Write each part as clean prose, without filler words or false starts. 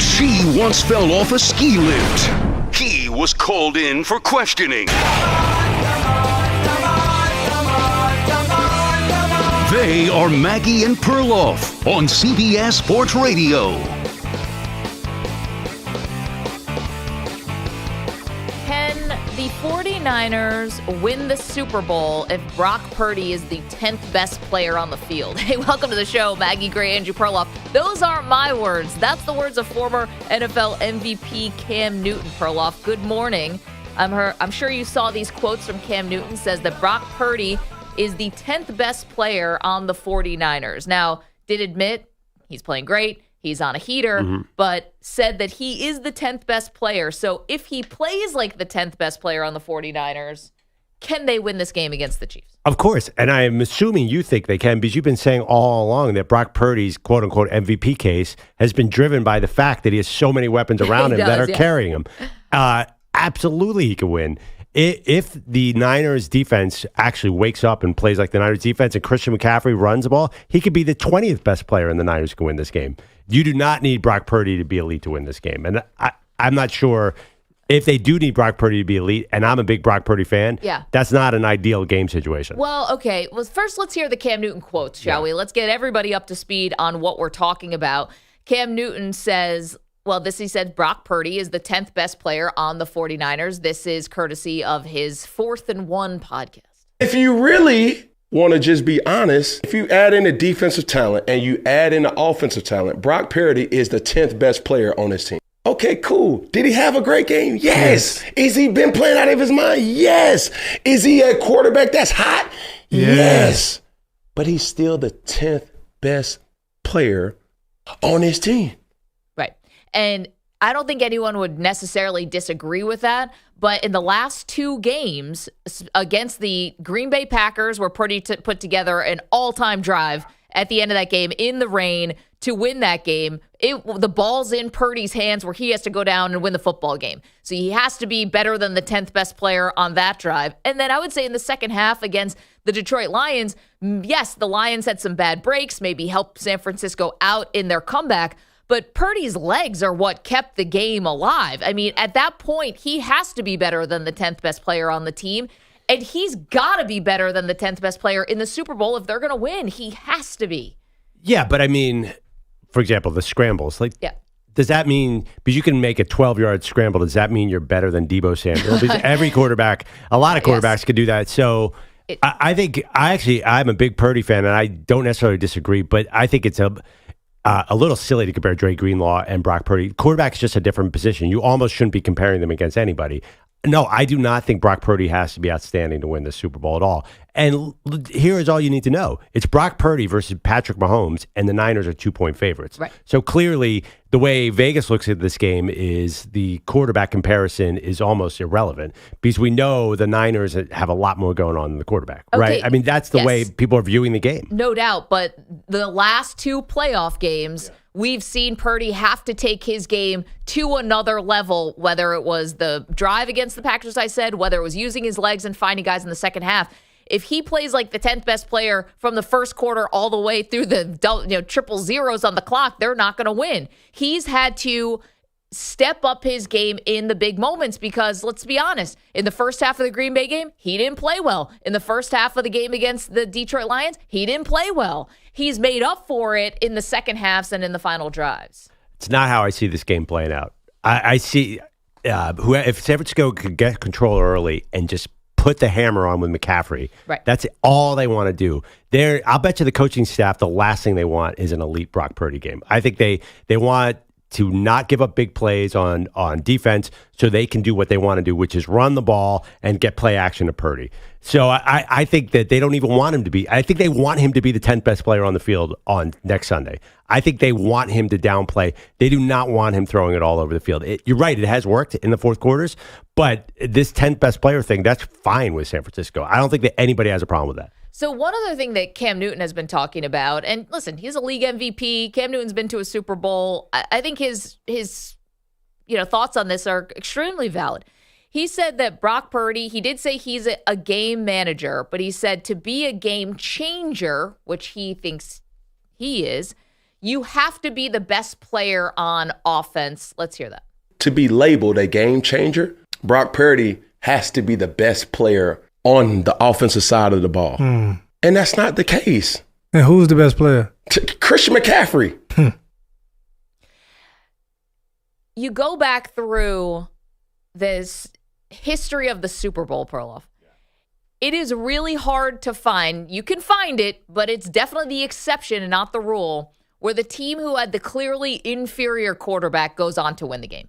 She once fell off a ski lift. He was called in for questioning. They are Maggie and Perloff on CBS Sports Radio. Can the 49ers win the Super Bowl if Brock Purdy is the 10th best player on the field? Hey, welcome to the show, Maggie Gray, Andrew Perloff. Those aren't my words. That's the words of former NFL MVP Cam Newton. Perloff, good morning. I'm sure you saw these quotes from Cam Newton. Says that Brock Purdy is the 10th best player on the 49ers. Now, did admit he's playing great, he's on a heater, but said that he is the 10th best player. So if he plays like the 10th best player on the 49ers, can they win this game against the Chiefs? Of course, and I am assuming you think they can because you've been saying all along that Brock Purdy's quote-unquote MVP case has been driven by the fact that he has so many weapons around him that are carrying him. Absolutely he can win. If the Niners defense actually wakes up and plays like the Niners defense and Christian McCaffrey runs the ball, he could be the 20th best player in the Niners who can win this game. You do not need Brock Purdy to be elite to win this game. And I'm not sure if they do need Brock Purdy to be elite, and I'm a big Brock Purdy fan, that's not an ideal game situation. Well, okay. Well, first let's hear the Cam Newton quotes, shall we? Let's get everybody up to speed on what we're talking about. Cam Newton says... he said Brock Purdy is the 10th best player on the 49ers. This is courtesy of his 4th and 1 podcast. If you really want to just be honest, if you add in the defensive talent and you add in the offensive talent, Brock Purdy is the 10th best player on his team. Okay, cool. Did he have a great game? Yes. Is he been playing out of his mind? Yes. Is he a quarterback that's hot? Yes. But he's still the 10th best player on his team. And I don't think anyone would necessarily disagree with that. But in the last 2 games against the Green Bay Packers, where Purdy put together an all-time drive at the end of that game in the rain to win that game. The ball's in Purdy's hands where he has to go down and win the football game. So he has to be better than the 10th best player on that drive. And then I would say in the second half against the Detroit Lions, yes, the Lions had some bad breaks, maybe helped San Francisco out in their comeback. But Purdy's legs are what kept the game alive. I mean, at that point, he has to be better than the 10th best player on the team. And he's got to be better than the 10th best player in the Super Bowl if they're going to win. He has to be. Yeah, but I mean, for example, the scrambles. Does that mean, because you can make a 12-yard scramble, does that mean you're better than Deebo Samuel? Because every quarterback, a lot of quarterbacks could do that. So I'm a big Purdy fan, and I don't necessarily disagree, but I think it's a little silly to compare Dre Greenlaw and Brock Purdy. Quarterback is just a different position. You almost shouldn't be comparing them against anybody. No, I do not think Brock Purdy has to be outstanding to win the Super Bowl at all. And here is all you need to know. It's Brock Purdy versus Patrick Mahomes, and the Niners are 2-point favorites. Right. So clearly, the way Vegas looks at this game is the quarterback comparison is almost irrelevant because we know the Niners have a lot more going on than the quarterback, right? I mean, that's the way people are viewing the game. No doubt, but the last 2 playoff games, we've seen Purdy have to take his game to another level, whether it was the drive against the Packers, I said, whether it was using his legs and finding guys in the second half. If he plays like the 10th best player from the first quarter all the way through the triple zeros on the clock, they're not going to win. He's had to step up his game in the big moments because, let's be honest, in the first half of the Green Bay game, he didn't play well. In the first half of the game against the Detroit Lions, he didn't play well. He's made up for it in the second halves and in the final drives. It's not how I see this game playing out. I see if San Francisco could get control early and just put the hammer on with McCaffrey. Right. That's all they want to do. I'll bet you the coaching staff, the last thing they want is an elite Brock Purdy game. I think they want to not give up big plays on defense so they can do what they want to do, which is run the ball and get play action to Purdy. So I think that they don't even want him to be. I think they want him to be the 10th best player on the field on next Sunday. I think they want him to downplay. They do not want him throwing it all over the field. You're right. It has worked in the fourth quarters, but this 10th best player thing, that's fine with San Francisco. I don't think that anybody has a problem with that. So one other thing that Cam Newton has been talking about, and listen, he's a league MVP. Cam Newton's been to a Super Bowl. I think his thoughts on this are extremely valid. He said that Brock Purdy, he did say he's a game manager, but he said to be a game changer, which he thinks he is, you have to be the best player on offense. Let's hear that. To be labeled a game changer, Brock Purdy has to be the best player on the offensive side of the ball. And that's not the case. And who's the best player? Christian McCaffrey. You go back through this history of the Super Bowl, Perloff. It is really hard to find. You can find it, but it's definitely the exception and not the rule, where the team who had the clearly inferior quarterback goes on to win the game.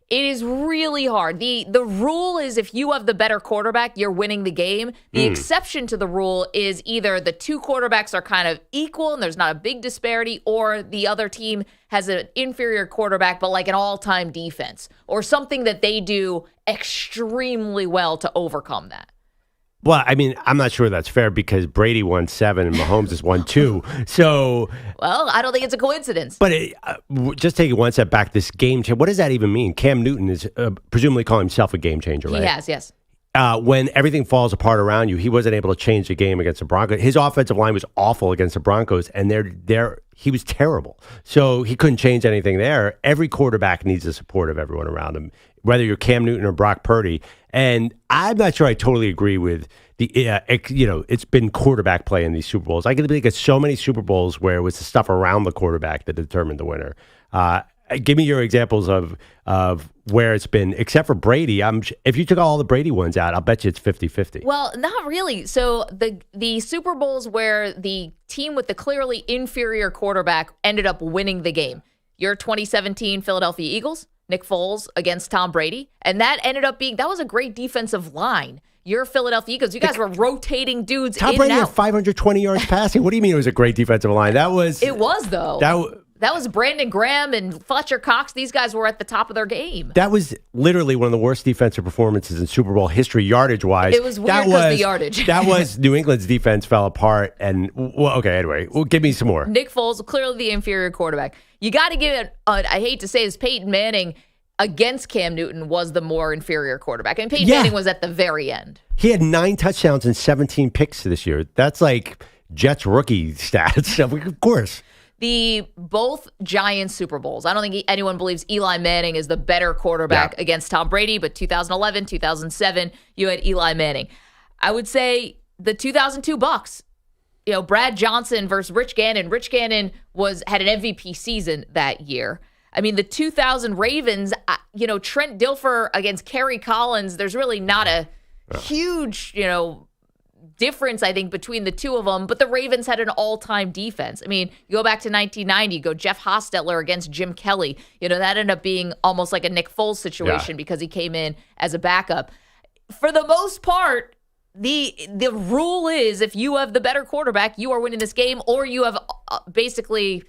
It is really hard. The rule is if you have the better quarterback, you're winning the game. The exception to the rule is either the two quarterbacks are kind of equal and there's not a big disparity, or the other team has an inferior quarterback but like an all-time defense or something that they do extremely well to overcome that. Well, I mean, I'm not sure that's fair because Brady won 7 and Mahomes has won 2. So, well, I don't think it's a coincidence. But just taking one step back, this game changer, what does that even mean? Cam Newton is presumably calling himself a game changer, right? He has, yes. When everything falls apart around you, he wasn't able to change the game against the Broncos. His offensive line was awful against the Broncos, and he was terrible. So he couldn't change anything there. Every quarterback needs the support of everyone around him, whether you're Cam Newton or Brock Purdy. And I'm not sure I totally agree with it's been quarterback play in these Super Bowls. I can think of so many Super Bowls where it was the stuff around the quarterback that determined the winner. Give me your examples of where it's been, except for Brady. If you took all the Brady ones out, I'll bet you it's 50-50. Well, not really. So the Super Bowls where the team with the clearly inferior quarterback ended up winning the game. Your 2017 Philadelphia Eagles, Nick Foles against Tom Brady, and that ended up being, that was a great defensive line. Your Philadelphia Eagles, you guys were rotating dudes Tom in Brady and had out. 520 yards passing. What do you mean it was a great defensive line? It was, though. That was Brandon Graham and Fletcher Cox. These guys were at the top of their game. That was literally one of the worst defensive performances in Super Bowl history, yardage-wise. It was weird because the yardage. That was New England's defense fell apart. And, anyway, give me some more. Nick Foles, clearly the inferior quarterback. You got to give it, I hate to say this, Peyton Manning against Cam Newton was the more inferior quarterback. And Peyton Manning was at the very end. He had 9 touchdowns and 17 picks this year. That's like Jets rookie stats. Of course. Both Giants Super Bowls. I don't think anyone believes Eli Manning is the better quarterback against Tom Brady, but 2011, 2007, you had Eli Manning. I would say the 2002 Bucs, Brad Johnson versus Rich Gannon. Rich Gannon had an MVP season that year. I mean, the 2000 Ravens, Trent Dilfer against Kerry Collins, there's really not a huge, difference, I think, between the two of them, but the Ravens had an all-time defense. I mean, you go back to 1990, go Jeff Hostetler against Jim Kelly. That ended up being almost like a Nick Foles situation because he came in as a backup. For the most part, the rule is if you have the better quarterback, you are winning this game, or you have basically,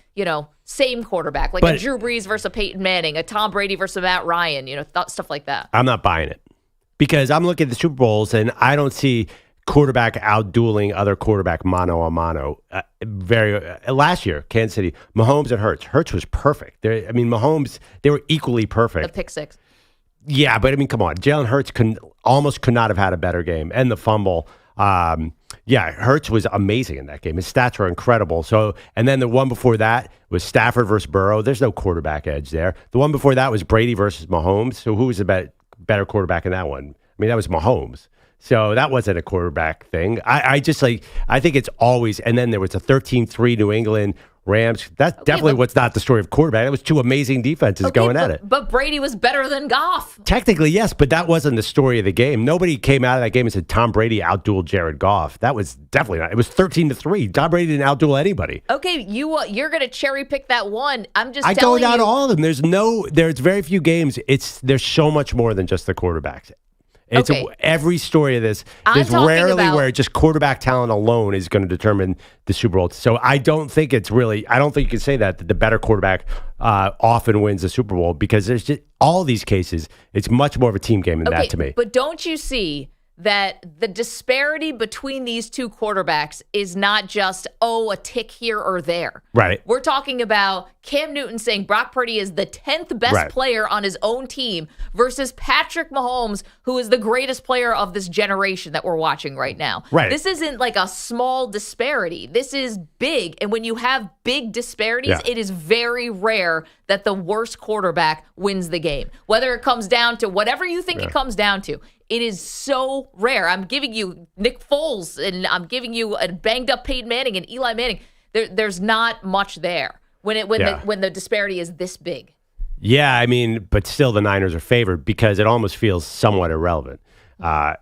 same quarterback, like a Drew Brees versus a Peyton Manning, a Tom Brady versus a Matt Ryan, stuff like that. I'm not buying it because I'm looking at the Super Bowls and I don't see quarterback out-dueling other quarterback mano-a-mano. Last year, Kansas City, Mahomes and Hurts. Hurts was perfect. Mahomes, they were equally perfect. The pick six. Yeah, but come on. Jalen Hurts almost could not have had a better game. And the fumble. Hurts was amazing in that game. His stats were incredible. And then the one before that was Stafford versus Burrow. There's no quarterback edge there. The one before that was Brady versus Mahomes. So who was the better quarterback in that one? That was Mahomes. So that wasn't a quarterback thing. I think it's always, and then there was a 13-3 New England Rams. That's definitely what's not the story of quarterback. It was two amazing defenses going at it. But Brady was better than Goff. Technically, yes, but that wasn't the story of the game. Nobody came out of that game and said Tom Brady outdueled Jared Goff. That was definitely not. It was 13-3. Tom Brady didn't outduel anybody. Okay, you're going to cherry pick that one. I'm just telling you. I go down all of them. There's very few games. There's so much more than just the quarterbacks. Every story of this, there's rarely where just quarterback talent alone is going to determine the Super Bowl. So I don't think you can say that the better quarterback often wins the Super Bowl because there's just all these cases, it's much more of a team game than that to me. But don't you see that the disparity between these two quarterbacks is not just, a tick here or there. Right. We're talking about Cam Newton saying Brock Purdy is the 10th best player on his own team versus Patrick Mahomes, who is the greatest player of this generation that we're watching right now. Right. This isn't like a small disparity. This is big. And when you have big disparities, it is very rare that the worst quarterback wins the game. Whether it comes down to whatever you think it comes down to, it is so rare. I'm giving you Nick Foles, and I'm giving you a banged-up Peyton Manning and Eli Manning. There's not much there when the disparity is this big. Yeah, I mean, but still the Niners are favored because it almost feels somewhat irrelevant. The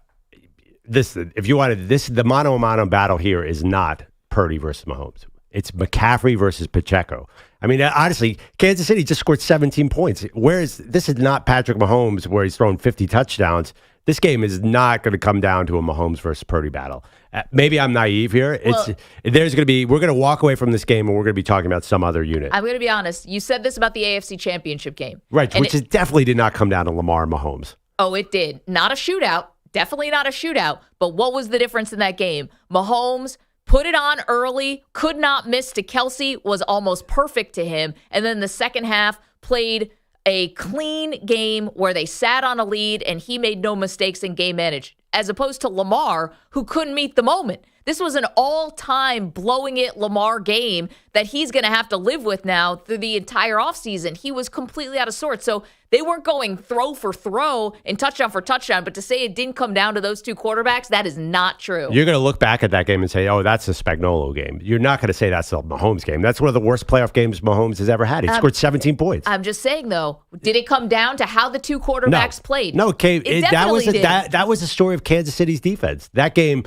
mano-a-mano battle here is not Purdy versus Mahomes. It's McCaffrey versus Pacheco. I mean, honestly, Kansas City just scored 17 points. This is not Patrick Mahomes where he's thrown 50 touchdowns. This game is not going to come down to a Mahomes versus Purdy battle. Maybe I'm naive here. We're going to walk away from this game and we're going to be talking about some other unit. I'm going to be honest. You said this about the AFC Championship game. Right, which definitely did not come down to Lamar and Mahomes. Oh, it did. Not a shootout. Definitely not a shootout. But what was the difference in that game? Mahomes put it on early, could not miss to Kelce, was almost perfect to him. And then the second half played a clean game where they sat on a lead and he made no mistakes and game managed, as opposed to Lamar, who couldn't meet the moment. This was an all-time blowing it Lamar game that he's going to have to live with now through the entire offseason. He was completely out of sorts. So they weren't going throw for throw and touchdown for touchdown, but to say it didn't come down to those two quarterbacks, that is not true. You're going to look back at that game and say, that's the Spagnuolo game. You're not going to say that's the Mahomes game. That's one of the worst playoff games Mahomes has ever had. He scored 17 points. I'm just saying, though, did it come down to how the two quarterbacks played? No, that was the story of Kansas City's defense. That game,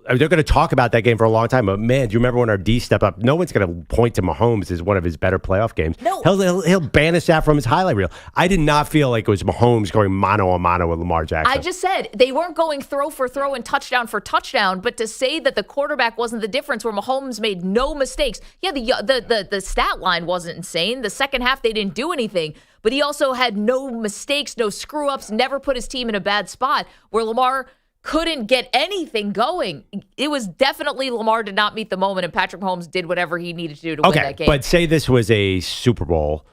they're going to talk about that game for a long time. But man, do you remember when our D stepped up? No one's going to point to Mahomes as one of his better playoff games. No. He'll banish that from his highlight reel. I did not feel like it was Mahomes going mano-a-mano with Lamar Jackson. I just said they weren't going throw for throw and touchdown for touchdown, but to say that the quarterback wasn't the difference where Mahomes made no mistakes. Yeah, the stat line wasn't insane. The second half, they didn't do anything. But he also had no mistakes, no screw-ups, never put his team in a bad spot where Lamar couldn't get anything going. It was definitely Lamar did not meet the moment, and Patrick Mahomes did whatever he needed to do to win that game. But say this was a Super Bowl.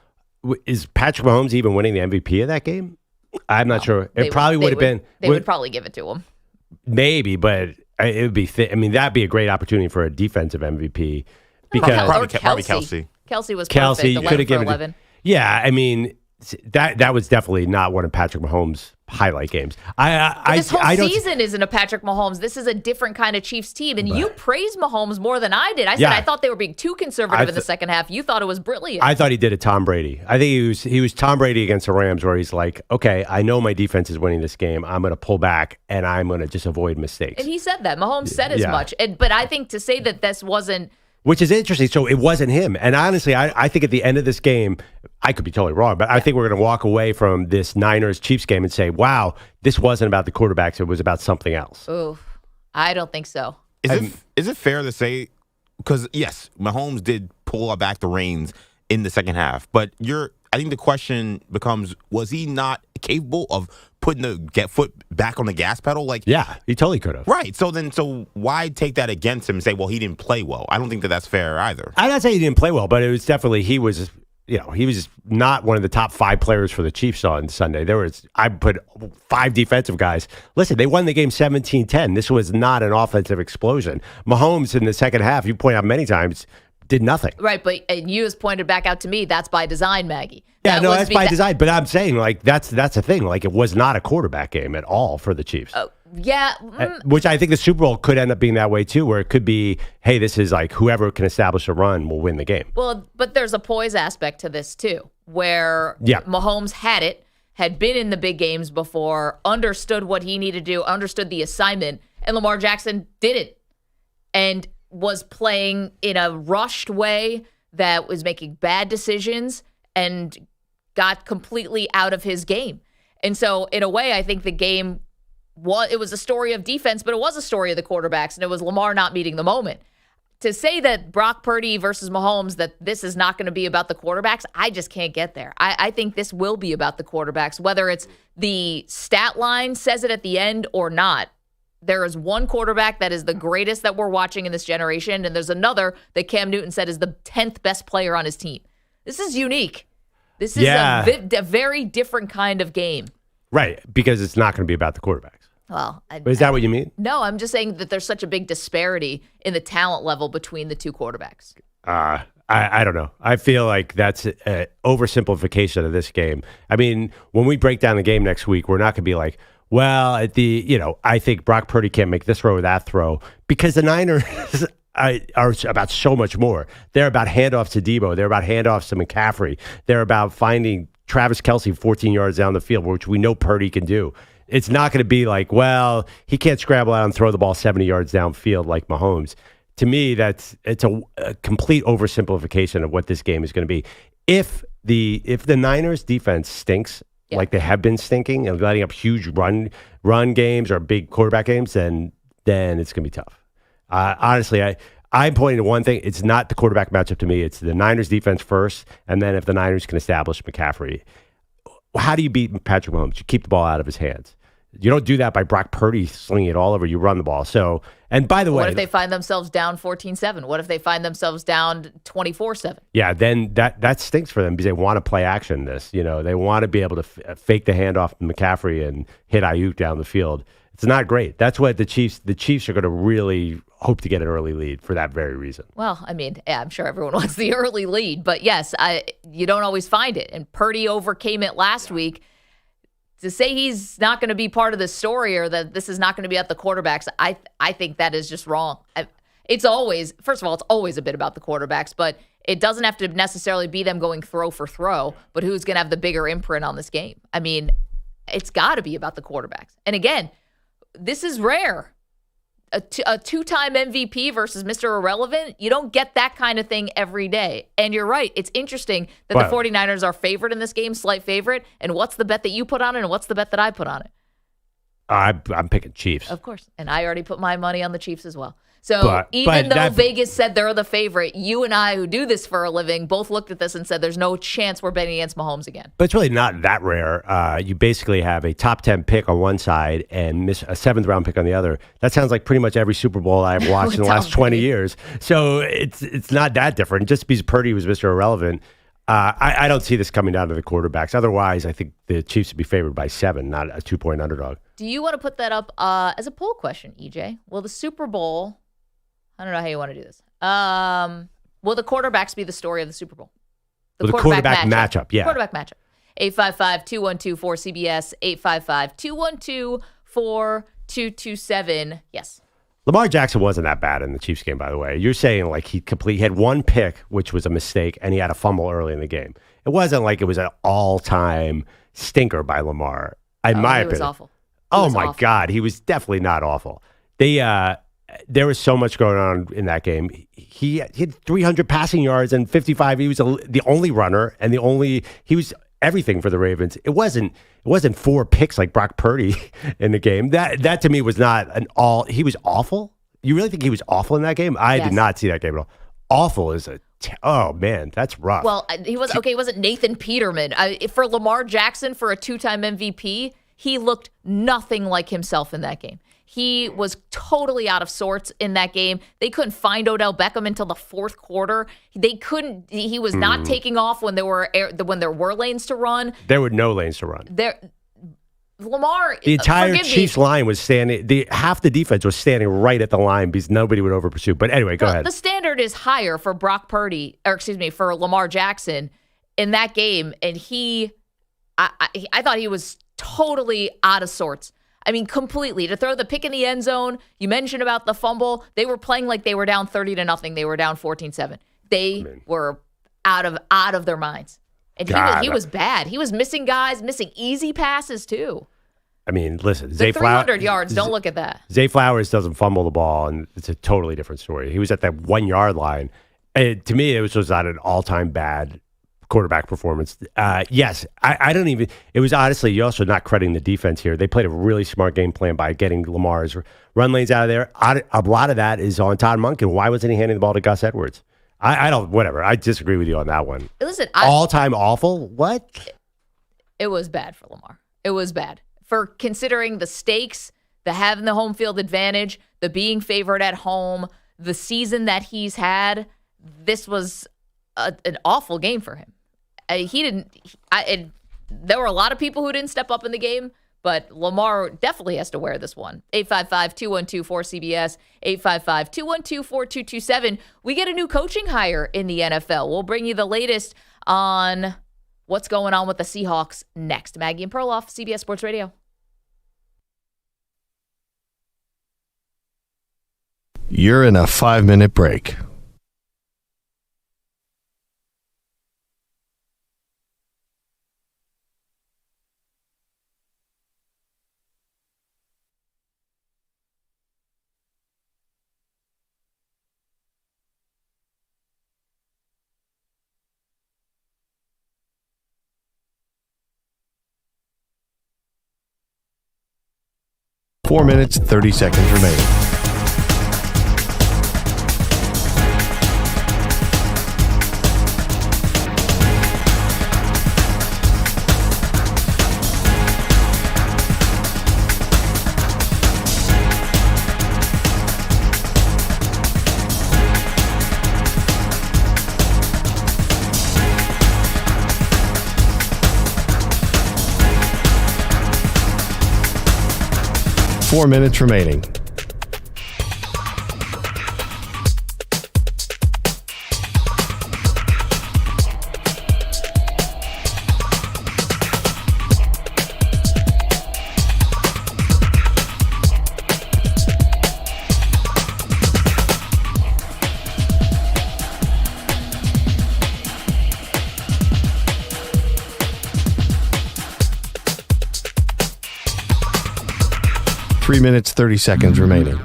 Is Patrick Mahomes even winning the MVP of that game? I'm not sure. It probably would have been. They would probably give it to him. Maybe, but it would be. That'd be a great opportunity for a defensive MVP. Because probably Kelce. Kelce was perfect. Kelce, you could have given 11. Yeah, I mean, that was definitely not one of Patrick Mahomes' highlight games. This whole season isn't a Patrick Mahomes. This is a different kind of Chiefs team. And you praised Mahomes more than I did. I said I thought they were being too conservative in the second half. You thought it was brilliant. I thought he did a Tom Brady. I think he was Tom Brady against the Rams, where he's like, okay, I know my defense is winning this game. I'm going to pull back, and I'm going to just avoid mistakes. And he said that. Mahomes said as much. But I think to say that this wasn't... Which is interesting. So it wasn't him. And honestly, I think at the end of this game, I could be totally wrong, but I think we're going to walk away from this Niners-Chiefs game and say, wow, this wasn't about the quarterbacks. It was about something else. Ooh, I don't think so. Is it fair to say, because yes, Mahomes did pull back the reins in the second half, but I think the question becomes, was he not capable of putting the foot back on the gas pedal? Yeah, he totally could have. Right. So why take that against him and say, well, he didn't play well? I don't think that's fair either. I'm not saying he didn't play well, but it was definitely he was not one of the top 5 players for the Chiefs on Sunday. I put 5 defensive guys. Listen, they won the game 17-10. This was not an offensive explosion. Mahomes in the second half, you point out many times, did nothing. Right, but you just pointed back out to me, that's by design, Maggie. That's by design. But I'm saying, that's the thing. It was not a quarterback game at all for the Chiefs. Yeah. Which I think the Super Bowl could end up being that way, too, where it could be, hey, this is whoever can establish a run will win the game. Well, but there's a poise aspect to this, too, where Mahomes had been in the big games before, understood what he needed to do, understood the assignment, and Lamar Jackson didn't. And was playing in a rushed way that was making bad decisions and got completely out of his game. And so, in a way, I think the game it was a story of defense, but it was a story of the quarterbacks, and it was Lamar not meeting the moment. To say that Brock Purdy versus Mahomes, that this is not going to be about the quarterbacks, I just can't get there. I think this will be about the quarterbacks, whether it's the stat line says it at the end or not. there is one quarterback that is the greatest that we're watching in this generation, and there's another that Cam Newton said is the 10th best player on his team. This is unique. This is a very different kind of game. Right, because it's not going to be about the quarterbacks. Well, is that what you mean? No, I'm just saying that there's such a big disparity in the talent level between the two quarterbacks. I don't know. I feel like that's an oversimplification of this game. I mean, when we break down the game next week, we're not going to be like, well, I think Brock Purdy can't make this throw or that throw, because the Niners are about so much more. They're about handoffs to Debo. They're about handoffs to McCaffrey. They're about finding Travis Kelce 14 yards down the field, which we know Purdy can do. It's not going to be like, well, he can't scramble out and throw the ball 70 yards downfield like Mahomes. To me, it's a complete oversimplification of what this game is going to be. If the Niners defense stinks like they have been stinking and letting up huge run games or big quarterback games, then it's going to be tough. Honestly, I'm pointing to one thing. It's not the quarterback matchup to me. It's the Niners defense first, and then if the Niners can establish McCaffrey. How do you beat Patrick Mahomes? You keep the ball out of his hands. You don't do that by Brock Purdy slinging it all over. You run the ball. So, and by the way, what if they find themselves down 14-7? What if they find themselves down 24-7? Yeah, then that stinks for them because they want to play action. They want to be able to fake the handoff to McCaffrey and hit Ayuk down the field. It's not great. That's what the Chiefs are going to really hope to get an early lead for that very reason. Well, I mean, I'm sure everyone wants the early lead, but yes, you don't always find it. And Purdy overcame it last week. To say he's not going to be part of the story or that this is not going to be at the quarterbacks, I think that is just wrong. It's always a bit about the quarterbacks, but it doesn't have to necessarily be them going throw for throw, but who's going to have the bigger imprint on this game. I mean, it's got to be about the quarterbacks. And again, this is rare. A two-time MVP versus Mr. Irrelevant, you don't get that kind of thing every day. And you're right. It's interesting that the 49ers are favored in this game, slight favorite. And what's the bet that you put on it, and what's the bet that I put on it? I'm picking Chiefs. Of course. And I already put my money on the Chiefs as well. So even though Vegas said they're the favorite, you and I, who do this for a living, both looked at this and said there's no chance we're betting against Mahomes again. But it's really not that rare. You basically have a top 10 pick on one side and miss a 7th round pick on the other. That sounds like pretty much every Super Bowl I've watched in the last 20 years. So it's not that different. Just because Purdy was Mr. Irrelevant, I don't see this coming down to the quarterbacks. Otherwise, I think the Chiefs would be favored by 7, not a 2-point underdog. Do you want to put that up as a poll question, EJ? Will the Super Bowl... I don't know how you want to do this. Will the quarterbacks be the story of the Super Bowl? The quarterback matchup, yeah. Quarterback matchup. 855-212-4CBS, 855-212-4227. Yes. Lamar Jackson wasn't that bad in the Chiefs game, by the way. You're saying like he had one pick, which was a mistake, and he had a fumble early in the game. It wasn't like it was an all-time stinker by Lamar, in my opinion. He was awful. God, he was definitely not awful. There was so much going on in that game. He had 300 passing yards and 55. He was the only runner, and he was everything for the Ravens. It wasn't 4 picks like Brock Purdy in the game. That to me was not he was awful. You really think he was awful in that game? I did not see that game at all. Awful is oh man, that's rough. Well, he wasn't Nathan Peterman. For Lamar Jackson, for a 2-time MVP, he looked nothing like himself in that game. He was totally out of sorts in that game. They couldn't find Odell Beckham until the 4th quarter. He was not taking off when there were lanes to run. There were no lanes to run. Lamar, the entire Chiefs line was standing. Half the defense was standing right at the line because nobody would over pursue. But anyway, go ahead. The standard is higher for for Lamar Jackson in that game, and I thought he was totally out of sorts. I mean, completely. To throw the pick in the end zone, you mentioned about the fumble. They were playing like they were down 30-0. They were down 14-7. They were out of their minds. And he was bad. He was missing guys, missing easy passes too. I mean, listen, the 300 yards, don't look at that. Zay Flowers doesn't fumble the ball, and it's a totally different story. He was at that 1-yard line. And to me, it was not an all-time bad quarterback performance. Yes, I don't even. It was honestly, you're also not crediting the defense here. They played a really smart game plan by getting Lamar's run lanes out of there. A lot of that is on Todd Monken. Why wasn't he handing the ball to Gus Edwards? I don't. Whatever. I disagree with you on that one. Listen, all-time awful. What? It was bad for Lamar. It was bad for considering the stakes, the having the home field advantage, the being favored at home, the season that he's had, this was an awful game for him. There were a lot of people who didn't step up in the game, but Lamar definitely has to wear this one. 855-212-4CBS, 855-212-4227. We get a new coaching hire in the NFL. We'll bring you the latest on what's going on with the Seahawks next. Maggie and Perloff, CBS Sports Radio. You're in a 5-minute break. Four minutes, 30 seconds remaining. Four minutes remaining. Three minutes, 30 seconds remaining.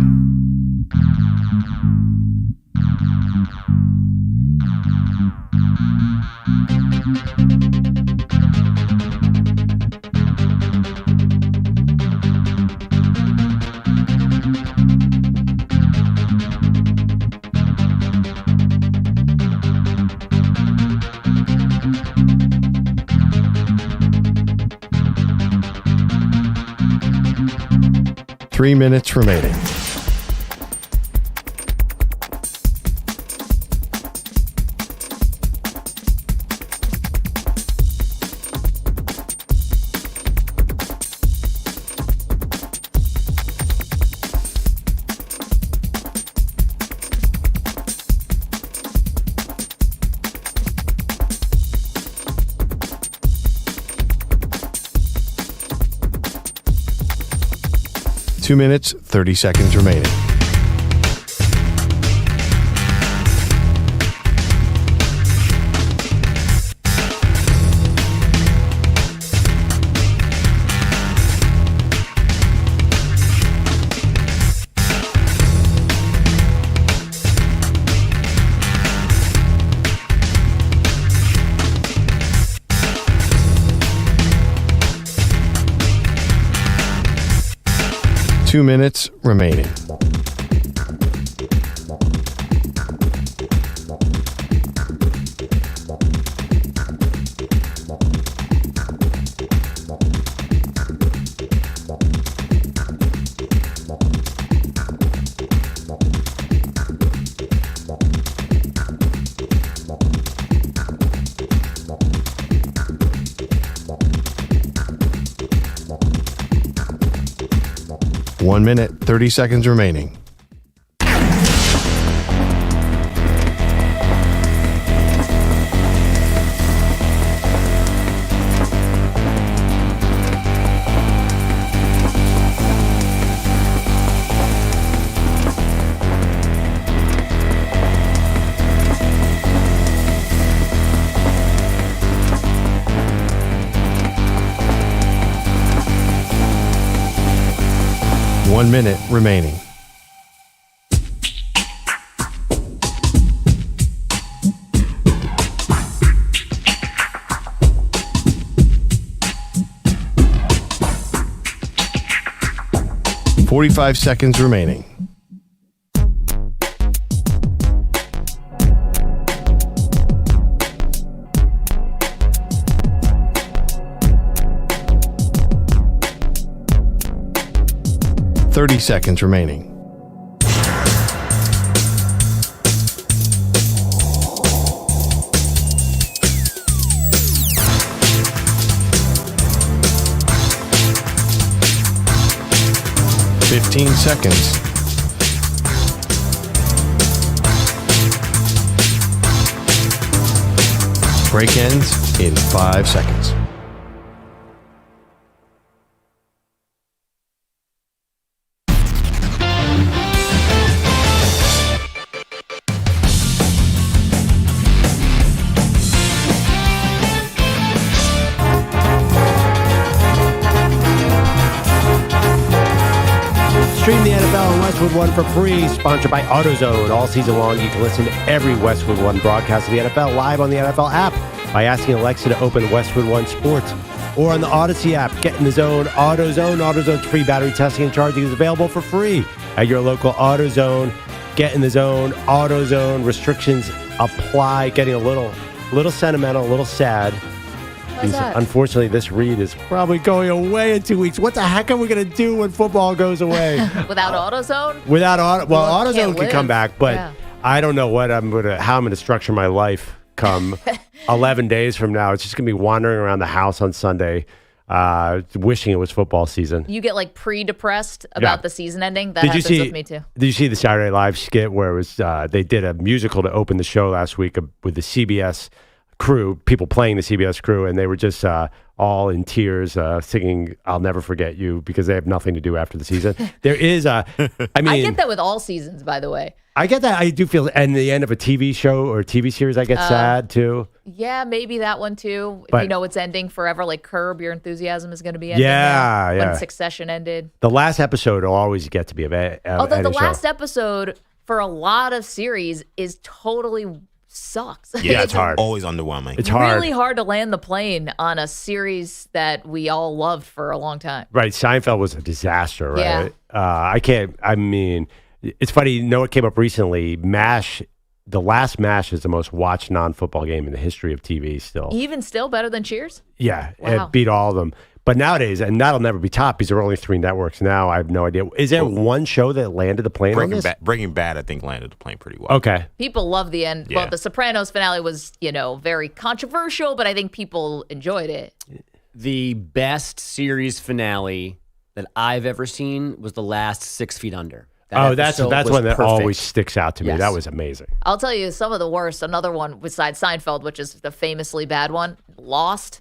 Three minutes remaining. Two minutes, 30 seconds remaining. Two minutes remaining. One minute, 30 seconds remaining. One minute remaining. .45 seconds remaining. 30 seconds remaining. "15 seconds. Break ends in 5 seconds. Stream the NFL on Westwood One for free, sponsored by AutoZone. All season long, you can listen to every Westwood One broadcast of the NFL live on the NFL app by asking Alexa to open Westwood One Sports, or on the Odyssey app. Get in the zone, AutoZone. AutoZone's free battery testing and charging is available for free at your local AutoZone. Get in the zone, AutoZone. Restrictions apply. Getting a little sentimental, a little sad. Unfortunately, this read is probably going away in 2 weeks. What the heck are we going to do when football goes away? Without AutoZone? AutoZone can come back, but I don't know how I'm going to structure my life come 11 days from now. It's just going to be wandering around the house on Sunday, wishing it was football season. You get like pre-depressed about the season ending? That happens with me too. Did you see the Saturday Night Live skit where it was they did a musical to open the show last week with the CBS crew, people playing the CBS crew, and they were just all in tears singing "I'll Never Forget You" because they have nothing to do after the season. There is I get that with all seasons, by the way. I get that. I do feel, and the end of a TV show or TV series, I get sad too. Yeah, maybe that one too. If you know it's ending forever, like Curb Your Enthusiasm is going to be ending. When Succession ended. The last episode will always get to be although the last episode for a lot of series is totally sucks. Yeah, it's hard. Always underwhelming. It's hard. Really hard to land the plane on a series that we all loved for a long time. Right. Seinfeld was a disaster, right? Yeah. It's funny, you know what came up recently? MASH, the last MASH is the most watched non-football game in the history of TV still. Even still better than Cheers? Yeah, wow. It beat all of them. But nowadays, and that'll never be topped because there are only 3 networks now. I have no idea. Is there one show that landed the plane on this? Breaking Bad, I think, landed the plane pretty well. Okay. People love the end. Yeah. Well, the Sopranos finale was, very controversial, but I think people enjoyed it. The best series finale that I've ever seen was the last 6 Feet Under. That's one that always sticks out to me. Yes. That was amazing. I'll tell you some of the worst. Another one besides Seinfeld, which is the famously bad one, Lost.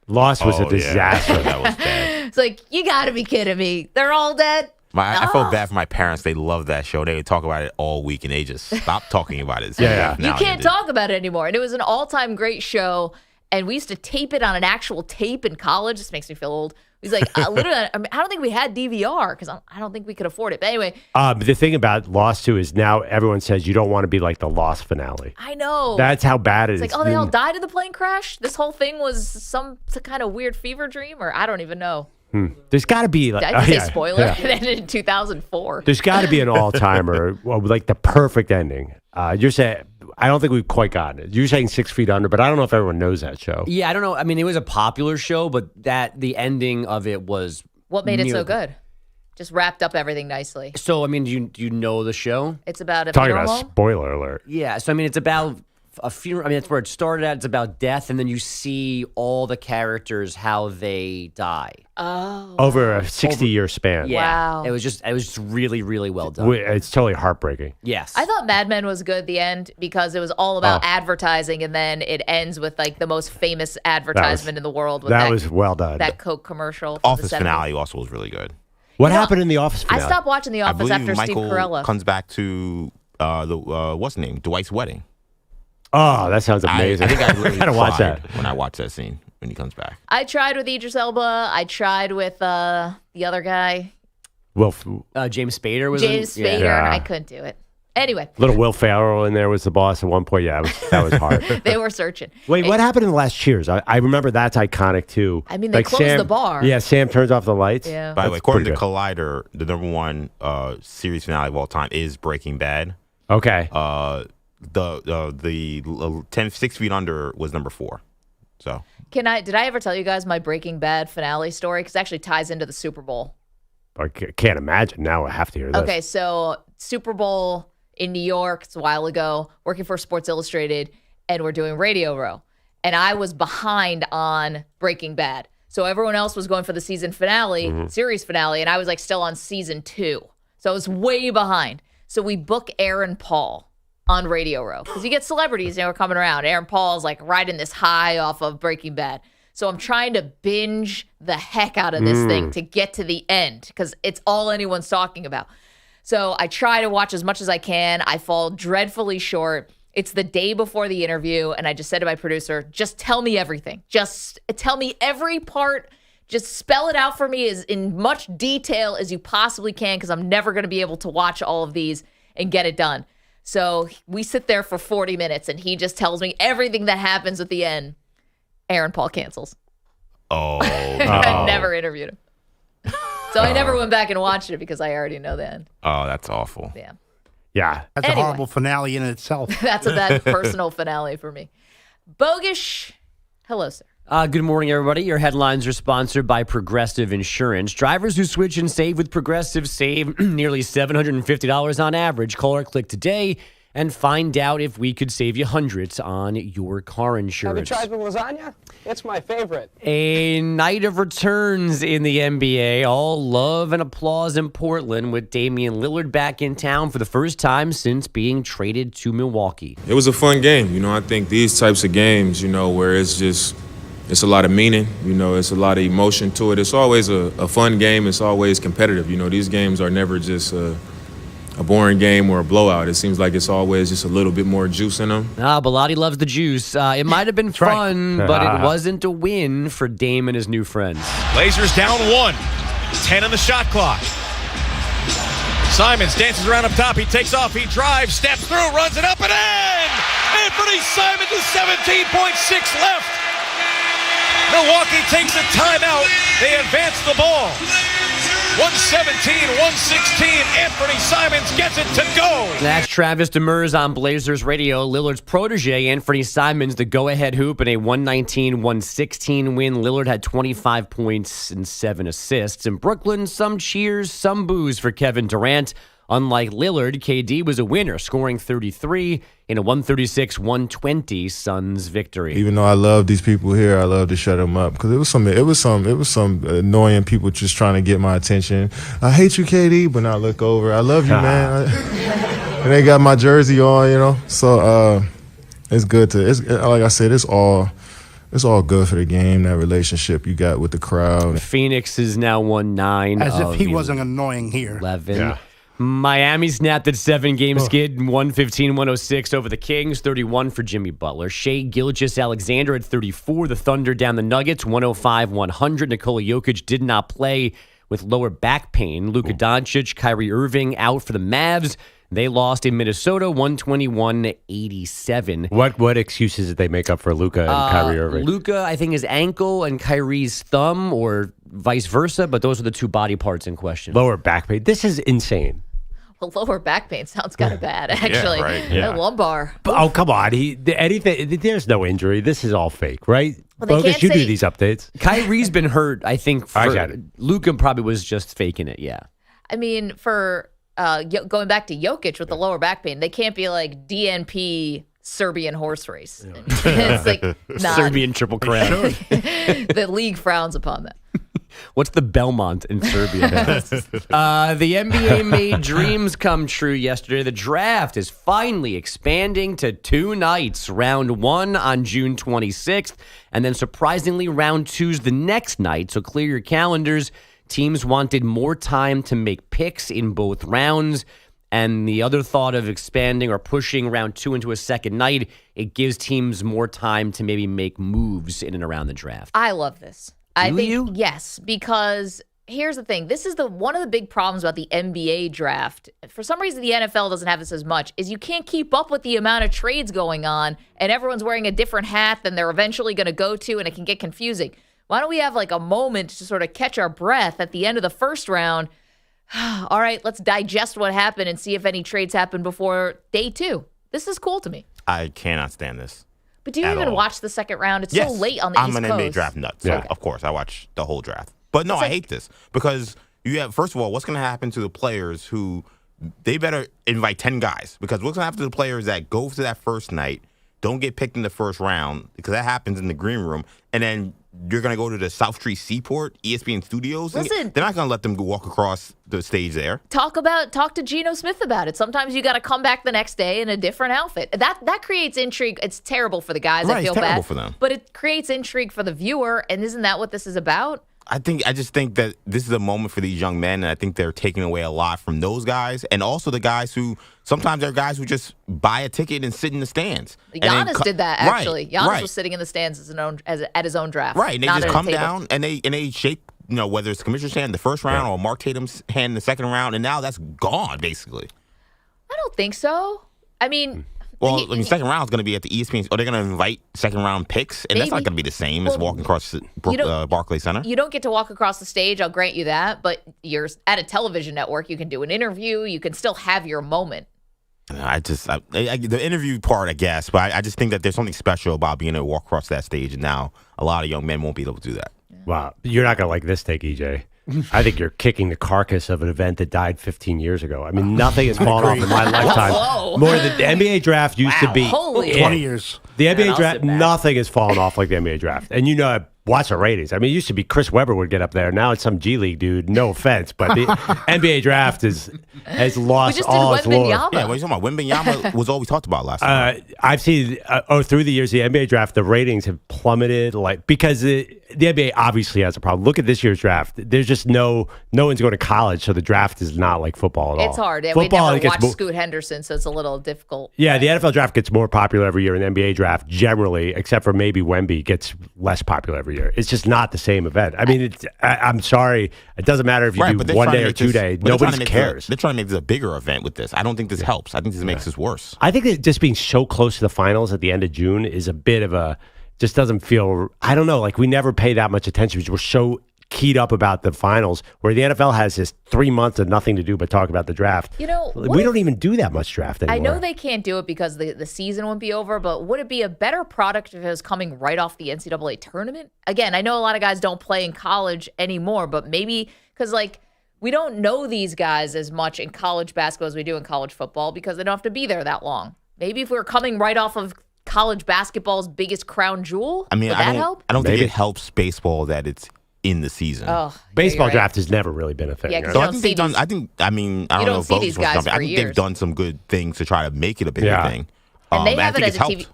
Lost was a disaster. Yeah. That was bad. It's like, you got to be kidding me. They're all dead. I felt bad for my parents. They loved that show. They would talk about it all week, and they just stopped talking about it. Yeah. You can't talk about it anymore. And it was an all-time great show, and we used to tape it on an actual tape in college. This makes me feel old. He's like, literally, I don't think we had DVR because I don't think we could afford it. But anyway. But the thing about Lost, too, is now everyone says you don't want to be like the Lost finale. I know. That's how bad it is. It's like, they all died in the plane crash? This whole thing was some kind of weird fever dream? Or I don't even know. There's got to be like, did I say spoiler? It ended in 2004. There's got to be an all-timer, like the perfect ending. You're saying, I don't think we've quite gotten it. You're saying 6 Feet Under, but I don't know if everyone knows that show. Yeah, I don't know. I mean, it was a popular show, but the ending of it was what made it so good? Just wrapped up everything nicely. So, I mean, do you know the show? It's about a talking funeral about home? Spoiler alert. Yeah, so I mean, it's about a funeral. I mean, that's where it started at. It's about death, and then you see all the characters how they die. Oh, over a 60-year span. Yeah. Wow. It was just really, really well done. It's totally heartbreaking. Yes. I thought Mad Men was good at the end because it was all about advertising, and then it ends with like the most famous advertisement in the world. With that was well done. That Coke commercial. Office finale also was really good. What happened in the Office finale? I stopped watching The Office after Michael Steve Carell comes back to what's the name? Dwight's wedding. Oh, that sounds amazing. I think I really gotta watch that when I watch that scene when he comes back. I tried with Idris Elba. I tried with the other guy. James Spader was James Spader. Yeah. I couldn't do it. Anyway. Little Will Ferrell in there was the boss at one point. Yeah, that was hard. They were searching. Wait, what happened in the last Cheers? I remember that's iconic too. I mean, they closed the bar. Yeah, Sam turns off the lights. Yeah. By the way, according to Collider, the number one series finale of all time is Breaking Bad. Okay. The 6 Feet Under was number 4. So did I ever tell you guys my Breaking Bad finale story? Because it actually ties into the Super Bowl. I can't imagine. Now I have to hear this. Okay, so Super Bowl in New York, it's a while ago, working for Sports Illustrated, and we're doing Radio Row. And I was behind on Breaking Bad. So everyone else was going for the season finale, series finale, and I was like still on season 2. So I was way behind. So we book Aaron Paul on Radio Row because you get celebrities, you know, coming around. Aaron Paul's like riding this high off of Breaking Bad. So I'm trying to binge the heck out of this thing to get to the end because it's all anyone's talking about. So I try to watch as much as I can. I fall dreadfully short. It's the day before the interview, and I just said to my producer, just tell me everything. Just tell me every part. Just spell it out for me as in much detail as you possibly can because I'm never going to be able to watch all of these and get it done. So we sit there for 40 minutes, and he just tells me everything that happens at the end. Aaron Paul cancels. Oh, I never interviewed him. So I never went back and watched it because I already know the end. Oh, that's awful. Yeah. Yeah. That's a horrible finale in itself. That's a bad personal finale for me. Bogish. Hello, sir. Good morning, everybody. Your headlines are sponsored by Progressive Insurance. Drivers who switch and save with Progressive save nearly $750 on average. Call or click today and find out if we could save you hundreds on your car insurance. Have you tried the lasagna? It's my favorite. A night of returns in the NBA. All love and applause in Portland with Damian Lillard back in town for the first time since being traded to Milwaukee. It was a fun game. You know, I think these types of games, you know, where it's a lot of meaning, you know, it's a lot of emotion to it. It's always a fun game. It's always competitive. You know, these games are never just a boring game or a blowout. It seems like it's always just a little bit more juice in them. Bilotti loves the juice. It might have been fun, but it wasn't a win for Dame and his new friends. Blazers down 1. 10 on the shot clock. Simons dances around up top. He takes off. He drives, steps through, runs it up and in! Anthony Simons with 17.6 left. Milwaukee takes a timeout. They advance the ball. 117-116. Anthony Simons gets it to go. That's Travis Demers on Blazers Radio. Lillard's protege, Anthony Simons, the go-ahead hoop in a 119-116 win. Lillard had 25 points and 7 assists. In Brooklyn, some cheers, some boos for Kevin Durant. Unlike Lillard, KD was a winner, scoring 33 in a 136-120 Suns victory. Even though I love these people here, I love to shut them up because it was some annoying people just trying to get my attention. I hate you, KD, but now look over. I love you, man. And they got my jersey on, you know. So it's good like I said, it's all good for the game, that relationship you got with the crowd. Phoenix is now won 9. As if he wasn't annoying here. 11. Yeah. Miami snapped at 7-game skid, 115-106 over the Kings, 31 for Jimmy Butler. Shai Gilgeous-Alexander at 34. The Thunder down the Nuggets, 105-100. Nikola Jokic did not play with lower back pain. Luka Doncic, Kyrie Irving out for the Mavs. They lost in Minnesota, 121-87. What excuses did they make up for Luka and Kyrie Irving? Luka, I think, his ankle and Kyrie's thumb, or vice versa, but those are the two body parts in question. Lower back pain. This is insane. Well, lower back pain sounds kind of bad, actually. Yeah, right. Yeah. Lumbar. Oh, come on. There's no injury. This is all fake, right? Well, they Bogus, can't you say- do these updates. Kyrie's been hurt, I think. I got it. Luka probably was just faking it, yeah. I mean, for going back to Jokic with the lower back pain, they can't be like DNP Serbian horse race. It's like not. Serbian Triple Crown. The league frowns upon that. What's the Belmont in Serbia? The NBA made dreams come true yesterday. The draft is finally expanding to 2 nights. Round 1 on June 26th, and then surprisingly, round 2's the next night. So clear your calendars. Teams wanted more time to make picks in both rounds. And the other thought of expanding or pushing round 2 into a second night, it gives teams more time to maybe make moves in and around the draft. I love this. I think you? Yes, because here's the thing. This is one of the big problems about the NBA draft. For some reason, the NFL doesn't have this as much, is you can't keep up with the amount of trades going on, and everyone's wearing a different hat than they're eventually going to go to, and it can get confusing. Why don't we have like a moment to sort of catch our breath at the end of the first round? All right, let's digest what happened and see if any trades happen before day 2. This is cool to me. I cannot stand this. But do you even watch the second round? It's Yes, so late on the I'm East an Coast. NBA draft nut. So Yeah. of course, I watch the whole draft. But no, I hate this because first of all, what's going to happen to the players who they better invite 10 guys, because what's going to happen to the players that go to that first night, don't get picked in the first round, because that happens in the green room, and then you're going to go to the South Street Seaport, ESPN Studios. Listen, they're not going to let them walk across the stage there. Talk to Geno Smith about it. Sometimes you got to come back the next day in a different outfit. That creates intrigue. It's terrible for the guys. Right, I feel it's terrible bad for them. but it creates intrigue for the viewer. And isn't that what this is about? I just think that this is a moment for these young men, and I think they're taking away a lot from those guys, and also the guys who sometimes they're guys who just buy a ticket and sit in the stands. Giannis did that, actually. Giannis right. was sitting in the stands at his own draft. Right, and they not just at a come table. down and they shake, whether it's the commissioner's hand in the first round or Mark Tatum's hand in the second round, and now that's gone, basically. I don't think so. I mean... Well, second round is going to be at the ESPN. Are they going to invite second round picks? And that's not going to be the same as walking across the Barclays Center. You don't get to walk across the stage. I'll grant you that. But you're at a television network. You can do an interview. You can still have your moment. The interview part, I guess. But I just think that there's something special about being able to walk across that stage. And now a lot of young men won't be able to do that. Wow. You're not going to like this take, EJ. I think you're kicking the carcass of an event that died 15 years ago. I mean, nothing has fallen off in my lifetime. Whoa. More than the NBA draft used to be. Holy 20 years. The NBA draft, nothing has fallen off like the NBA draft. And watch the ratings. I mean, it used to be Chris Webber would get up there. Now it's some G League dude. No offense, but the NBA draft has lost all its lore. Yeah, what are you talking about? Wembanyama was all we talked about last time. I've seen through the years the NBA draft, the ratings have plummeted. Because the NBA obviously has a problem. Look at this year's draft. There's just no one's going to college, so the draft is not like football at all. It's hard. We Football, never watched Scoot Henderson, so it's a little difficult. Yeah, the NFL draft gets more popular every year, and the NBA draft generally, except for maybe Wemby, gets less popular every year. It's just not the same event. I mean, I'm sorry. It doesn't matter if you do 1 day or 2 day. Nobody cares. They're trying to make this a bigger event with this. I don't think this helps. I think this makes this worse. I think that just being so close to the finals at the end of June is a bit of just doesn't feel, I don't know, like we never pay that much attention because we're so keyed up about the finals, where the NFL has this 3 months of nothing to do but talk about the draft. We don't even do that much draft anymore. I know they can't do it because the season won't be over, but would it be a better product if it was coming right off the NCAA tournament? Again, I know a lot of guys don't play in college anymore, but maybe because we don't know these guys as much in college basketball as we do in college football because they don't have to be there that long. Maybe if we were coming right off of college basketball's biggest crown jewel, would that help? I don't think it helps baseball that it's in the season. Baseball draft has never really been a thing. Yeah, so I think they've done. I don't know if these guys I think they've done some good things to try to make it a bigger thing. And they have it at a TV.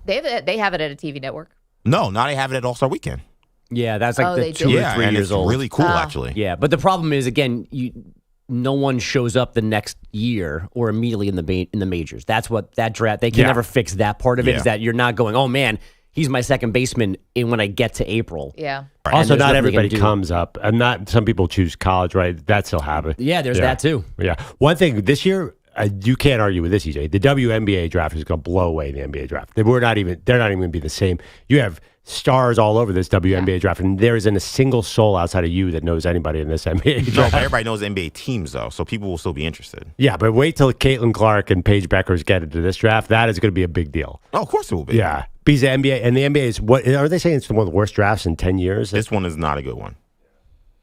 They have it at a TV network. No, now they have it at All-Star Weekend. Yeah, that's like the 2 or 3 years old. Really cool, actually. Yeah, but the problem is again, no one shows up the next year or immediately in the majors. That's what that draft. They can never fix that part of it. Is that you're not going, oh man, he's my second baseman when I get to April. Yeah. Also, not everybody comes up. And some people choose college, right? That still happens. Yeah, there's that too. Yeah. One thing this year, you can't argue with this, EJ. The WNBA draft is going to blow away the NBA draft. They're not even going to be the same. You have stars all over this WNBA draft, and there isn't a single soul outside of you that knows anybody in this NBA draft. No, but everybody knows NBA teams, though, so people will still be interested. Yeah, but wait till Caitlin Clark and Paige Beckers get into this draft. That is going to be a big deal. Oh, of course it will be. Yeah. Because the NBA is, what are they saying? It's one of the worst drafts in 10 years? This one is not a good one.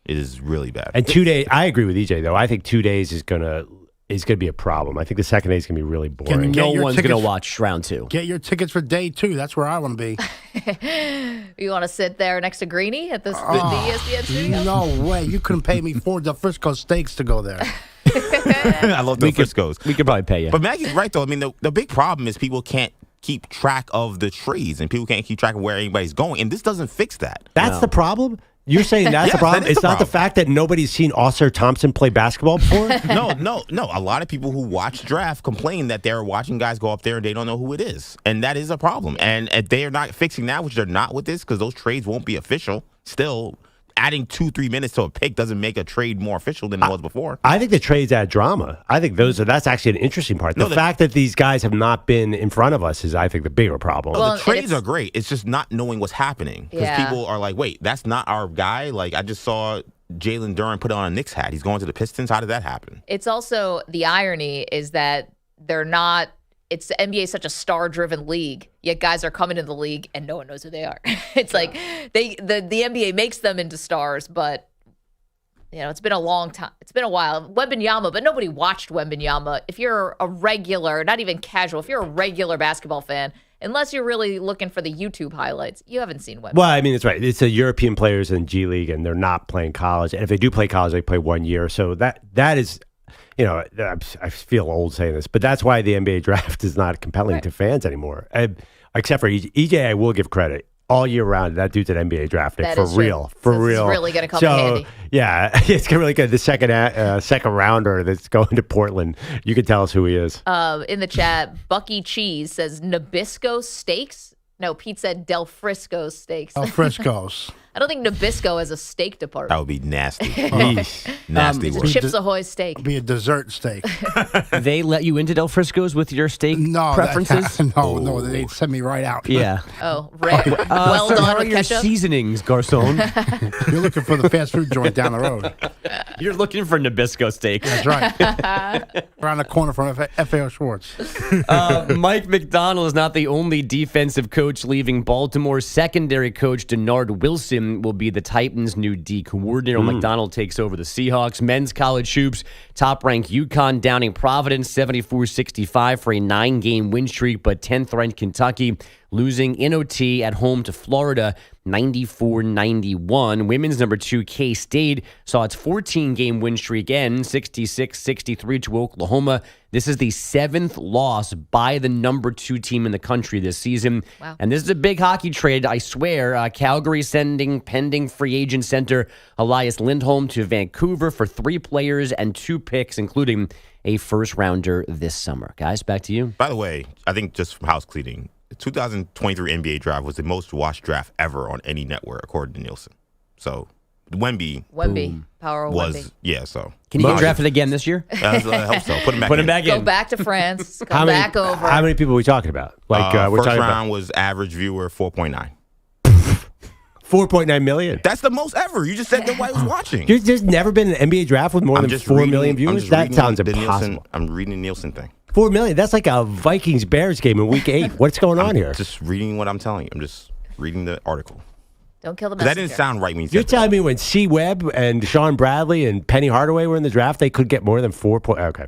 It is really bad. And 2 days, I agree with EJ, though. I think 2 days is going to be a problem. I think the second day is going to be really boring. No one's going to watch round 2. Get your tickets for day 2. That's where I want to be. You want to sit there next to Greeny at the ESPN studio? No way. You couldn't pay me for the Frisco Steaks to go there. I love the Friscos. We could probably pay you. But Maggie's right, though. I mean, the big problem is people can't keep track of the trades, and people can't keep track of where anybody's going, and this doesn't fix that. That's the problem? You're saying that's the problem? It's not the fact that nobody's seen Oscar Thompson play basketball before? No. A lot of people who watch draft complain that they're watching guys go up there and they don't know who it is. And that is a problem. And they are not fixing that, which they're not with this, because those trades won't be official. Still, adding 2-3 minutes to a pick doesn't make a trade more official than it was before. I think the trades add drama. I think that's actually an interesting part. The fact that these guys have not been in front of us is, I think, the bigger problem. Well, the trades are great. It's just not knowing what's happening. Because people are like, wait, that's not our guy? Like, I just saw Jalen Duren put on a Knicks hat. He's going to the Pistons. How did that happen? It's also, the irony is that they're not, the NBA is such a star-driven league, yet guys are coming into the league and no one knows who they are. It's like the NBA makes them into stars, but it's been a long time. It's been a while. Wembanyama, but nobody watched Wembanyama. If you're a regular, not even casual, if you're a regular basketball fan, unless you're really looking for the YouTube highlights, you haven't seen Wembanyama. Well, I mean, that's right. It's a European players in G League, and they're not playing college. And if they do play college, they play 1 year. So that is, I feel old saying this, but that's why the NBA draft is not compelling to fans anymore. Except for EJ, I will give credit. All year round, that dude's an NBA draft pick, for real. This is really going to come in handy. Yeah, it's really good. The second rounder that's going to Portland, you can tell us who he is. In the chat, Bucky Cheese says Nabisco Steaks. No, Pete said Del Frisco Steaks. Del Frisco's. I don't think Nabisco has a steak department. That would be nasty. Nasty word. It's a Chips Ahoy steak. Be a dessert steak. They let you into Del Frisco's with your steak preferences? No, they sent me right out. Yeah. Oh, well done How are with your ketchup? seasonings, garçon? You're looking for the fast food joint down the road. You're looking for Nabisco steak. That's right. Around the corner from FAO Schwartz. Mike MacDonald is not the only defensive coach leaving Baltimore. Secondary coach Denard Wilson will be the Titans' new D coordinator. MacDonald takes over the Seahawks. Men's college hoops, top-ranked UConn downing Providence 74-65 for a 9-game win streak, but 10th-ranked Kentucky losing in OT at home to Florida 94-91. Women's number 2 K-State saw its 14-game win streak end 66-63 to Oklahoma. This is the 7th loss by the number 2 team in the country this season. Wow. And this is a big hockey trade, I swear. Calgary sending pending free agent center Elias Lindholm to Vancouver for 3 players and 2 picks, including a first-rounder this summer. Guys, back to you. By the way, I think just from house cleaning, the 2023 NBA draft was the most watched draft ever on any network, according to Nielsen. So, Wemby Power of was, Wemby. yeah, so. Can he get drafted again this year? I hope so. Put him back in. Go back to France. Come back over. How many people are we talking about? We're first talking round was average viewer 4.9. 4.9 million. That's the most ever. You just said nobody was watching. There's never been an NBA draft with more than 4 million viewers? That sounds impossible. I'm reading the Nielsen thing. 4 million? That's like a Vikings-Bears game in week 8. What's going on here? Just reading what I'm telling you. I'm just reading the article. Don't kill the messenger. That didn't sound right when you said You're telling me when C. Webb and Sean Bradley and Penny Hardaway were in the draft, they could get more than 4 points? Okay.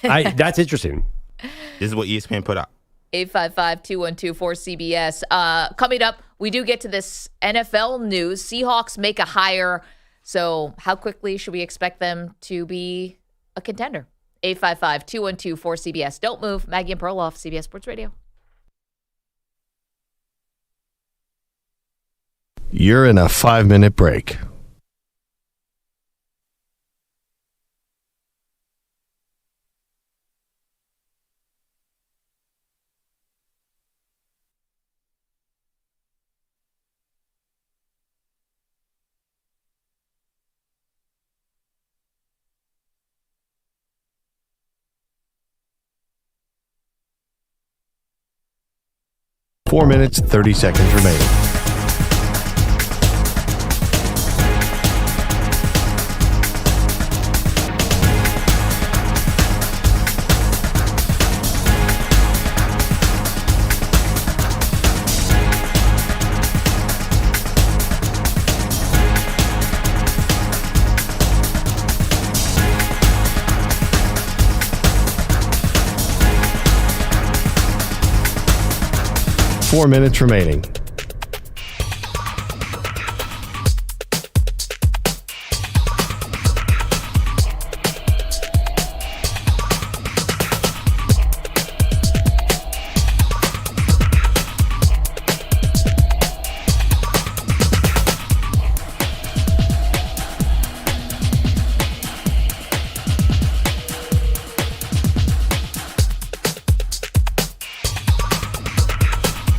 That's interesting. This is what ESPN put out. 855-212-4CBS. Coming up, we do get to this NFL news. Seahawks make a hire. So how quickly should we expect them to be a contender? 855-212-4CBS. Don't move. Maggie and Perloff, CBS Sports Radio. You're in a 5-minute break. Four minutes, 30 seconds remaining. Four minutes remaining.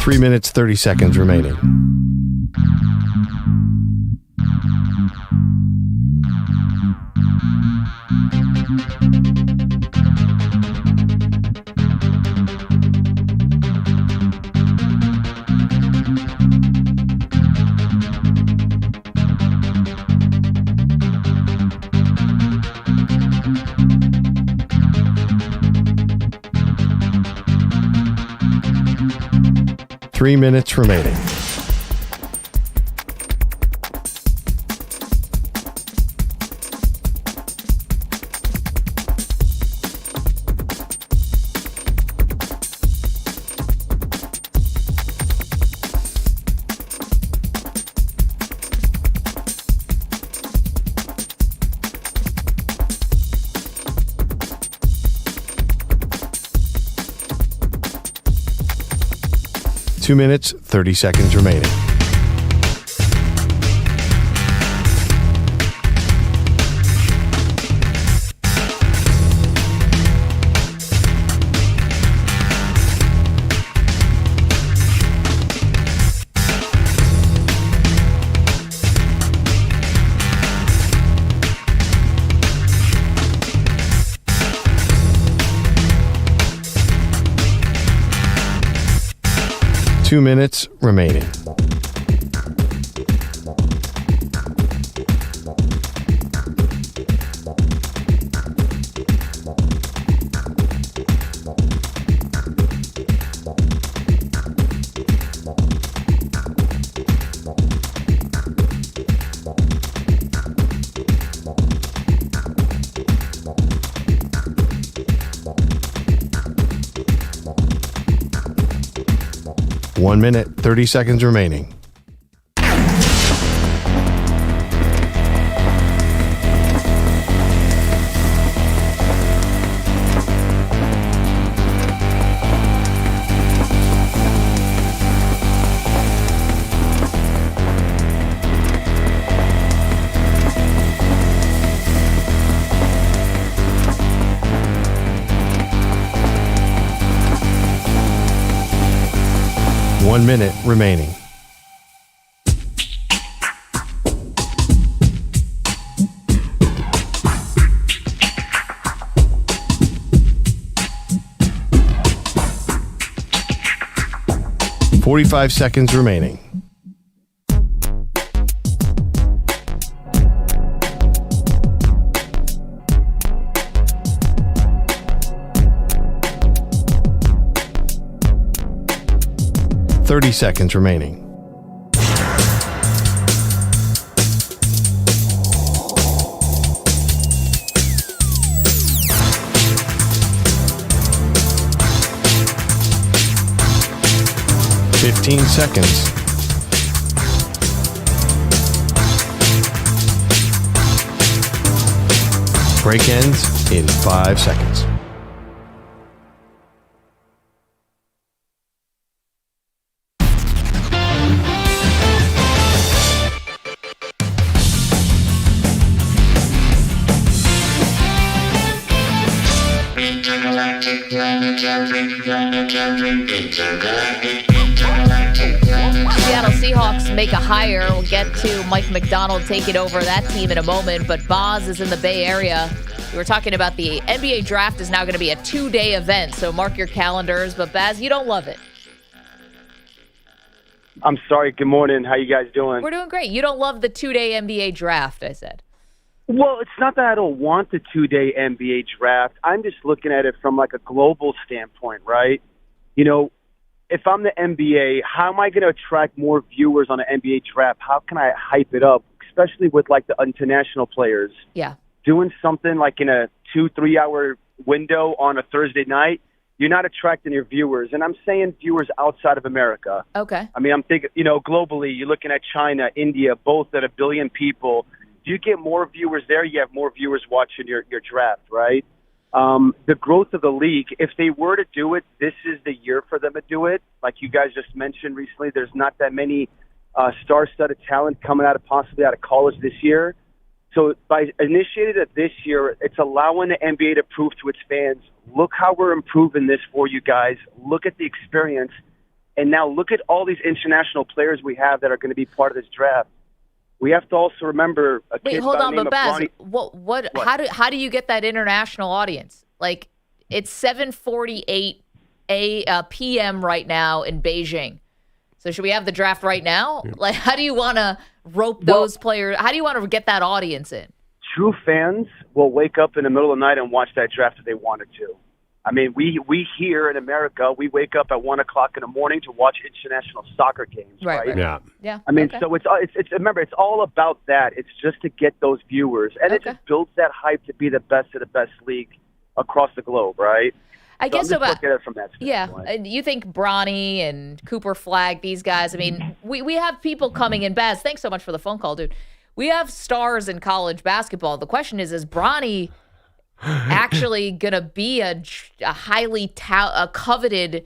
Three minutes, 30 seconds remaining. Three minutes remaining. 2 minutes, 30 seconds remaining. Two minutes remaining. One minute, 30 seconds remaining. One minute remaining. $45 seconds remaining. $30 seconds remaining. $15 seconds. Break ends in 5 seconds. Seattle Seahawks make a hire. We'll get to Mike MacDonald taking over that team in a moment, but Boz is in the Bay Area. We were talking about the NBA draft is now going to be a 2-day event, so mark your calendars. But Baz, you don't love it. I'm sorry. Good morning. How you guys doing? We're doing great. You don't love the 2-day NBA draft, I said. Well, it's not that I don't want the 2-day NBA draft. I'm just looking at it from like a global standpoint, right? You know, if I'm the NBA, how am I going to attract more viewers on an NBA draft? How can I hype it up, especially with like the international players? Yeah. Doing something like in a 2-3 hour window on a Thursday night, you're not attracting your viewers. And I'm saying viewers outside of America. Okay. I mean, I'm thinking, you know, globally, you're looking at China, India, both at 1 billion people. Do you get more viewers there? You have more viewers watching your draft, right? The growth of the league, if they were to do it, this is the year for them to do it. Like you guys just mentioned recently, there's not that many star-studded talent coming possibly out of college this year. So by initiating it this year, it's allowing the NBA to prove to its fans, look how we're improving this for you guys. Look at the experience. And now look at all these international players we have that are going to be part of this draft. We have to also remember a Wait, kid hold by on, the name but of Baz, Bronny. what? How do you get that international audience? Like, it's 7:48 p.m. right now in Beijing. So should we have the draft right now? Yeah. Like, how do you want to rope those players? How do you want to get that audience in? True fans will wake up in the middle of the night and watch that draft if they wanted to. I mean, we here in America, we wake up at 1 o'clock in the morning to watch international soccer games, right? Yeah. I mean, so it's remember, it's all about that. It's just to get those viewers, and it just builds that hype to be the best of the best league across the globe, right? I guess so. Look at it from that standpoint. Yeah, you think Bronny and Cooper Flagg, these guys? I mean, we have people coming in. Baz, thanks so much for the phone call, dude. We have stars in college basketball. The question is Bronny actually going to be a highly coveted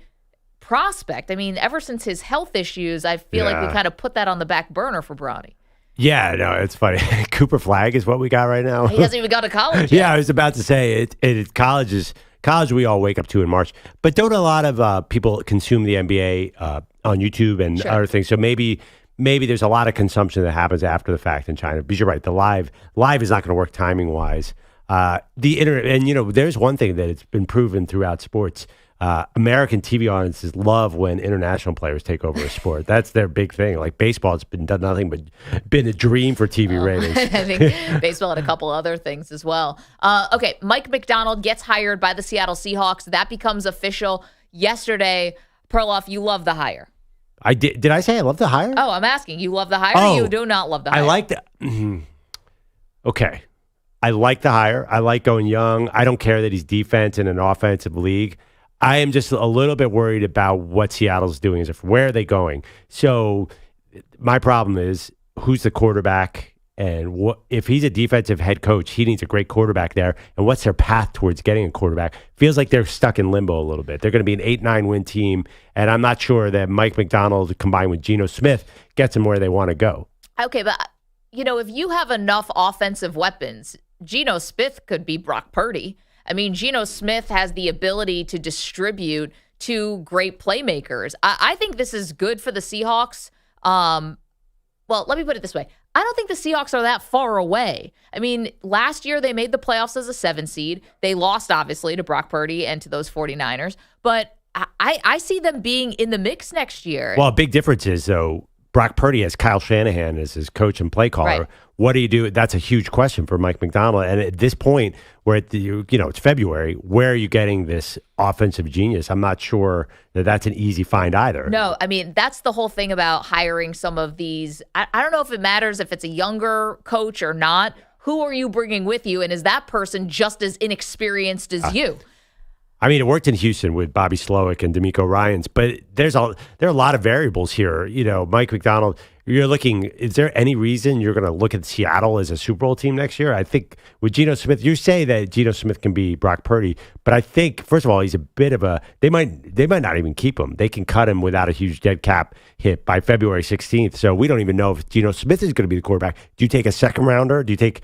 prospect. I mean, ever since his health issues, I feel like we kind of put that on the back burner for Bronny. Yeah, no, it's funny. Cooper Flagg is what we got right now. He hasn't even gone to college yet. Yeah, I was about to say college we all wake up to in March. But don't a lot of people consume the NBA on YouTube and other things? So maybe there's a lot of consumption that happens after the fact in China. Because you're right, the live is not going to work timing wise. The internet, and there's one thing that it's been proven throughout sports. American TV audiences love when international players take over a sport. That's their big thing. Like baseball, it's done nothing but been a dream for TV ratings. I think baseball and a couple other things as well. Okay, Mike MacDonald gets hired by the Seattle Seahawks. That becomes official yesterday. Perloff, you love the hire. I did. Did I say I love the hire? Oh, I'm asking. You love the hire or you do not love the hire? I like the... Okay. I like the hire. I like going young. I don't care that he's defense in an offensive league. I am just a little bit worried about what Seattle's doing. Where are they going? So my problem is who's the quarterback, and what if he's a defensive head coach, he needs a great quarterback there. And what's their path towards getting a quarterback? Feels like they're stuck in limbo a little bit. They're going to be an 8-9 win team, and I'm not sure that Mike MacDonald combined with Geno Smith gets them where they want to go. Okay, but if you have enough offensive weapons, Geno Smith could be Brock Purdy. I mean, Geno Smith has the ability to distribute to great playmakers. I think this is good for the Seahawks. Well, let me put it this way. I don't think the Seahawks are that far away. I mean, last year they made the playoffs as a 7 seed. They lost, obviously, to Brock Purdy and to those 49ers. But I see them being in the mix next year. Well, a big difference is, though, Brock Purdy has Kyle Shanahan as his coach and play caller. Right. What do you do? That's a huge question for Mike MacDonald. And at this point, where it's February, where are you getting this offensive genius? I'm not sure that that's an easy find either. No, I mean, that's the whole thing about hiring some of these. I don't know if it matters if it's a younger coach or not. Who are you bringing with you? And is that person just as inexperienced as you? I mean, it worked in Houston with Bobby Slowick and DeMeco Ryans, but there are a lot of variables here. Mike MacDonald, you're looking, is there any reason you're going to look at Seattle as a Super Bowl team next year? I think with Geno Smith, you say that Geno Smith can be Brock Purdy, but I think, first of all, he's a bit of they might not even keep him. They can cut him without a huge dead cap hit by February 16th. So we don't even know if Geno Smith is going to be the quarterback. Do you take a second rounder? Do you take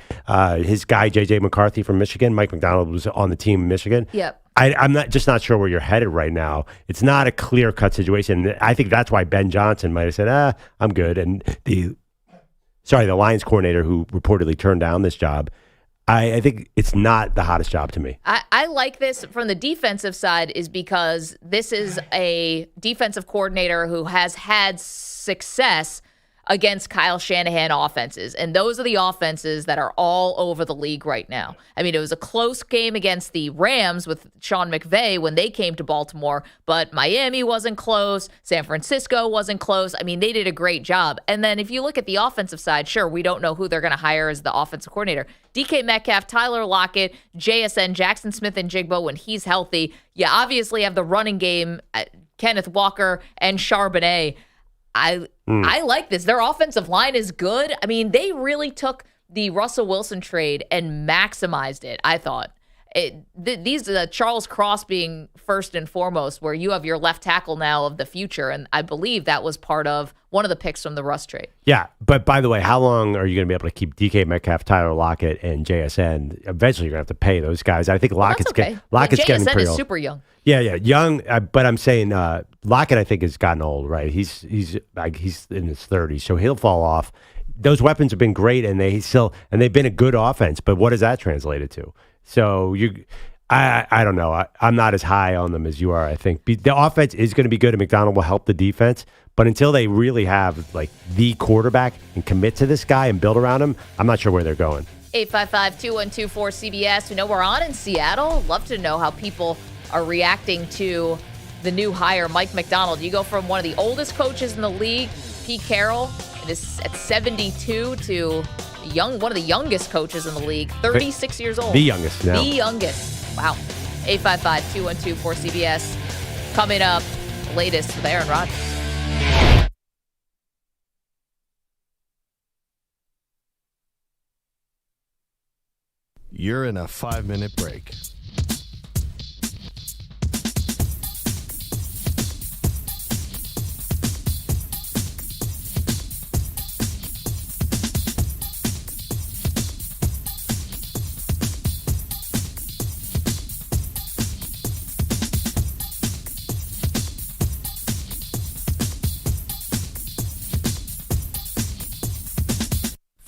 his guy, J.J. McCarthy from Michigan? Mike MacDonald was on the team in Michigan. Yep. I'm not sure where you're headed right now. It's not a clear-cut situation. I think that's why Ben Johnson might have said, I'm good. And the Lions coordinator who reportedly turned down this job, I think it's not the hottest job to me. I like this from the defensive side is because this is a defensive coordinator who has had success against Kyle Shanahan offenses. And those are the offenses that are all over the league right now. I mean, it was a close game against the Rams with Sean McVay when they came to Baltimore, but Miami wasn't close. San Francisco wasn't close. I mean, they did a great job. And then if you look at the offensive side, sure, we don't know who they're going to hire as the offensive coordinator. DK Metcalf, Tyler Lockett, JSN, Jackson Smith, and Jigbo when he's healthy. You obviously have the running game, Kenneth Walker and Charbonnet. I like this. Their offensive line is good. I mean, they really took the Russell Wilson trade and maximized it, I thought. These Charles Cross being first and foremost, where you have your left tackle now of the future, and I believe that was part of one of the picks from the Russ trade. Yeah, but by the way, how long are you going to be able to keep DK Metcalf, Tyler Lockett, and JSN? Eventually, you're going to have to pay those guys. I think Lockett's getting pretty JSN is old. super young. Yeah, young. But I'm saying Lockett, I think, has gotten old. Right, he's in his 30s, so he'll fall off. Those weapons have been great, and they've been a good offense. But what does that translate to? So I don't know. I'm not as high on them as you are. I think the offense is going to be good, and MacDonald will help the defense. But until they really have like the quarterback and commit to this guy and build around him, I'm not sure where they're going. 855-2124-CBS. We know we're on in Seattle. Love to know how people are reacting to the new hire, Mike MacDonald. You go from one of the oldest coaches in the league, Pete Carroll, is at 72 to one of the youngest coaches in the league, 36 years old. The youngest now. The youngest. Wow. 855-2124-CBS. Coming up, the latest with Aaron Rodgers. You're in a 5-minute break.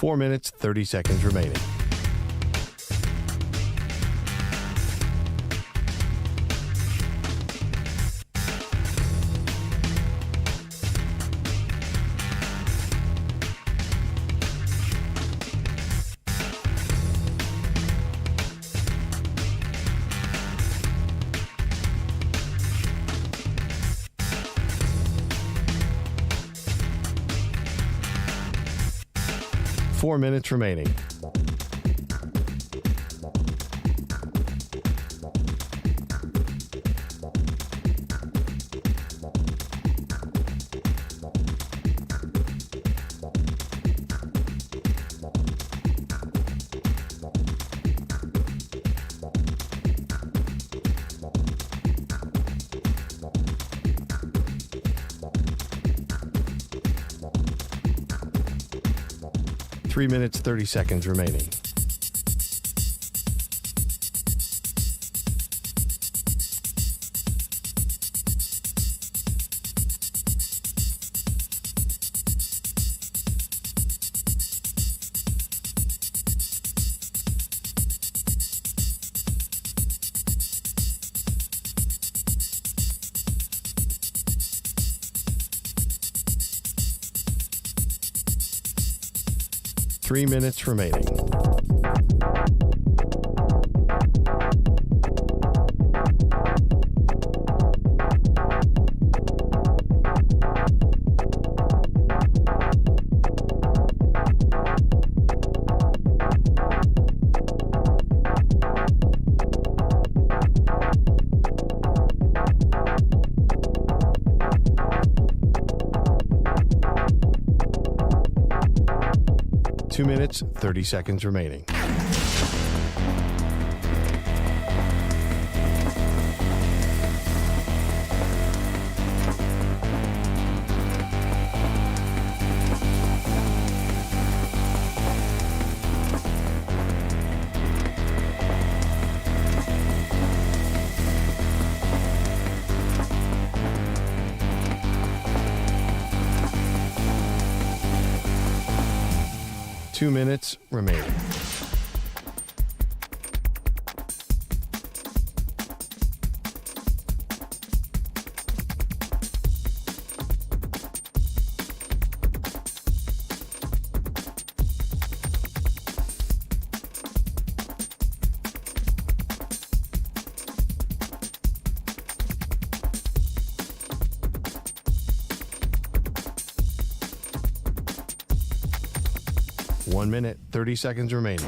4 minutes, 30 seconds remaining. Four minutes remaining. Three minutes, 30 seconds remaining. Three minutes remaining. Two minutes, 30 seconds remaining. Two minutes remaining. One minute, 30 seconds remaining.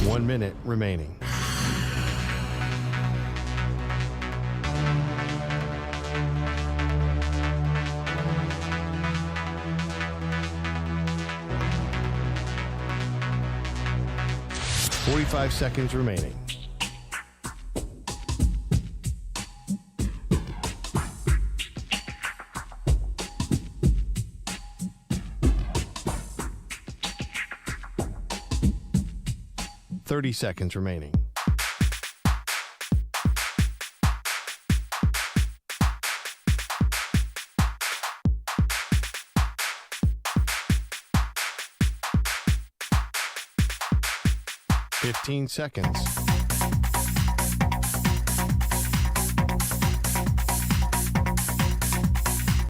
One minute remaining. "45 seconds remaining. "30 seconds remaining. "15 seconds.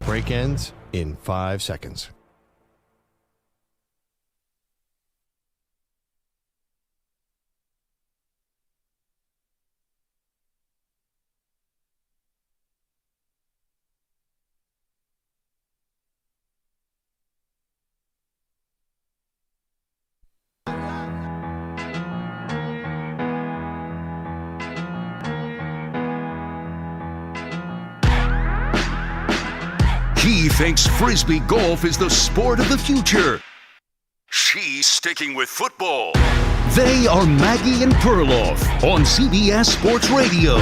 Break ends in 5 seconds. He thinks Frisbee golf is the sport of the future. She's sticking with football. They are Maggie and Perloff on CBS Sports Radio.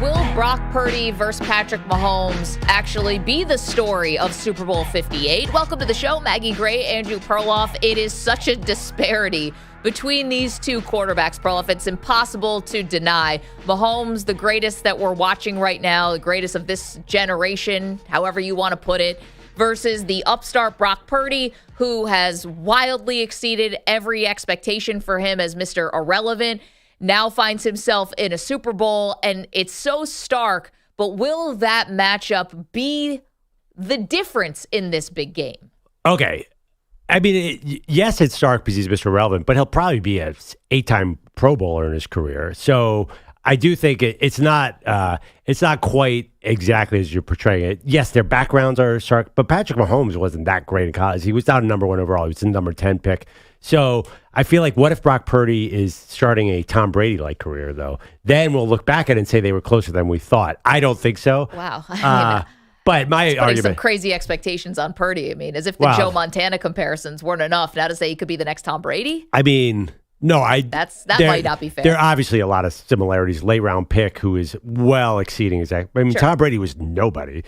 Will Brock Purdy versus Patrick Mahomes actually be the story of Super Bowl 58? Welcome to the show, Maggie Gray, Andrew Perloff. It is such a disparity between these two quarterbacks, Perloff. It's impossible to deny. Mahomes, the greatest that we're watching right now, the greatest of this generation, however you want to put it, versus the upstart Brock Purdy, who has wildly exceeded every expectation for him as Mr. Irrelevant, now finds himself in a Super Bowl, and it's so stark, but will that matchup be the difference in this big game? Okay. I mean, yes, it's stark because he's Mr. Irrelevant, but he'll probably be an 8-time Pro Bowler in his career. So I do think it's not quite exactly as you're portraying it. Yes, their backgrounds are stark, but Patrick Mahomes wasn't that great in college. He was not a number 1 overall. He was the number 10 pick. So I feel like, what if Brock Purdy is starting a Tom Brady-like career, though? Then we'll look back at it and say they were closer than we thought. I don't think so. Wow. But my argument, some crazy expectations on Purdy. I mean, as if the Joe Montana comparisons weren't enough now to say he could be the next Tom Brady. I mean, no, that might not be fair. There are obviously a lot of similarities. Late round pick who is well exceeding his. I mean, sure. Tom Brady was nobody.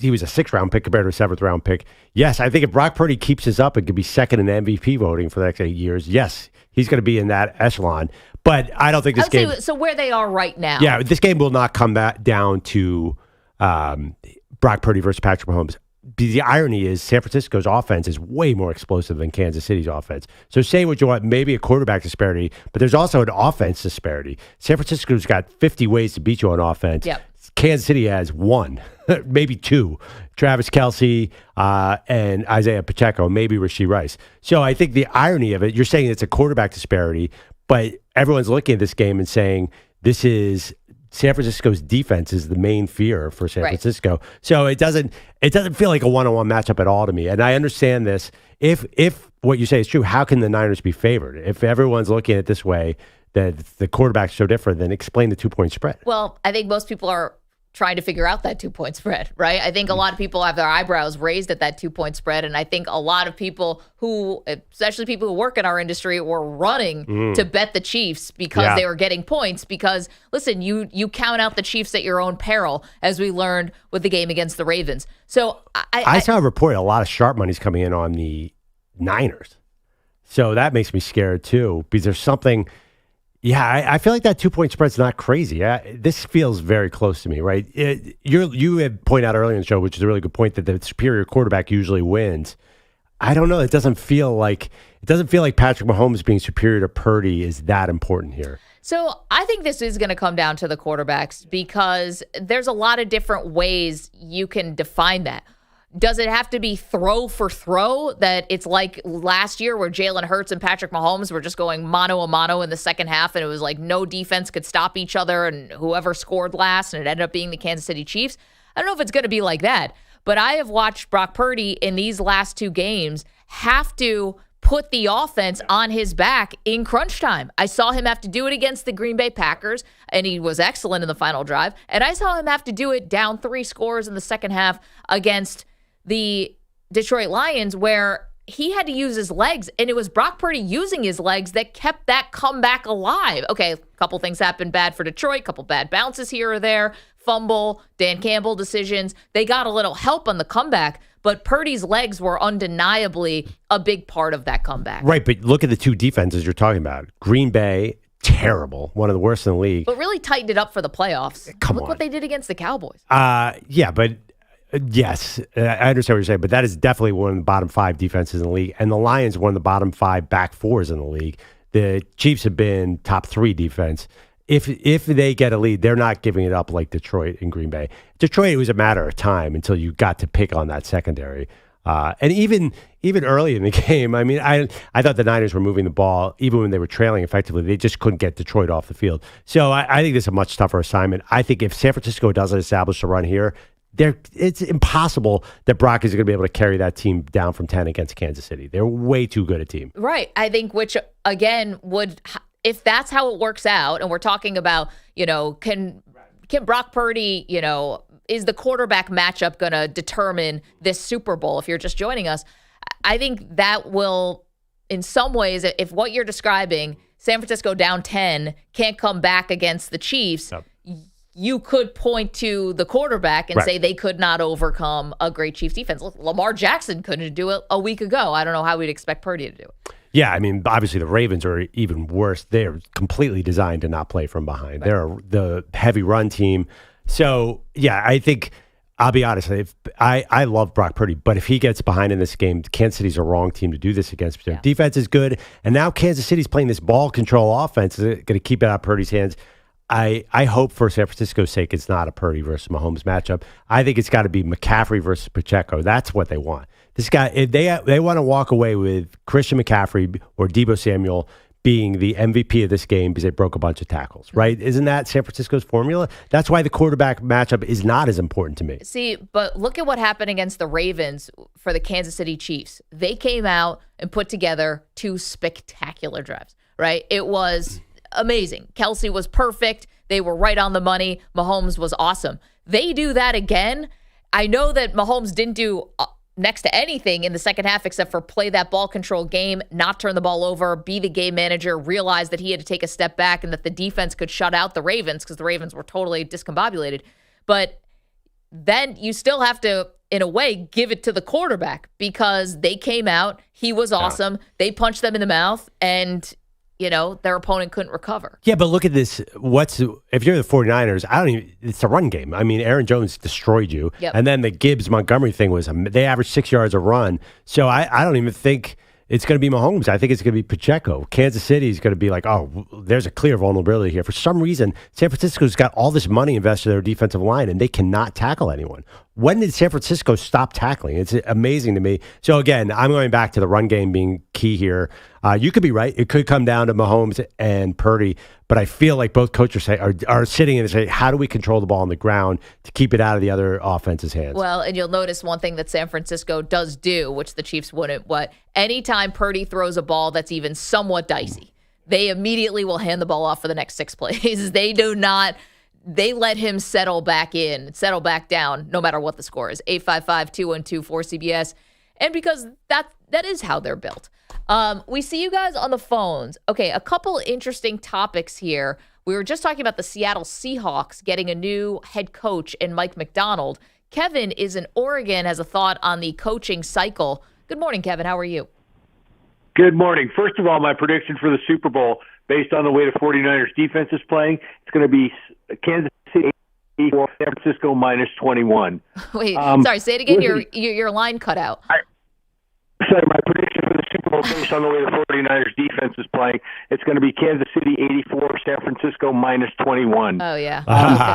He was a 6th round pick compared to a 7th round pick. Yes, I think if Brock Purdy keeps this up and could be second in MVP voting for the next 8 years, yes, he's going to be in that echelon. But I don't think this game. So where they are right now. Yeah, this game will not come down to Brock Purdy versus Patrick Mahomes. The irony is San Francisco's offense is way more explosive than Kansas City's offense. So say what you want, maybe a quarterback disparity, but there's also an offense disparity. San Francisco's got 50 ways to beat you on offense. Yep. Kansas City has 1, maybe 2. Travis Kelce and Isaiah Pacheco, maybe Rashee Rice. So I think the irony of it, you're saying it's a quarterback disparity, but everyone's looking at this game and saying this is San Francisco's defense is the main fear for San Francisco. So it doesn't feel like a one-on-one matchup at all to me. And I understand this. If what you say is true, how can the Niners be favored? If everyone's looking at it this way, that the quarterback's so different, then explain the 2-point spread. Well, I think most people are trying to figure out that 2-point spread, right? I think a lot of people have their eyebrows raised at that 2-point spread. And I think a lot of people who, especially people who work in our industry, were running to bet the Chiefs because they were getting points. Because, listen, you count out the Chiefs at your own peril, as we learned with the game against the Ravens. So I saw a report, a lot of sharp money's coming in on the Niners. So that makes me scared too, because there's something. Yeah, I feel like that 2-point spread's not crazy. This feels very close to me, right? You had pointed out earlier in the show, which is a really good point, that the superior quarterback usually wins. I don't know. It doesn't feel like Patrick Mahomes being superior to Purdy is that important here. So I think this is going to come down to the quarterbacks because there's a lot of different ways you can define that. Does it have to be throw for throw, that it's like last year where Jalen Hurts and Patrick Mahomes were just going mano-a-mano in the second half, and it was like no defense could stop each other, and whoever scored last, and it ended up being the Kansas City Chiefs? I don't know if it's going to be like that, but I have watched Brock Purdy in these last 2 games have to put the offense on his back in crunch time. I saw him have to do it against the Green Bay Packers, and he was excellent in the final drive, and I saw him have to do it down 3 scores in the second half against the Detroit Lions, where he had to use his legs, and it was Brock Purdy using his legs that kept that comeback alive. Okay, a couple things happened bad for Detroit, couple bad bounces here or there, fumble, Dan Campbell decisions. They got a little help on the comeback, but Purdy's legs were undeniably a big part of that comeback. Right, but look at the 2 defenses you're talking about. Green Bay, terrible, one of the worst in the league. But really tightened it up for the playoffs. Look what they did against the Cowboys. Yeah, but yes, I understand what you're saying, but that is definitely one of the bottom 5 defenses in the league. And the Lions, one of the bottom 5 back 4s in the league. The Chiefs have been top 3 defense. If they get a lead, they're not giving it up like Detroit and Green Bay. Detroit, it was a matter of time until you got to pick on that secondary. And even early in the game, I mean, I thought the Niners were moving the ball even when they were trailing effectively. They just couldn't get Detroit off the field. So I think this is a much tougher assignment. I think if San Francisco doesn't establish a run here, it's impossible that Brock is going to be able to carry that team down from 10 against Kansas City. They're way too good a team. Right. I think which, again, would, if that's how it works out, and we're talking about, can Brock Purdy, is the quarterback matchup going to determine this Super Bowl if you're just joining us? I think that will in some ways, if what you're describing, San Francisco down 10, can't come back against the Chiefs, you could point to the quarterback and say they could not overcome a great Chiefs defense. Look, Lamar Jackson couldn't do it a week ago. I don't know how we'd expect Purdy to do it. Yeah, I mean, obviously the Ravens are even worse. They're completely designed to not play from behind. They're the heavy run team. So, yeah, I think, I'll be honest, I love Brock Purdy, but if he gets behind in this game, Kansas City's a wrong team to do this against. Their defense is good, and now Kansas City's playing this ball control offense. Is going to keep it out of Purdy's hands. I hope for San Francisco's sake it's not a Purdy versus Mahomes matchup. I think it's got to be McCaffrey versus Pacheco. That's what they want. This guy, if they want to walk away with Christian McCaffrey or Deebo Samuel being the MVP of this game because they broke a bunch of tackles, right? Isn't that San Francisco's formula? That's why the quarterback matchup is not as important to me. See, but look at what happened against the Ravens for the Kansas City Chiefs. They came out and put together 2 spectacular drives, right? It was amazing. Kelce was perfect. They were right on the money. Mahomes was awesome. They do that again. I know that Mahomes didn't do next to anything in the second half except for play that ball control game, not turn the ball over, be the game manager, realize that he had to take a step back and that the defense could shut out the Ravens because the Ravens were totally discombobulated. But then you still have to, in a way, give it to the quarterback because they came out, he was awesome, they punched them in the mouth, and their opponent couldn't recover. Yeah, but look at this. If you're the 49ers, it's a run game. I mean, Aaron Jones destroyed you. Yep. And then the Gibbs-Montgomery thing was, they averaged 6 yards a run. So I don't even think it's going to be Mahomes. I think it's going to be Pacheco. Kansas City is going to be like, oh, there's a clear vulnerability here. For some reason, San Francisco's got all this money invested in their defensive line, and they cannot tackle anyone. When did San Francisco stop tackling? It's amazing to me. So, again, I'm going back to the run game being key here. You could be right. It could come down to Mahomes and Purdy, but I feel like both coaches are sitting and say, how do we control the ball on the ground to keep it out of the other offense's hands? Well, and you'll notice one thing that San Francisco does do, which the Chiefs wouldn't, anytime Purdy throws a ball that's even somewhat dicey, they immediately will hand the ball off for the next 6 plays. They do not. They let him settle back down, no matter what the score is. 855-212-4CBS. And because that is how they're built. We see you guys on the phones. Okay, a couple interesting topics here. We were just talking about the Seattle Seahawks getting a new head coach in Mike MacDonald. Kevin is in Oregon, has a thought on the coaching cycle. Good morning, Kevin. How are you? Good morning. First of all, my prediction for the Super Bowl, based on the way the 49ers defense is playing, it's going to be Kansas City 84, San Francisco minus 21. Wait, sorry, say it again. Your line cut out. Sorry, my prediction for the Super Bowl, based on the way the 49ers defense is playing, it's going to be Kansas City 84, San Francisco minus 21. Oh, yeah.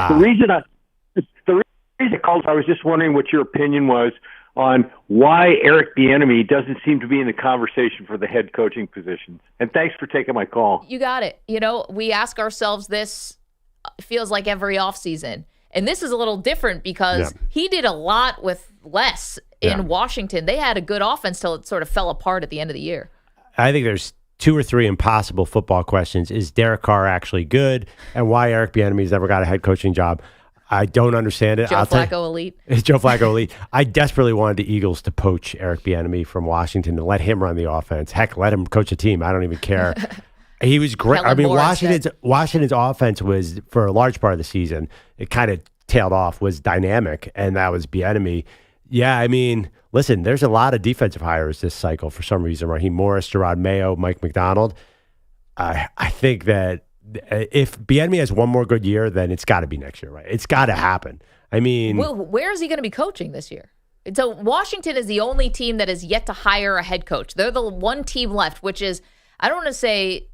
The reason I called, I was just wondering what your opinion was on why Eric Bieniemy doesn't seem to be in the conversation for the head coaching positions. And thanks for taking my call. You got it. We ask ourselves this, feels like every offseason. And this is a little different because he did a lot with less in Washington. They had a good offense till it sort of fell apart at the end of the year. I think there's 2 or 3 impossible football questions. Is Derek Carr actually good? And why Eric Bieniemy's never got a head coaching job? I don't understand it. Joe Flacco elite. Joe Flacco elite. I desperately wanted the Eagles to poach Eric Bieniemy from Washington and let him run the offense. Heck, let him coach a team. I don't even care. He was great. I mean, Washington's offense was, for a large part of the season, it kind of tailed off, was dynamic, and that was Bieniemy. Yeah, I mean, listen, there's a lot of defensive hires this cycle for some reason. Raheem Morris, Gerard Mayo, Mike MacDonald. I think that if Bieniemy has one more good year, then it's got to be next year, right? It's got to happen. I mean, where is he going to be coaching this year? So Washington is the only team that has yet to hire a head coach. They're the one team left, which is, I don't want to say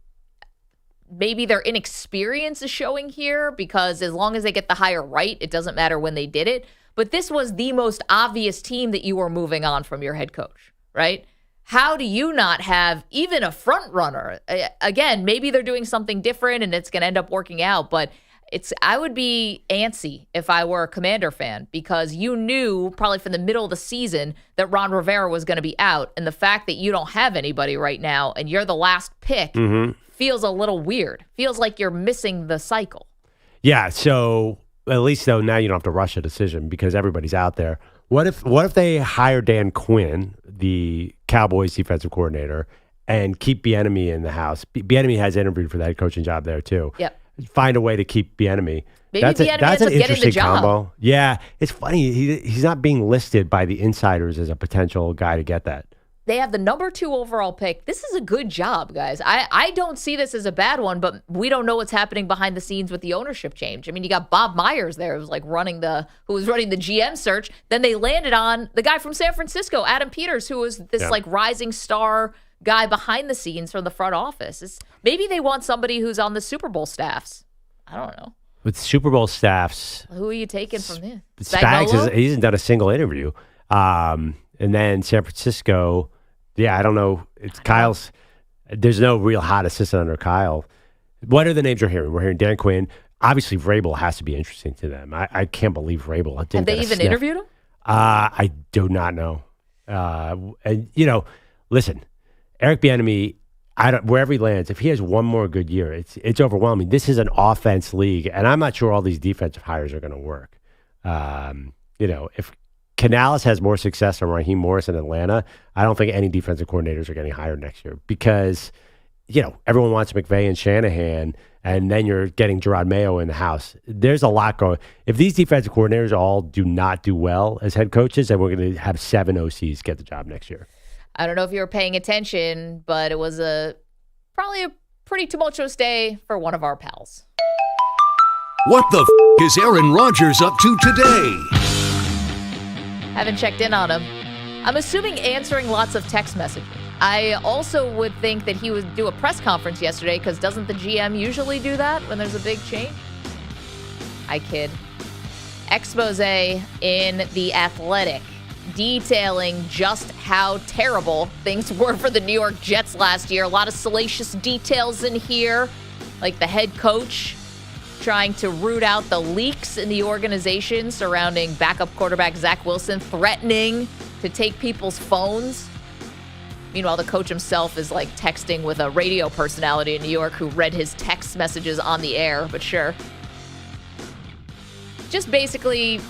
maybe their inexperience is showing here, because as long as they get the hire right, it doesn't matter when they did it. But this was the most obvious team that you were moving on from your head coach, right? How do you not have even a front runner? Again, maybe they're doing something different and it's going to end up working out, but I would be antsy if I were a Commander fan, because you knew probably from the middle of the season that Ron Rivera was going to be out. And the fact that you don't have anybody right now and you're the last pick feels a little weird. Feels like you're missing the cycle. Yeah, so at least though now you don't have to rush a decision because everybody's out there. What if they hire Dan Quinn, the Cowboys defensive coordinator, and keep Bieniemy in the house. Bieniemy has interviewed for the head coaching job there too. Yep. Find a way to keep Bieniemy. Maybe That's Bieniemy ends an up getting interesting the job. combo. Yeah, it's funny. He's not being listed by the insiders as a potential guy to get that. They have the number 2 overall pick. This is a good job, guys. I don't see this as a bad one, but we don't know what's happening behind the scenes with the ownership change. I mean, you got Bob Myers there, who was running the GM search. Then they landed on the guy from San Francisco, Adam Peters, who was this rising star guy behind the scenes from the front office. Maybe they want somebody who's on the Super Bowl staffs. I don't know. With Super Bowl staffs, Who are you taking from here? Spags he hasn't done a single interview. And then San Francisco. Yeah, I don't know. It's Kyle's. There's no real hot assistant under Kyle. What are the names we're hearing? We're hearing Dan Quinn. Obviously, Vrabel has to be interesting to them. I can't believe Vrabel. Have they even interviewed him? I do not know. And listen, Eric Bieniemy. Wherever he lands, if he has one more good year, it's overwhelming. This is an offense league, and I'm not sure all these defensive hires are going to work. If Canales has more success than Raheem Morris in Atlanta, I don't think any defensive coordinators are getting hired next year because, everyone wants McVay and Shanahan, and then you're getting Gerard Mayo in the house. There's a lot going. If these defensive coordinators all do not do well as head coaches, then we're going to have 7 OCs get the job next year. I don't know if you were paying attention, but it was probably a pretty tumultuous day for one of our pals. What the is Aaron Rodgers up to today? Haven't checked in on him. I'm assuming answering lots of text messages. I also would think that he would do a press conference yesterday because doesn't the GM usually do that when there's a big change? I kid. Expose in The Athletic detailing just how terrible things were for the New York Jets last year. A lot of salacious details in here, like the head coach trying to root out the leaks in the organization surrounding backup quarterback Zach Wilson, threatening to take people's phones. Meanwhile, the coach himself is texting with a radio personality in New York who read his text messages on the air, but sure. Just basically,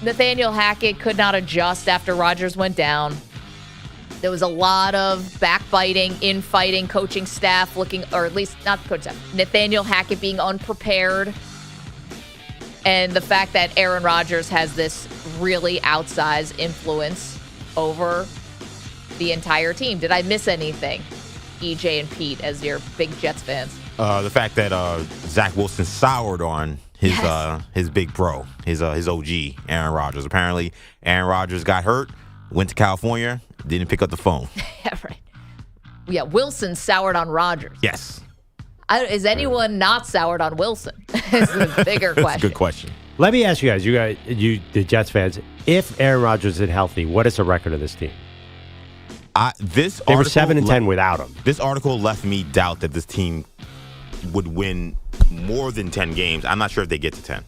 Nathaniel Hackett could not adjust after Rodgers went down. There was a lot of backbiting, infighting, coaching staff looking, or at least not coach staff, Nathaniel Hackett being unprepared. And the fact that Aaron Rodgers has this really outsized influence over the entire team. Did I miss anything, EJ and Pete, as your big Jets fans? The fact that Zach Wilson soured on his big bro, his OG, Aaron Rodgers. Apparently, Aaron Rodgers got hurt, went to California, didn't pick up the phone. Yeah, right. Yeah, Wilson soured on Rodgers. Yes. Is anyone not soured on Wilson? Is the bigger question. That's a good question. Let me ask you guys, the Jets fans, if Aaron Rodgers is healthy, what is the record of this team? They were 7-10 without him. This article left me doubt that this team would win more than 10 games. I'm not sure if they get to 10.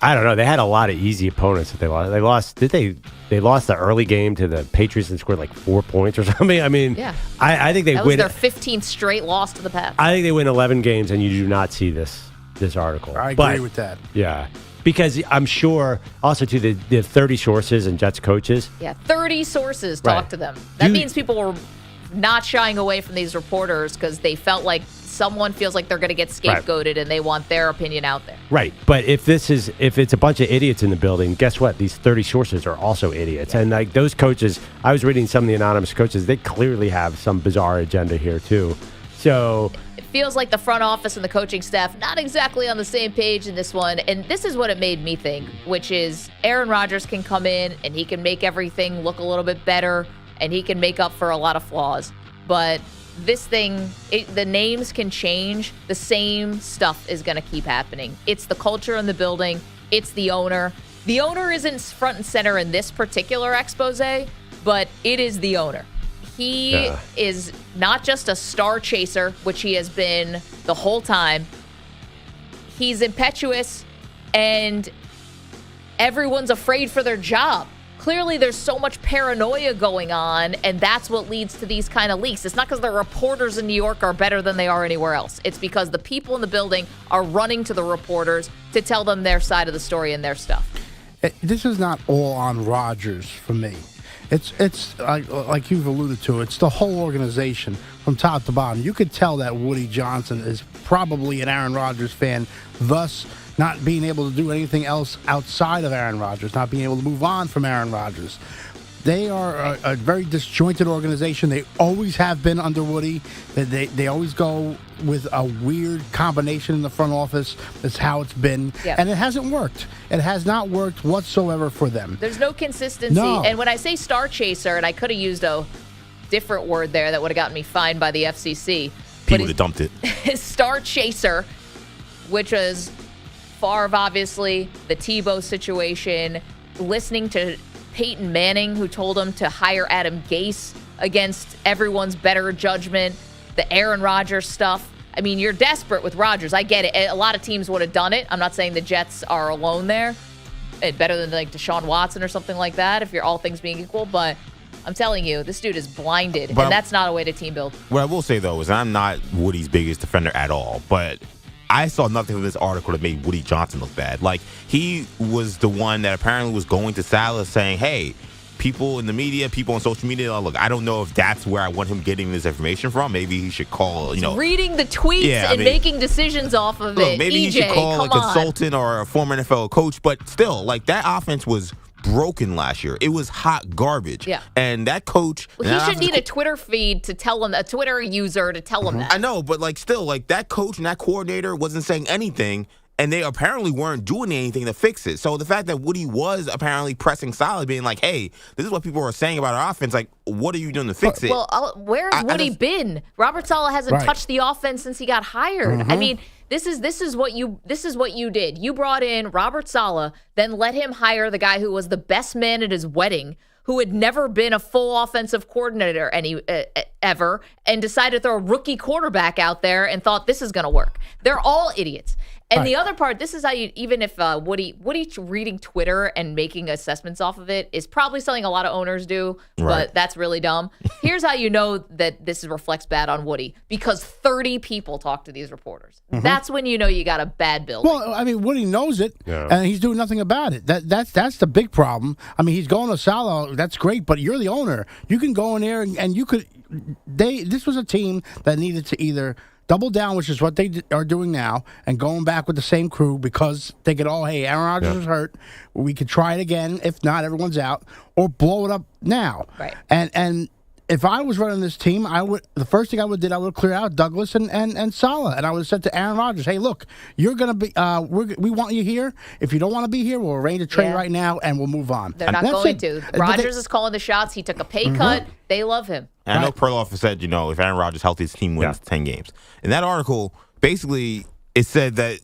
I don't know. They had a lot of easy opponents that they lost. They lost the early game to the Patriots and scored 4 points or something. I mean, yeah. I think they that win. That was their 15th straight loss to the Pats. I think they win 11 games, and you do not see this article. I agree with that. Yeah. Because I'm sure also to the 30 sources and Jets coaches. Yeah, 30 sources talked to them. That means people were not shying away from these reporters because they felt like someone feels like they're going to get scapegoated and they want their opinion out there. Right. But if it's a bunch of idiots in the building, guess what? These 30 sources are also idiots. Yeah. And those coaches, I was reading some of the anonymous coaches, they clearly have some bizarre agenda here too. So it feels like the front office and the coaching staff not exactly on the same page in this one. And this is what it made me think, which is Aaron Rodgers can come in and he can make everything look a little bit better and he can make up for a lot of flaws. But this thing, the names can change. The same stuff is going to keep happening. It's the culture in the building. It's the owner. The owner isn't front and center in this particular expose, but it is the owner. He is not just a star chaser, which he has been the whole time. He's impetuous, and everyone's afraid for their job. Clearly, there's so much paranoia going on, and that's what leads to these kind of leaks. It's not because the reporters in New York are better than they are anywhere else. It's because the people in the building are running to the reporters to tell them their side of the story and their stuff. This is not all on Rodgers for me. It's like you've alluded to. It's the whole organization from top to bottom. You could tell that Woody Johnson is probably an Aaron Rodgers fan, thus not being able to do anything else outside of Aaron Rodgers, not being able to move on from Aaron Rodgers. They are a very disjointed organization. They always have been under Woody. They always go with a weird combination in the front office. That's how it's been. Yep. And it hasn't worked. It has not worked whatsoever for them. There's no consistency. No. And when I say star chaser, and I could have used a different word there that would have gotten me fined by the FCC. People would have dumped it. Star chaser, which was Favre, obviously, the Tebow situation, listening to Peyton Manning, who told him to hire Adam Gase against everyone's better judgment, the Aaron Rodgers stuff. I mean, you're desperate with Rodgers. I get it. A lot of teams would have done it. I'm not saying the Jets are alone there. Better than like Deshaun Watson or something like that, if you're all things being equal. But I'm telling you, this dude is blinded, and that's not a way to team build. What I will say, though, is I'm not Woody's biggest defender at all, but I saw nothing from this article that made Woody Johnson look bad. Like, he was the one that apparently was going to Salah saying, hey, people in the media, people on social media, look, I don't know if that's where I want him getting this information from. Maybe he should call, reading the tweets making decisions off of it. Maybe he should call a consultant or a former NFL coach. But still, like, that offense was broken last year. It was hot garbage. Yeah. And that coach... Well, he should need a Twitter feed to tell him, a Twitter user to tell him that. I know, but like still, like that coach and that coordinator wasn't saying anything, and they apparently weren't doing anything to fix it. So the fact that Woody was apparently pressing solid, being like, hey, this is what people are saying about our offense, like, what are you doing to fix it? Well, where's Woody been? Robert Saleh hasn't touched the offense since he got hired. I mean, This is what you did. You brought in Robert Saleh, then let him hire the guy who was the best man at his wedding, who had never been a full offensive coordinator ever, and decided to throw a rookie quarterback out there and thought this is going to work. They're all idiots. And the other part, this is how you, even if Woody reading Twitter and making assessments off of it is probably something a lot of owners do, but that's really dumb. Here's how you know that this reflects bad on Woody, because 30 people talk to these reporters. That's when you know you got a bad building. Well, I mean, Woody knows it, and he's doing nothing about it. That's the big problem. I mean, he's going to Salah. That's great, but you're the owner. You can go in there and you could. This was a team that needed to either double down, which is what they are doing now, and going back with the same crew because they could hey, Aaron Rodgers is hurt. We could try it again. If not, everyone's out. Or blow it up now. Right. And if I was running this team, the first thing I would clear out Douglas and Saleh, and I would have said to Aaron Rodgers, hey, look, you're gonna be. We want you here. If you don't want to be here, we'll arrange a trade right now, and we'll move on. They're not going to. Rodgers is calling the shots. He took a pay cut. They love him. And I know Perloff said, if Aaron Rodgers is healthy, his team wins 10 games. In that article, basically, it said that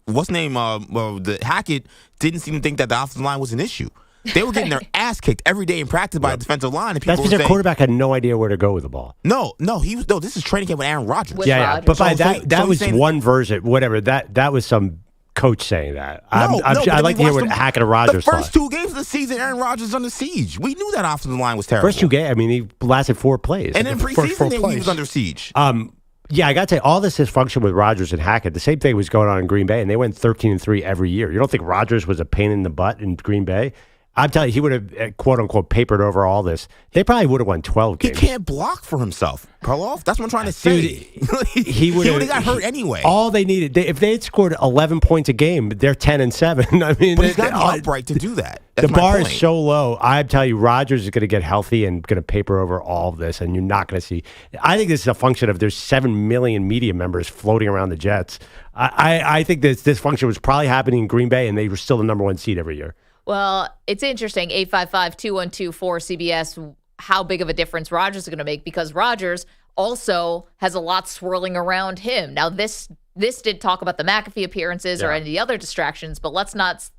the Hackett didn't seem to think that the offensive line was an issue. They were getting their ass kicked every day in practice by the defensive line. And that's because their quarterback had no idea where to go with the ball. No, this is training camp with Aaron Rodgers. But that was one version. Whatever. That was some coach saying that. I'd like to hear what Hackett or Rodgers thought. The first 2 games of the season, Aaron Rodgers was under siege. We knew that offensive line was terrible. First 2 games, I mean, he lasted 4 plays. And in preseason, he was under siege. Yeah, I got to say, all this dysfunction with Rodgers and Hackett, the same thing was going on in Green Bay, and they went 13-3 every year. You don't think Rodgers was a pain in the butt in Green Bay? I'm telling you, he would have, quote unquote, papered over all this. They probably would have won 12 games. He can't block for himself, Perloff. That's what I'm trying to say. He would have got hurt anyway. All they needed, if they had scored 11 points a game, they're 10-7. I mean, but he's got the upright to do that. The bar is so low. I'm telling you, Rodgers is going to get healthy and going to paper over all of this, and you're not going to see. I think this is a function of there's 7 million media members floating around the Jets. I think this function was probably happening in Green Bay, and they were still the number 1 seed every year. Well, it's interesting, 855-212-4CBS, how big of a difference Rodgers is going to make, because Rodgers also has a lot swirling around him. Now, this did talk about the McAfee appearances or any of the other distractions, but let's not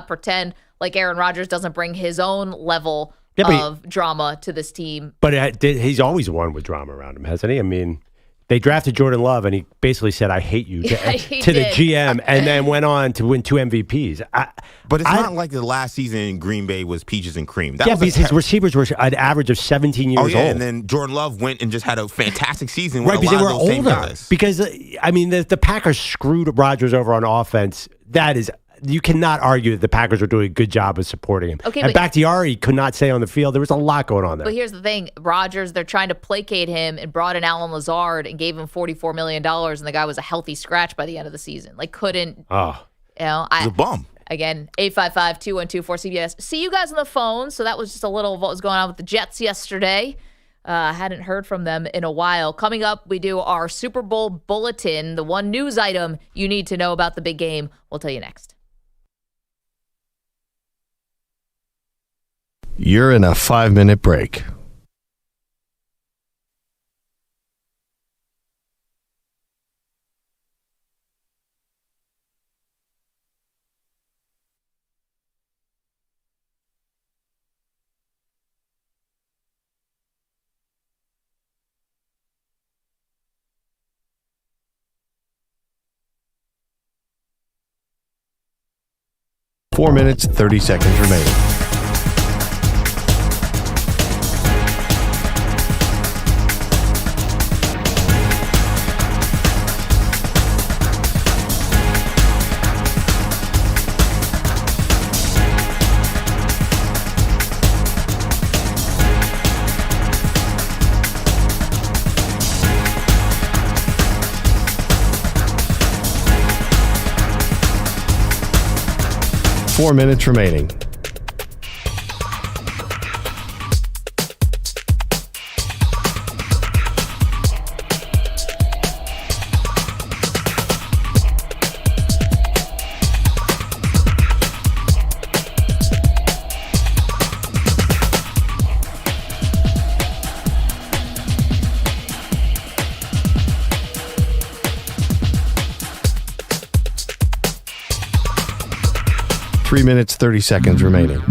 pretend like Aaron Rodgers doesn't bring his own level of drama to this team. But he's always won with drama around him, hasn't he? I mean, they drafted Jordan Love, and he basically said, I hate you, to the GM, and then went on to win 2 MVPs. But it's not like the last season in Green Bay was peaches and cream. Because his receivers were an average of 17 years old. And then Jordan Love went and just had a fantastic season with because they were older. Because, I mean, the Packers screwed Rodgers over on offense. That is you cannot argue that the Packers are doing a good job of supporting him. Okay, and Bakhtiari could not stay on the field. There was a lot going on there. But here's the thing. Rodgers, they're trying to placate him and brought in Alan Lazard and gave him $44 million, and the guy was a healthy scratch by the end of the season. Like, couldn't, He's a bum. Again, 855-212-4CBS. See you guys on the phone. So that was just a little of what was going on with the Jets yesterday. Hadn't heard from them in a while. Coming up, we do our Super Bowl Bulletin, the one news item you need to know about the big game. We'll tell you next. You're in a 5-minute break. Four minutes, 30 seconds remaining. Four minutes remaining. Three minutes, 30 seconds remaining.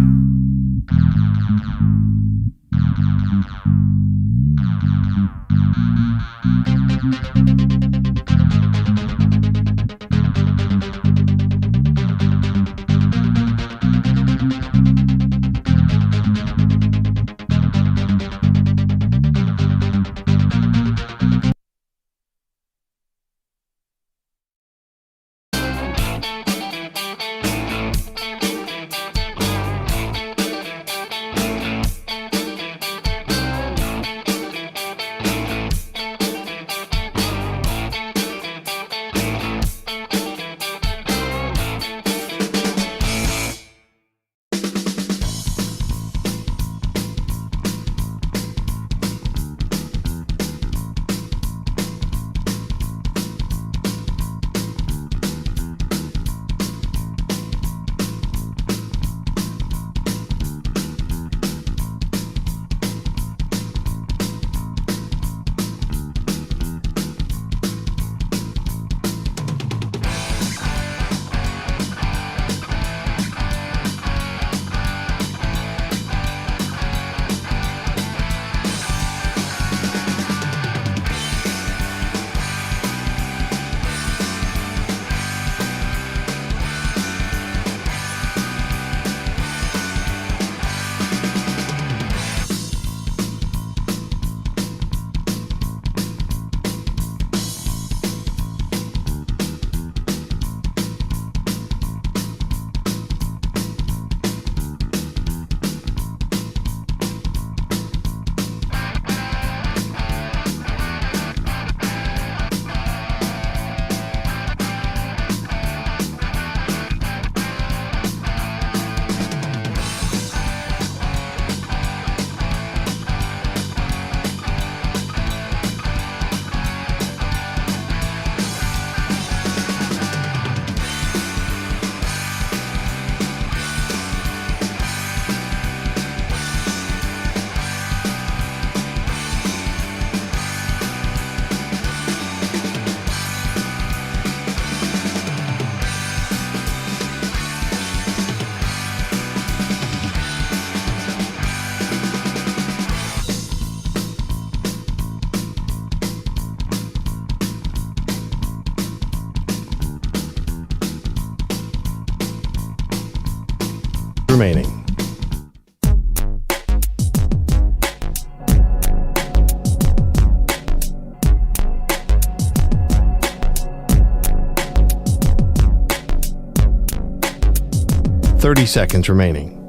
Remaining. 30 seconds remaining.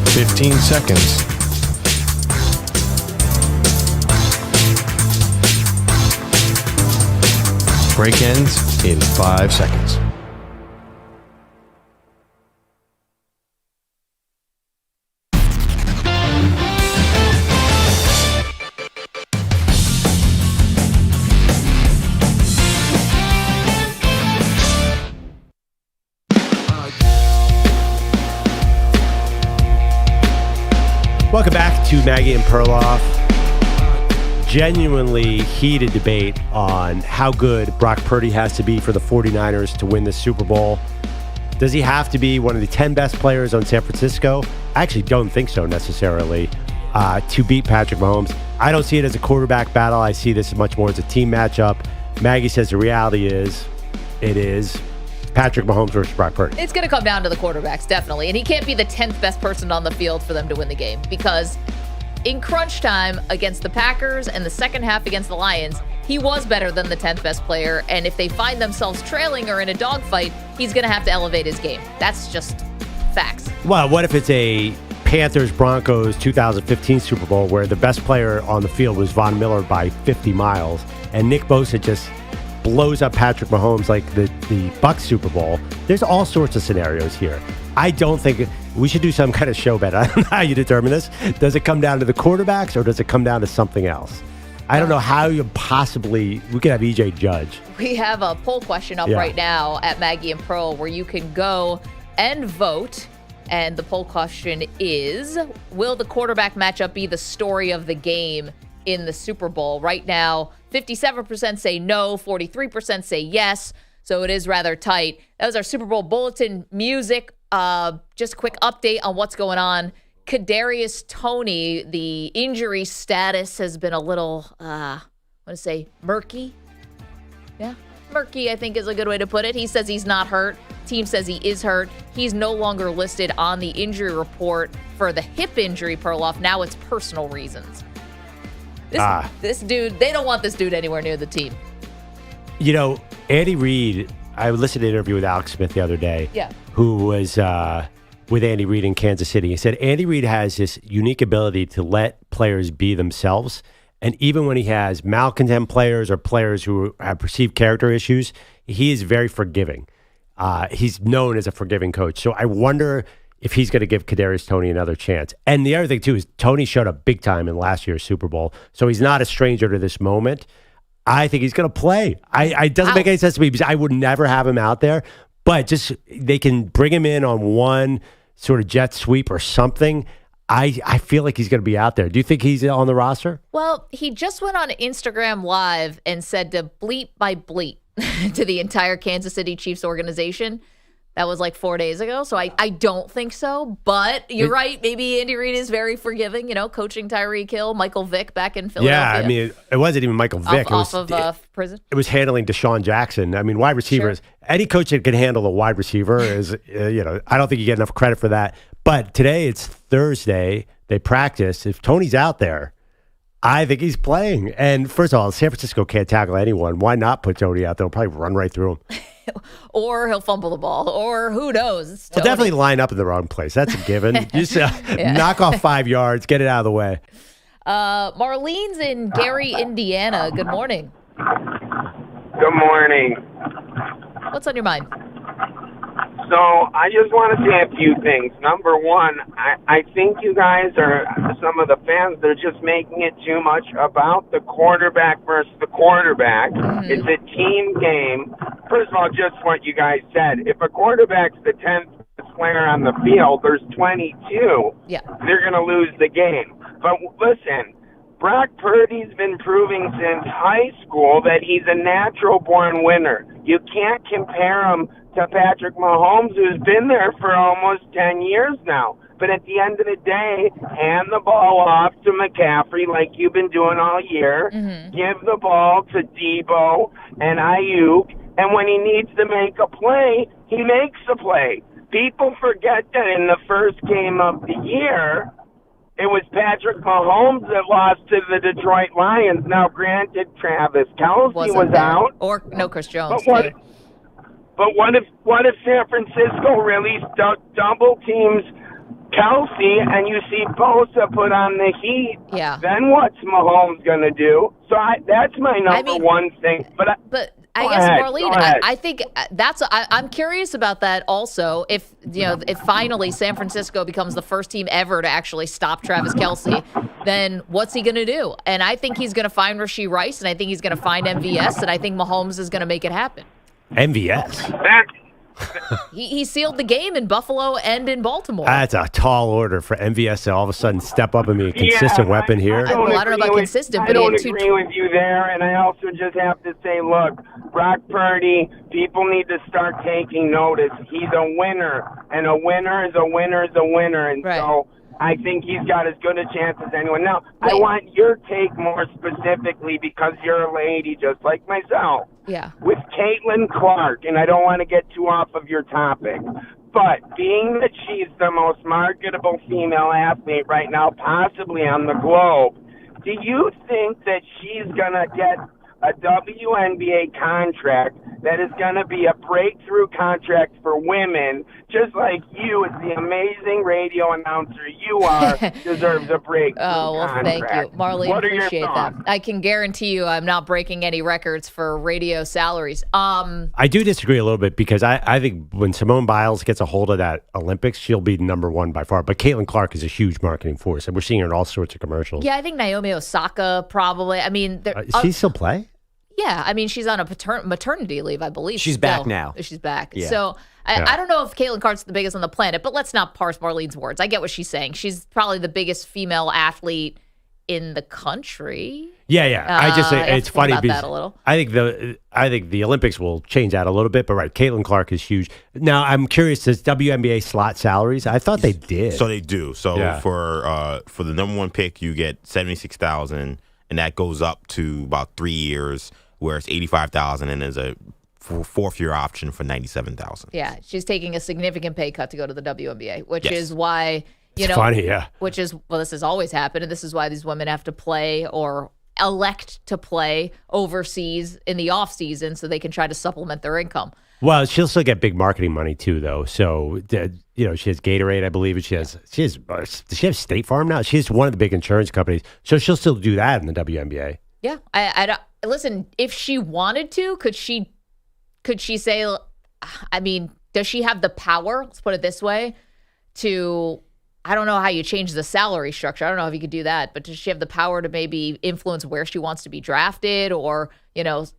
$15 seconds. Break ends in 5 seconds. Welcome back to Maggie and Perloff. Genuinely heated debate on how good Brock Purdy has to be for the 49ers to win the Super Bowl. Does he have to be one of the 10 best players on San Francisco? I actually don't think so necessarily to beat Patrick Mahomes. I don't see it as a quarterback battle. I see this much more as a team matchup. Maggie says the reality is it is Patrick Mahomes versus Brock Purdy. It's going to come down to the quarterbacks, definitely. And he can't be the 10th best person on the field for them to win the game, because in crunch time against the Packers and the second half against the Lions, he was better than the 10th best player. And if they find themselves trailing or in a dogfight, he's going to have to elevate his game. That's just facts. Well, what if it's a Panthers-Broncos 2015 Super Bowl where the best player on the field was Von Miller by 50 miles and Nick Bosa just blows up Patrick Mahomes like the Bucs Super Bowl? There's all sorts of scenarios here. I don't think we should do some kind of show bet. I don't know how you determine this. Does it come down to the quarterbacks or does it come down to something else? I don't know how you possibly, we could have EJ Judge. We have a poll question up right now at Maggie and Pearl where you can go and vote. And the poll question is, will the quarterback matchup be the story of the game in the Super Bowl? Right now, 57% say no, 43% say yes. So it is rather tight. That was our Super Bowl Bulletin music. Just a quick update on what's going on. Kadarius Toney, the injury status has been a little, murky. Yeah, murky, I think is a good way to put it. He says he's not hurt. Team says he is hurt. He's no longer listed on the injury report for the hip injury, Perloff. Now it's personal reasons. This dude, they don't want this dude anywhere near the team. You know, Andy Reid, I listened to an interview with Alex Smith the other day, who was with Andy Reid in Kansas City. He said Andy Reid has this unique ability to let players be themselves. And even when he has malcontent players or players who have perceived character issues, he is very forgiving. He's known as a forgiving coach. So I wonder if he's going to give Kadarius Toney another chance. And the other thing, too, is Toney showed up big time in last year's Super Bowl. So he's not a stranger to this moment. I think he's going to play. It doesn't make any sense to me because I would never have him out there. But just they can bring him in on one sort of jet sweep or something. I feel like he's going to be out there. Do you think he's on the roster? Well, he just went on Instagram Live and said to bleep by bleep to the entire Kansas City Chiefs organization. That was like 4 days ago. So I don't think so. But you're right. Maybe Andy Reid is very forgiving, coaching Tyreek Hill, Michael Vick back in Philadelphia. Yeah, I mean, it wasn't even Michael Vick. Off of prison. It was handling Deshaun Jackson. I mean, wide receivers. Sure. Any coach that can handle a wide receiver is, I don't think you get enough credit for that. But today, it's Thursday. They practice. If Toney's out there, I think he's playing. And first of all, San Francisco can't tackle anyone. Why not put Toney out there? He'll probably run right through him. Or he'll fumble the ball, or who knows. He'll definitely line up in the wrong place. That's a given. You just knock off 5 yards, get it out of the way. Marlene's in Gary, Indiana. Good morning. Good morning. What's on your mind? So I just want to say a few things. Number one, I think you guys are, some of the fans, they're just making it too much about the quarterback versus the quarterback. Mm-hmm. It's a team game. First of all, just what you guys said. If a quarterback's the 10th player on the field, there's 22. Yeah. They're going to lose the game. But listen, Brock Purdy's been proving since high school that he's a natural-born winner. You can't compare him to Patrick Mahomes, who's been there for almost 10 years now. But at the end of the day, hand the ball off to McCaffrey like you've been doing all year. Mm-hmm. Give the ball to Debo and Ayuk. And when he needs to make a play, he makes a play. people forget that in the first game of the year, it was Patrick Mahomes that lost to the Detroit Lions. Now, granted, Travis Kelce was out. Or no, Chris Jones. But what if San Francisco really double teams Kelce and you see Bosa put on the heat? Yeah. Then what's Mahomes going to do? So that's my number one thing. But I guess, Marlene, I think I'm curious about that also. If finally San Francisco becomes the first team ever to actually stop Travis Kelce, then what's he going to do? And I think he's going to find Rashee Rice, and I think he's going to find MVS, and I think Mahomes is going to make it happen. MVS? He sealed the game in Buffalo and in Baltimore. That's a tall order for MVS to all of a sudden step up and be a consistent weapon here. I don't know about consistent, but I don't agree with you there, and I also just have to say, look, Brock Purdy, people need to start taking notice. He's a winner, and a winner is a winner is a winner, and so I think he's got as good a chance as anyone. Now, I want your take more specifically because you're a lady just like myself. Yeah. With Caitlin Clark, and I don't want to get too off of your topic, but being that she's the most marketable female athlete right now, possibly on the globe, do you think that she's going to get a WNBA contract that is going to be a breakthrough contract for women, just like you, as the amazing radio announcer you are, deserves a breakthrough contract? Thank you. Marlene, What are your appreciate that. I can guarantee you I'm not breaking any records for radio salaries. I do disagree a little bit because I think when Simone Biles gets a hold of that Olympics, she'll be number one by far. But Caitlin Clark is a huge marketing force, and we're seeing her in all sorts of commercials. Yeah, I think Naomi Osaka probably. I mean, does she still play? Yeah, I mean, she's on a maternity leave, I believe. She's back now. She's back. Yeah. So I don't know if Caitlin Clark's the biggest on the planet, but let's not parse Marlene's words. I get what she's saying. She's probably the biggest female athlete in the country. Yeah. I just say it's funny about because that a little. I think the Olympics will change that a little bit. But right, Caitlin Clark is huge. Now I'm curious, does WNBA slot salaries? I thought they did. So they do. So for the number one pick, you get $76,000, and that goes up to about 3 years, where it's $85,000, and there's a fourth-year option for $97,000. Yeah, she's taking a significant pay cut to go to the WNBA, which is why, it's funny, yeah. Which is, this has always happened, and this is why these women have to play or elect to play overseas in the off-season so they can try to supplement their income. Well, she'll still get big marketing money too, though. So, she has Gatorade, I believe, and does she have State Farm now? She's one of the big insurance companies, so she'll still do that in the WNBA. Yeah, I don't listen. If she wanted to, could she say? I mean, does she have the power? Let's put it this way. I don't know how you change the salary structure. I don't know if you could do that, but does she have the power to maybe influence where she wants to be drafted or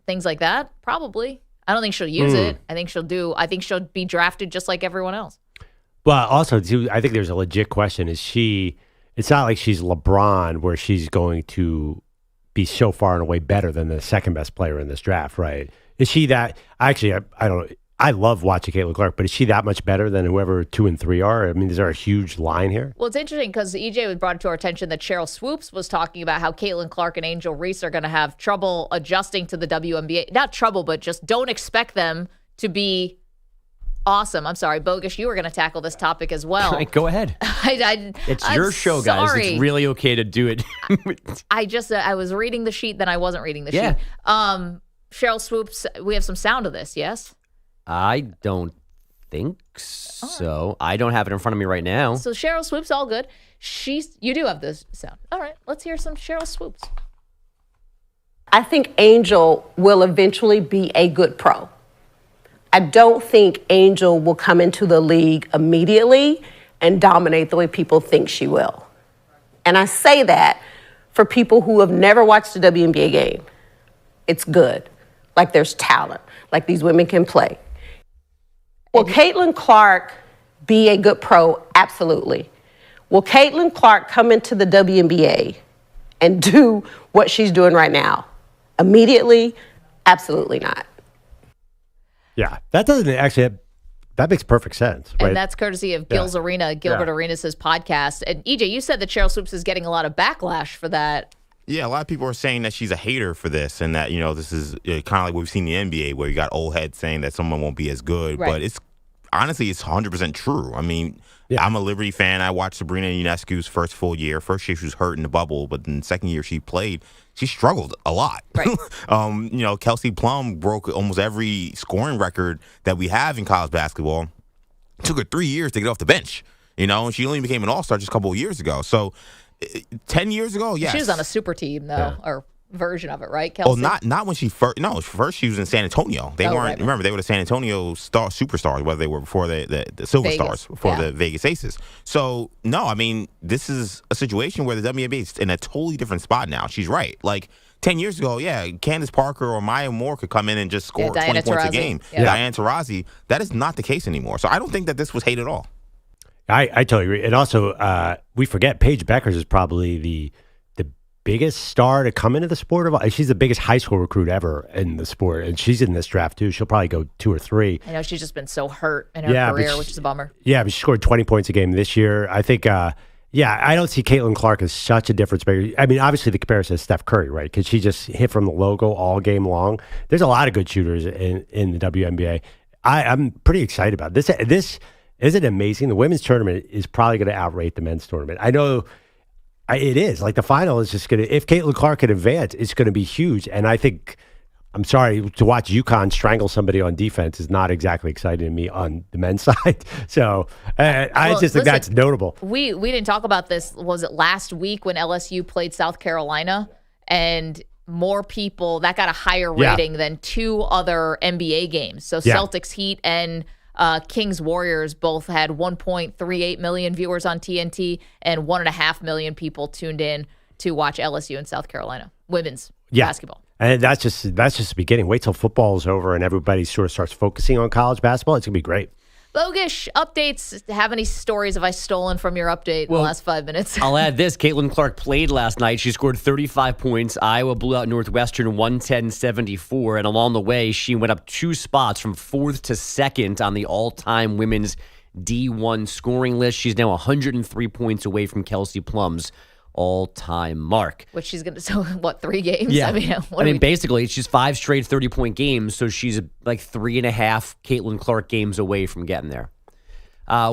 things like that? Probably. I don't think she'll use it. I think she'll be drafted just like everyone else. Well, also, too, I think there's a legit question. It's not like she's LeBron where she's going to be so far and away better than the second best player in this draft, right? Is she that? Actually, I don't know. I love watching Caitlin Clark, but is she that much better than whoever 2 and 3 are? I mean, is there a huge line here? Well, it's interesting because EJ brought it to our attention that Cheryl Swoops was talking about how Caitlin Clark and Angel Reese are going to have trouble adjusting to the WNBA. Not trouble, but just don't expect them to be awesome. I'm sorry, Bogus, you were going to tackle this topic as well. Go ahead. It's your show, guys. Sorry. It's really okay to do it. I was reading the sheet, then I wasn't reading the sheet. Cheryl Swoops, we have some sound of this, yes? I don't think so. I don't have it in front of me right now. So Cheryl Swoops, all good. You do have this sound. All right, let's hear some Cheryl Swoops. I think Angel will eventually be a good pro. I don't think Angel will come into the league immediately and dominate the way people think she will. And I say that for people who have never watched a WNBA game. It's good. Like there's talent. Like these women can play. Will Caitlin Clark be a good pro? Absolutely. Will Caitlin Clark come into the WNBA and do what she's doing right now? Immediately? Absolutely not. Yeah, that makes perfect sense. Right? And that's courtesy of Gil's Arena, Gilbert Arenas' podcast. And EJ, you said that Cheryl Swoops is getting a lot of backlash for that. Yeah, a lot of people are saying that she's a hater for this and that, this is kind of like what we've seen in the NBA where you got old heads saying that someone won't be as good. Right. But honestly, it's 100% true. I mean, I'm a Liberty fan. I watched Sabrina Ionescu's first full year. First year she was hurt in the bubble, but then the second year she played, she struggled a lot. Right. Kelsey Plum broke almost every scoring record that we have in college basketball. It took her 3 years to get off the bench, and she only became an all-star just a couple of years ago. So 10 years ago, yes. She was on a super team, though, or version of it, right, Kelce? Oh, not when she first. No, first she was in San Antonio. They weren't. Right. Remember, they were the San Antonio superstars, whether they were before the Silver Vegas. Stars, before the Vegas Aces. So no, I mean, this is a situation where the WNBA is in a totally different spot now. She's right. Like 10 years ago, Candace Parker or Maya Moore could come in and just score 20 points a game. Diana Taurasi. That is not the case anymore. So I don't think that this was hate at all. I totally agree. And also, we forget Paige Beckers is probably the biggest star to come into the sport. She's the biggest high school recruit ever in the sport, and she's in this draft too. She'll probably go 2 or 3. I know she's just been so hurt in her career, which is a bummer. Yeah, but she scored 20 points a game this year. I think, I don't see Caitlin Clark as such a difference maker. I mean, obviously the comparison is Steph Curry, right? Because she just hit from the logo all game long. There's a lot of good shooters in the WNBA. I'm pretty excited about this. This isn't amazing. The women's tournament is probably going to outrate the men's tournament. I know. It is. Like, the final is just going to, if Caitlin Clark can advance, it's going to be huge. And I think, I'm sorry, to watch UConn strangle somebody on defense is not exactly exciting to me on the men's side. So I just think that's notable. We didn't talk about this. Was it last week when LSU played South Carolina? And more people, that got a higher rating than 2 other NBA games. So Celtics Heat and Kings Warriors both had 1.38 million viewers on TNT, and 1.5 million people tuned in to watch LSU and South Carolina women's basketball. And that's just the beginning. Wait till football is over and everybody sort of starts focusing on college basketball. It's gonna be great. Bogish updates. How many stories have I stolen from your update in the last 5 minutes? I'll add this. Caitlin Clark played last night. She scored 35 points. Iowa blew out Northwestern 110-74. And along the way, she went up 2 spots from 4th to 2nd on the all-time women's D1 scoring list. She's now 103 points away from Kelce Plum's all-time mark. Which she's going to, so what, 3 games? Yeah. I mean, basically, she's 5 straight 30-point games, so she's like 3.5 Caitlin Clark games away from getting there.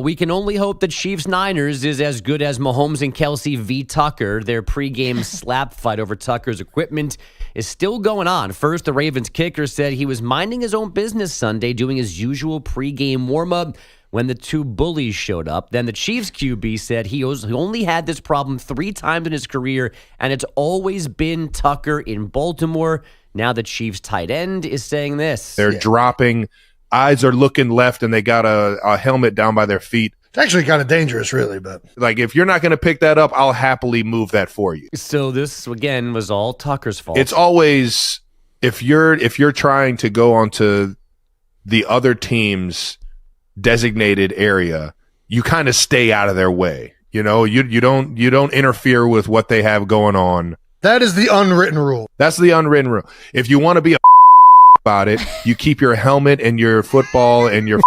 We can only hope that Chiefs-Niners is as good as Mahomes and Kelce v. Tucker. Their pregame slap fight over Tucker's equipment is still going on. First, the Ravens kicker said he was minding his own business Sunday, doing his usual pregame warm-up when the 2 bullies showed up. Then the Chiefs QB said he only had this problem 3 times in his career, and it's always been Tucker in Baltimore. Now the Chiefs tight end is saying this. They're dropping. Eyes are looking left, and they got a helmet down by their feet. It's actually kind of dangerous, really. But like, if you're not going to pick that up, I'll happily move that for you. So this, again, was all Tucker's fault. It's always, if you're trying to go onto the other team's designated area, you kind of stay out of their way. You don't interfere with what they have going on. That is the unwritten rule. That's the unwritten rule. If you want to be a about it, you keep your helmet and your football and your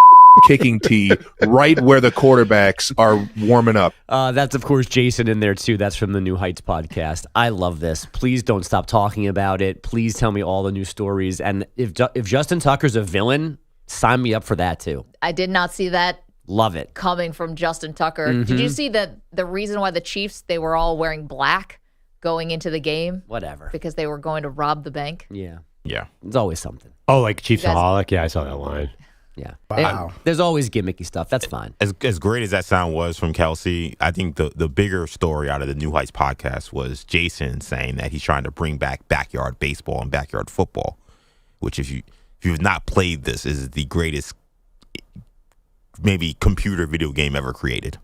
kicking tee right where the quarterbacks are warming up. That's, of course, Jason in there, too. That's from the New Heights podcast. I love this. Please don't stop talking about it. Please tell me all the new stories. And if Justin Tucker's a villain, sign me up for that, too. I did not see that. Love it. Coming from Justin Tucker. Did you see that the reason why the Chiefs, they were all wearing black going into the game? Whatever. Because they were going to rob the bank? Yeah. Yeah. It's always something. Oh, like Chiefsaholic? Yeah, I saw that line. Yeah. Wow. There's always gimmicky stuff. That's fine. As great as that sound was from Kelce, I think the bigger story out of the New Heights podcast was Jason saying that he's trying to bring back backyard baseball and backyard football, which if you've not played this, is the greatest maybe computer video game ever created.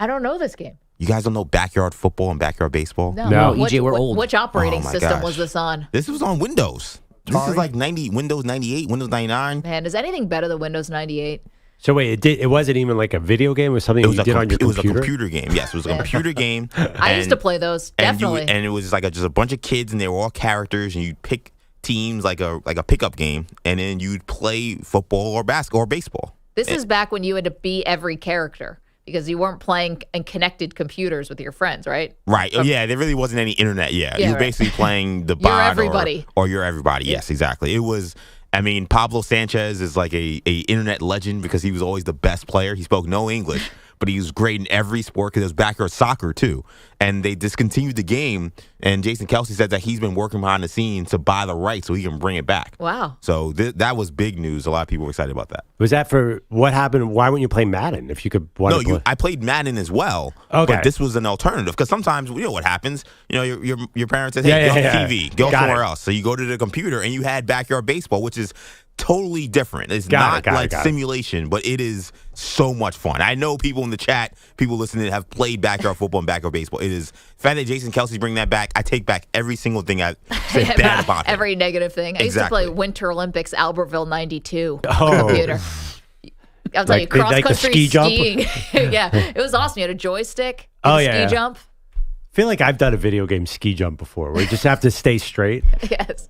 I don't know this game. You guys don't know backyard football and backyard baseball? No. EJ, we're old. Which operating Oh, my system gosh. was this on? This was on Windows. This is like Windows 98, Windows 99. Man, is anything better than Windows 98? So wait, it wasn't even like a video game? It was something you did on your computer? It was a computer game. Yes, it was a computer game. I used to play those, definitely. And it was like just a bunch of kids, and they were all characters, and you'd pick teams like a pickup game, and then you'd play football or basketball or baseball. This is back when you had to be every character because you weren't playing in connected computers with your friends, right? Right. Yeah, there really wasn't any internet. Yeah, you were basically playing the bot everybody. or you're everybody. Yes, exactly. It was I mean, Pablo Sanchez is like a internet legend because he was always the best player. He spoke no English, but he was great in every sport because it was backyard soccer too. And they discontinued the game, and Jason Kelce said that he's been working behind the scenes to buy the rights so he can bring it back. Wow. So that was big news. A lot of people were excited about that. Was that for what happened? Why wouldn't you play Madden if you could? I played Madden as well. Okay. But this was an alternative because sometimes you know what happens. You know, your parents said, "Hey, get on the TV, go somewhere else." So you go to the computer and you had backyard baseball, which is totally different. It's not like simulation, but it is so much fun. I know people in the chat, people listening, have played backyard football and backyard baseball. It is the fact that Jason Kelce's bringing that back. I take back every single thing I said bad about him. Every negative thing. I used to play Winter Olympics Albertville 92 on the computer. I'll tell you, cross country skiing. Yeah, it was awesome. You had a joystick, ski jump. I feel like I've done a video game ski jump before where you just have to stay straight. Yes.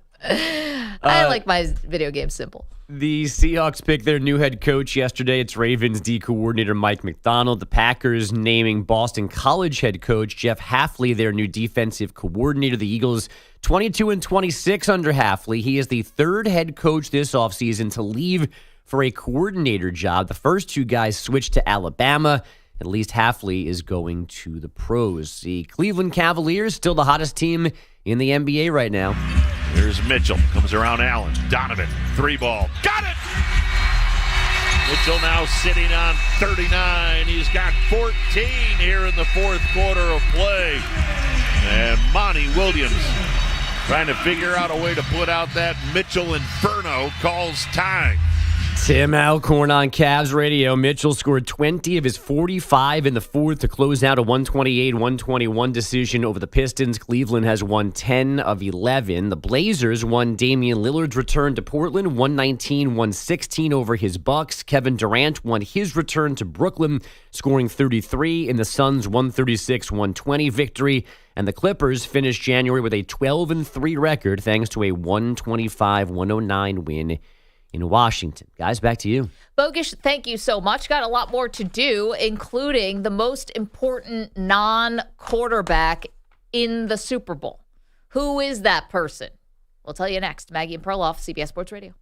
I like my video game simple. The Seahawks picked their new head coach yesterday. It's Ravens D coordinator Mike MacDonald. The Packers naming Boston College head coach Jeff Hafley their new defensive coordinator. The Eagles 22-26 under Hafley. He is the third head coach this offseason to leave for a coordinator job. The first two guys switched to Alabama. At least Hafley is going to the pros. The Cleveland Cavaliers, still the hottest team in the NBA right now. Here's Mitchell. Comes around Allen. Donovan. 3-ball. Got it! Mitchell now sitting on 39. He's got 14 here in the fourth quarter of play. And Monty Williams trying to figure out a way to put out that Mitchell Inferno, calls time. Tim Alcorn on Cavs radio. Mitchell scored 20 of his 45 in the fourth to close out a 128-121 decision over the Pistons. Cleveland has won 10 of 11. The Blazers won Damian Lillard's return to Portland, 119-116 over his Bucks. Kevin Durant won his return to Brooklyn, scoring 33 in the Suns' 136-120 victory. And the Clippers finished January with a 12-3 record thanks to a 125-109 win in Washington. Guys, back to you. Bogish, thank you so much. Got a lot more to do, including the most important non-quarterback in the Super Bowl. Who is that person? We'll tell you next. Maggie and Perloff, CBS Sports Radio.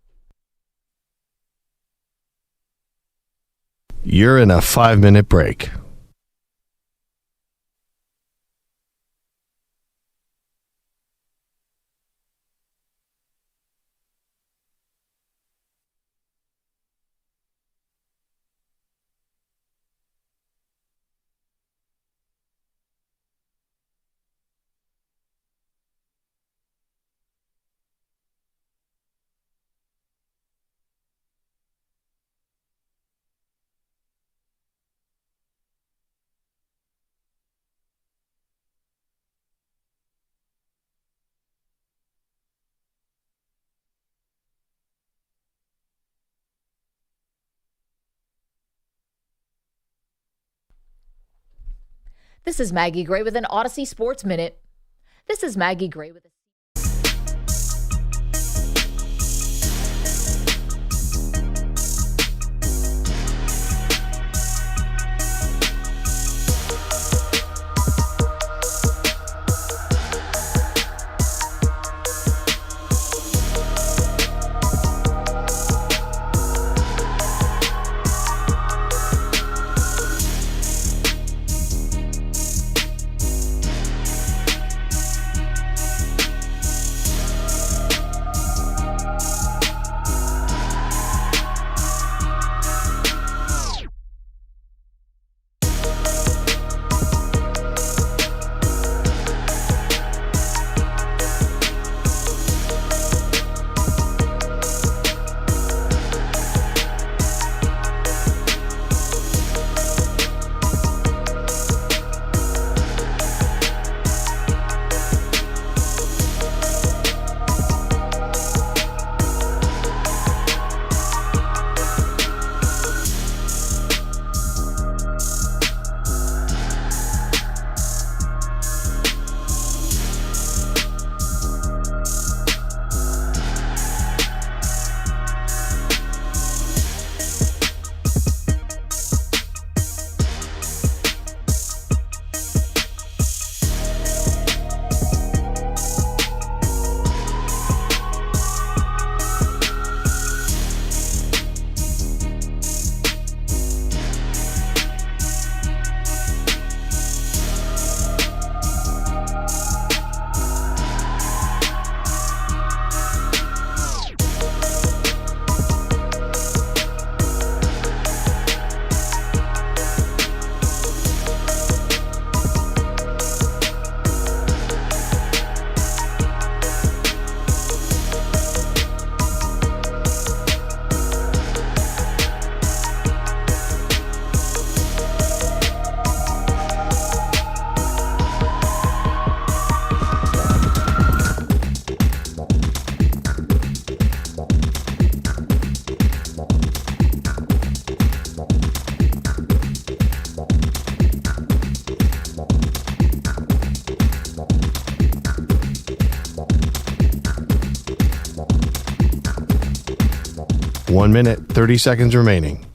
You're in a 5-minute break. This is Maggie Gray with an Odyssey Sports Minute. This is Maggie Gray with a... 1 minute, 30 seconds remaining.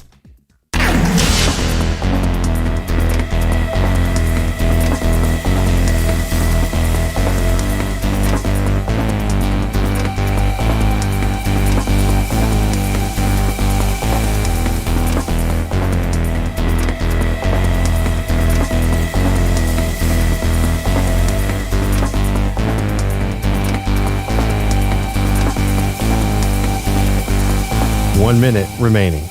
One minute remaining.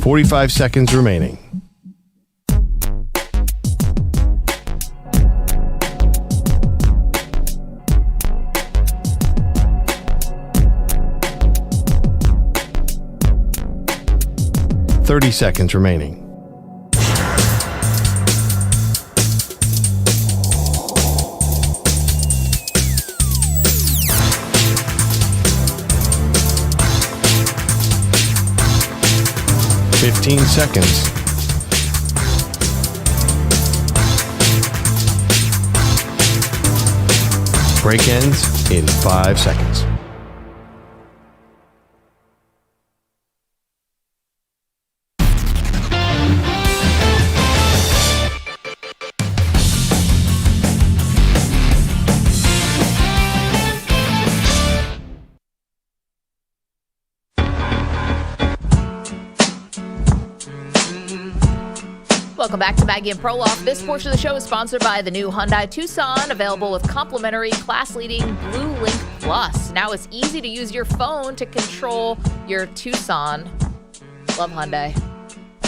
$45 seconds remaining. $30 seconds remaining. $15 seconds. Break ends in 5 seconds. Welcome back to Maggie and Perloff. This portion of the show is sponsored by the new Hyundai Tucson, available with complimentary class-leading Blue Link Plus. Now it's easy to use your phone to control your Tucson. Love Hyundai.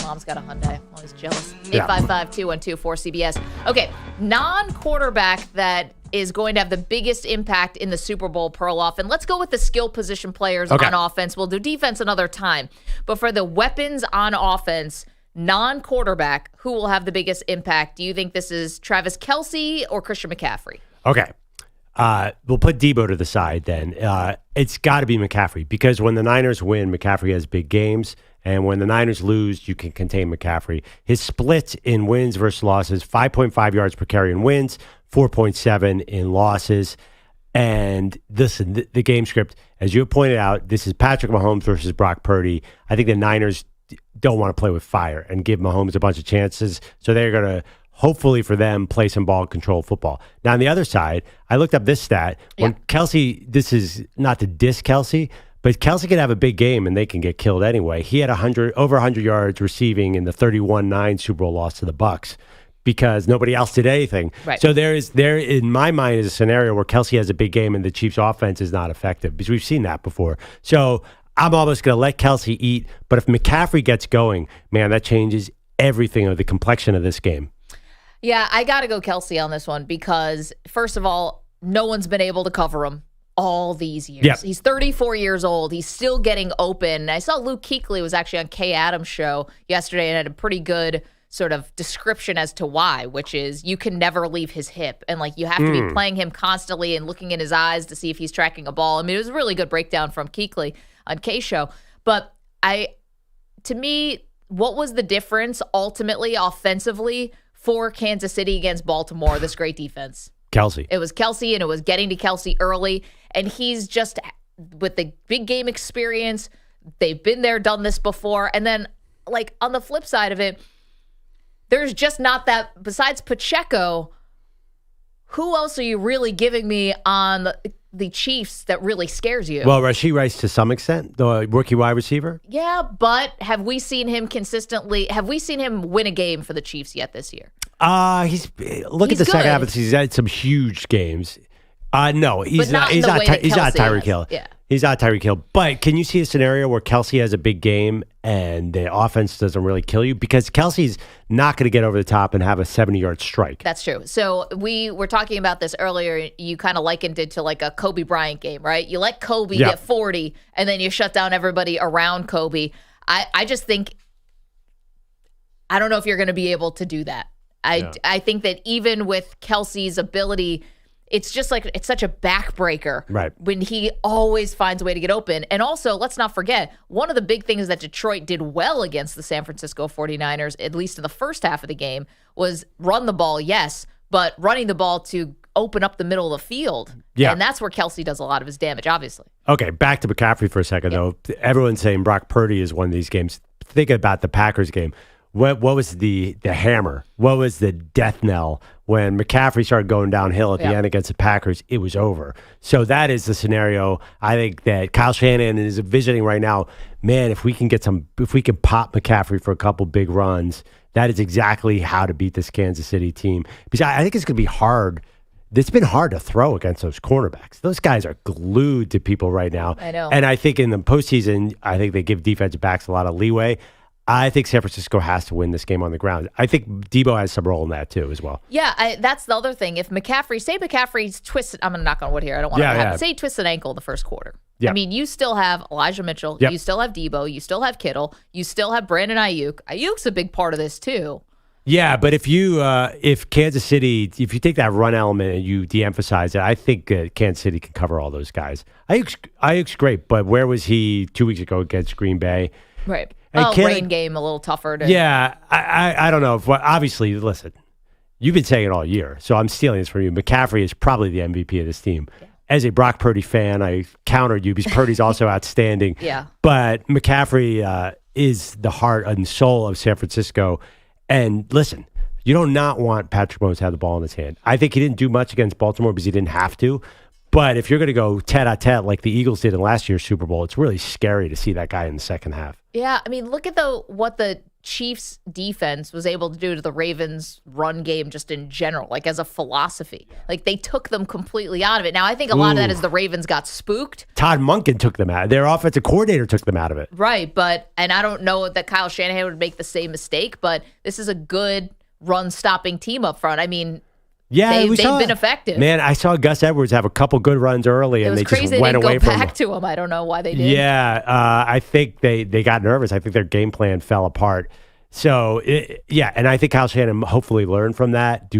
Mom's got a Hyundai. I'm always jealous. 855-212-4CBS. Okay, non-quarterback that is going to have the biggest impact in the Super Bowl, Perloff. And let's go with the skill position players on offense. We'll do defense another time. But for the weapons on offense, non-quarterback, who will have the biggest impact? Do you think this is Travis Kelce or Christian McCaffrey? Okay. We'll put Debo to the side then. It's got to be McCaffrey because when the Niners win, McCaffrey has big games. And when the Niners lose, you can contain McCaffrey. His split in wins versus losses, 5.5 yards per carry in wins, 4.7 in losses. And listen, the game script, as you have pointed out, this is Patrick Mahomes versus Brock Purdy. I think the Niners don't want to play with fire and give Mahomes a bunch of chances. So they're going to, hopefully for them, play some ball control football. Now, on the other side, I looked up this stat. When Kelce, this is not to diss Kelce, but Kelce can have a big game and they can get killed anyway. He had over 100 yards receiving in the 31-9 Super Bowl loss to the Bucs because nobody else did anything. Right. So there in my mind is a scenario where Kelce has a big game and the Chiefs' offense is not effective because we've seen that before. So I'm almost going to let Kelce eat, but if McCaffrey gets going, man, that changes everything of the complexion of this game. Yeah, I got to go Kelce on this one because, first of all, no one's been able to cover him all these years. Yep. He's 34 years old. He's still getting open. I saw Luke Kuechly was actually on Kay Adams' show yesterday and had a pretty good sort of description as to why, which is you can never leave his hip. And, like, you have to be playing him constantly and looking in his eyes to see if he's tracking a ball. I mean, it was a really good breakdown from Kuechly on Kay's show. But to me, what was the difference ultimately offensively for Kansas City against Baltimore, this great defense? Kelce. It was Kelce, and it was getting to Kelce early. And he's just, with the big game experience, they've been there, done this before. And then, like, on the flip side of it, there's just not that, besides Pacheco, who else are you really giving me on the Chiefs that really scares you? Well, Rashee Rice to some extent, the rookie wide receiver. Yeah, but have we seen him win a game for the Chiefs yet this year? He's at the second half of the season. He's had some huge games. No, he's not Tyreek Hill. Yeah. He's not Tyreek Hill. But can you see a scenario where Kelce has a big game and the offense doesn't really kill you? Because Kelce's not going to get over the top and have a 70-yard strike. That's true. So we were talking about this earlier. You kind of likened it to like a Kobe Bryant game, right? You let Kobe get 40, and then you shut down everybody around Kobe. I just think, I don't know if you're going to be able to do that. I think that even with Kelce's ability, it's just like it's such a backbreaker right. when he always finds a way to get open. And also, let's not forget, one of the big things that Detroit did well against the San Francisco 49ers, at least in the first half of the game, was run the ball, yes, but running the ball to open up the middle of the field. Yeah. And that's where Kelce does a lot of his damage, obviously. Okay, back to McCaffrey for a second, though. Everyone's saying Brock Purdy is one of these games. Think about the Packers game. What was the hammer? What was the death knell when McCaffrey started going downhill at the end against the Packers? It was over. So that is the scenario I think that Kyle Shanahan is envisioning right now. Man, if we can pop McCaffrey for a couple big runs, that is exactly how to beat this Kansas City team. Because I think it's going to be hard. It's been hard to throw against those cornerbacks. Those guys are glued to people right now. I know. And I think in the postseason, I think they give defensive backs a lot of leeway. I think San Francisco has to win this game on the ground. I think Debo has some role in that too as well. Yeah, that's the other thing. If McCaffrey's twisted, I'm going to knock on wood here. I don't want to happen. Say he twists an ankle in the first quarter. Yeah. I mean, you still have Elijah Mitchell. Yep. You still have Debo. You still have Kittle. You still have Brandon Ayuk. Ayuk's a big part of this too. Yeah, but if Kansas City, if you take that run element and you de-emphasize it, I think Kansas City can cover all those guys. Ayuk's great, but where was he 2 weeks ago against Green Bay? Right. And rain game a little tougher. Yeah, I don't know. Obviously, listen, you've been saying it all year, so I'm stealing this from you. McCaffrey is probably the MVP of this team. Yeah. As a Brock Purdy fan, I countered you because Purdy's also outstanding. Yeah. But McCaffrey is the heart and soul of San Francisco. And listen, you do not want Patrick Mahomes to have the ball in his hand. I think he didn't do much against Baltimore because he didn't have to. But if you're going to go tete-a-tete like the Eagles did in last year's Super Bowl, it's really scary to see that guy in the second half. Yeah, I mean, look at what the Chiefs defense was able to do to the Ravens run game just in general, like as a philosophy. Like they took them completely out of it. Now, I think a lot of that is the Ravens got spooked. Todd Monken took them out. Their offensive coordinator took them out of it. Right, and I don't know that Kyle Shanahan would make the same mistake, but this is a good run-stopping team up front. I mean, yeah, they've been effective. Man, I saw Gus Edwards have a couple good runs early, and they just went away from him. It was crazy they didn't go back to him. I don't know why they did. Yeah, I think they got nervous. I think their game plan fell apart. So, and I think Kyle Shanahan hopefully learned from that.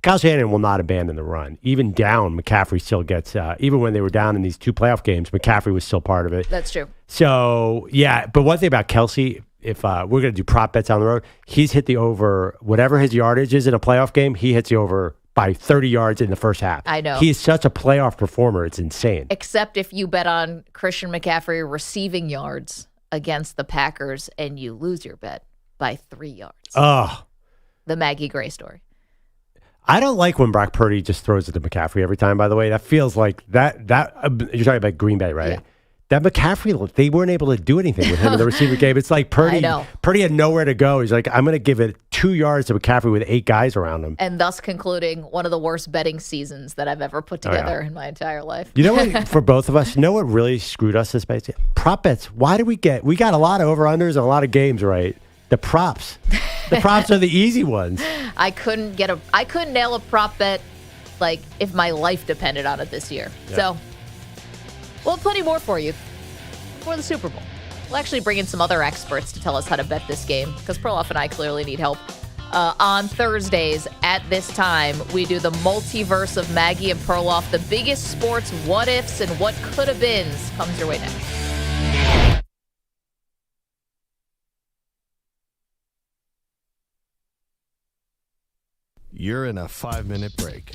Kyle Shanahan will not abandon the run. Even down, McCaffrey still gets, even when they were down in these two playoff games, McCaffrey was still part of it. That's true. So, yeah, but one thing about Kelce, if we're going to do prop bets on the road, he's hit the over, whatever his yardage is in a playoff game, he hits the over by 30 yards in the first half. I know. He is such a playoff performer. It's insane. Except if you bet on Christian McCaffrey receiving yards against the Packers and you lose your bet by 3 yards. Oh. The Maggie Gray story. I don't like when Brock Purdy just throws it to McCaffrey every time, by the way. That feels like that you're talking about Green Bay, right? Yeah. That McCaffrey, they weren't able to do anything with him in the receiver game. It's like Purdy had nowhere to go. He's like, I'm going to give it 2 yards to McCaffrey with 8 guys around him. And thus concluding one of the worst betting seasons that I've ever put together in my entire life. You know what, for both of us, you know what really screwed us this space? Prop bets. Why did we got a lot of over-unders and a lot of games, right? The props. The props are the easy ones. I couldn't nail a prop bet like if my life depended on it this year. Yeah. So we'll have plenty more for you for the Super Bowl. We'll actually bring in some other experts to tell us how to bet this game because Perloff and I clearly need help. On Thursdays at this time, we do the Multiverse of Maggie and Perloff. The biggest sports what-ifs and what could-have-beens comes your way next. You're in a 5-minute break.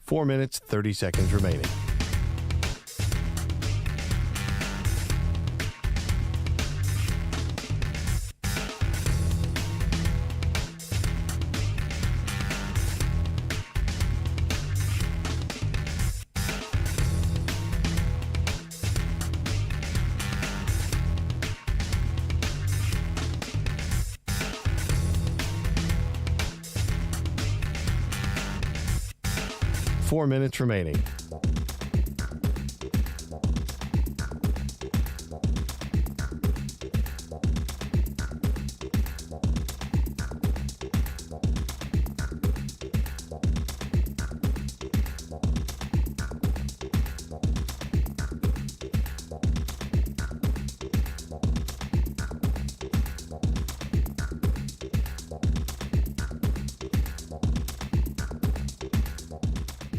Four minutes, 30 seconds remaining. Four minutes remaining.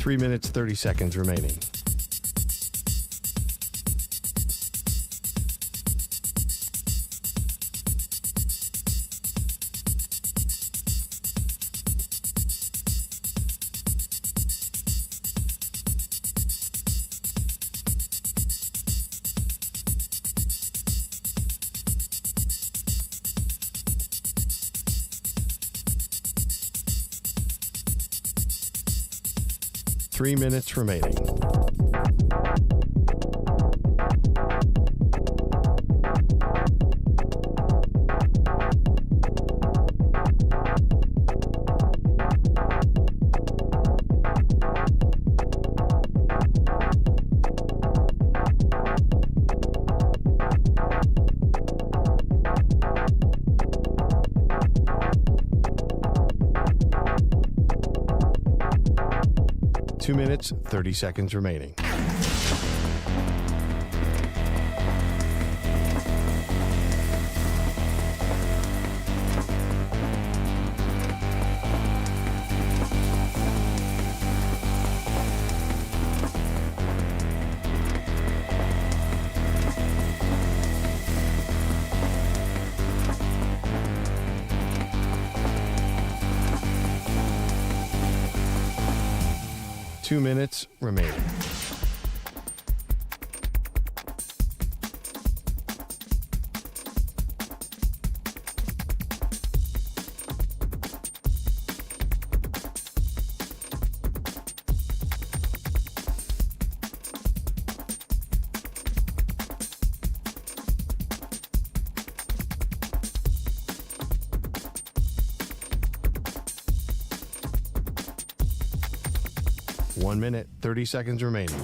3 minutes, 30 seconds remaining. Three minutes remaining. Two minutes, 30 seconds remaining. Two minutes remaining. One minute, 30 seconds remaining.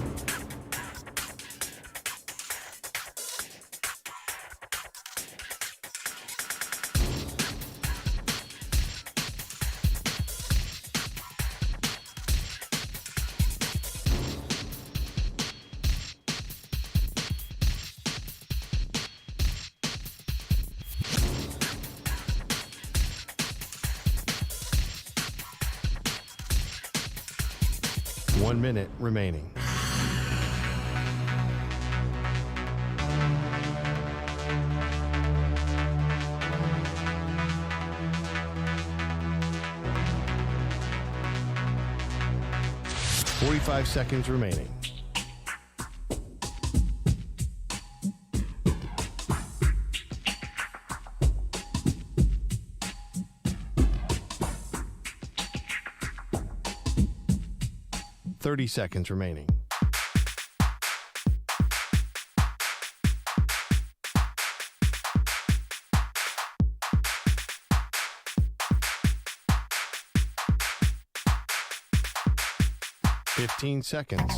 One minute remaining. Forty-five seconds remaining. Seconds remaining. Fifteen seconds.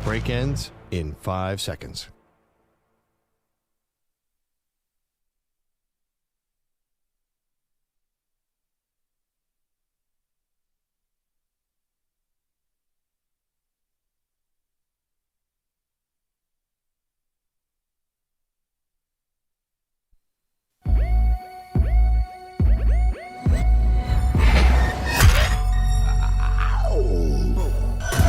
Break ends in 5 seconds.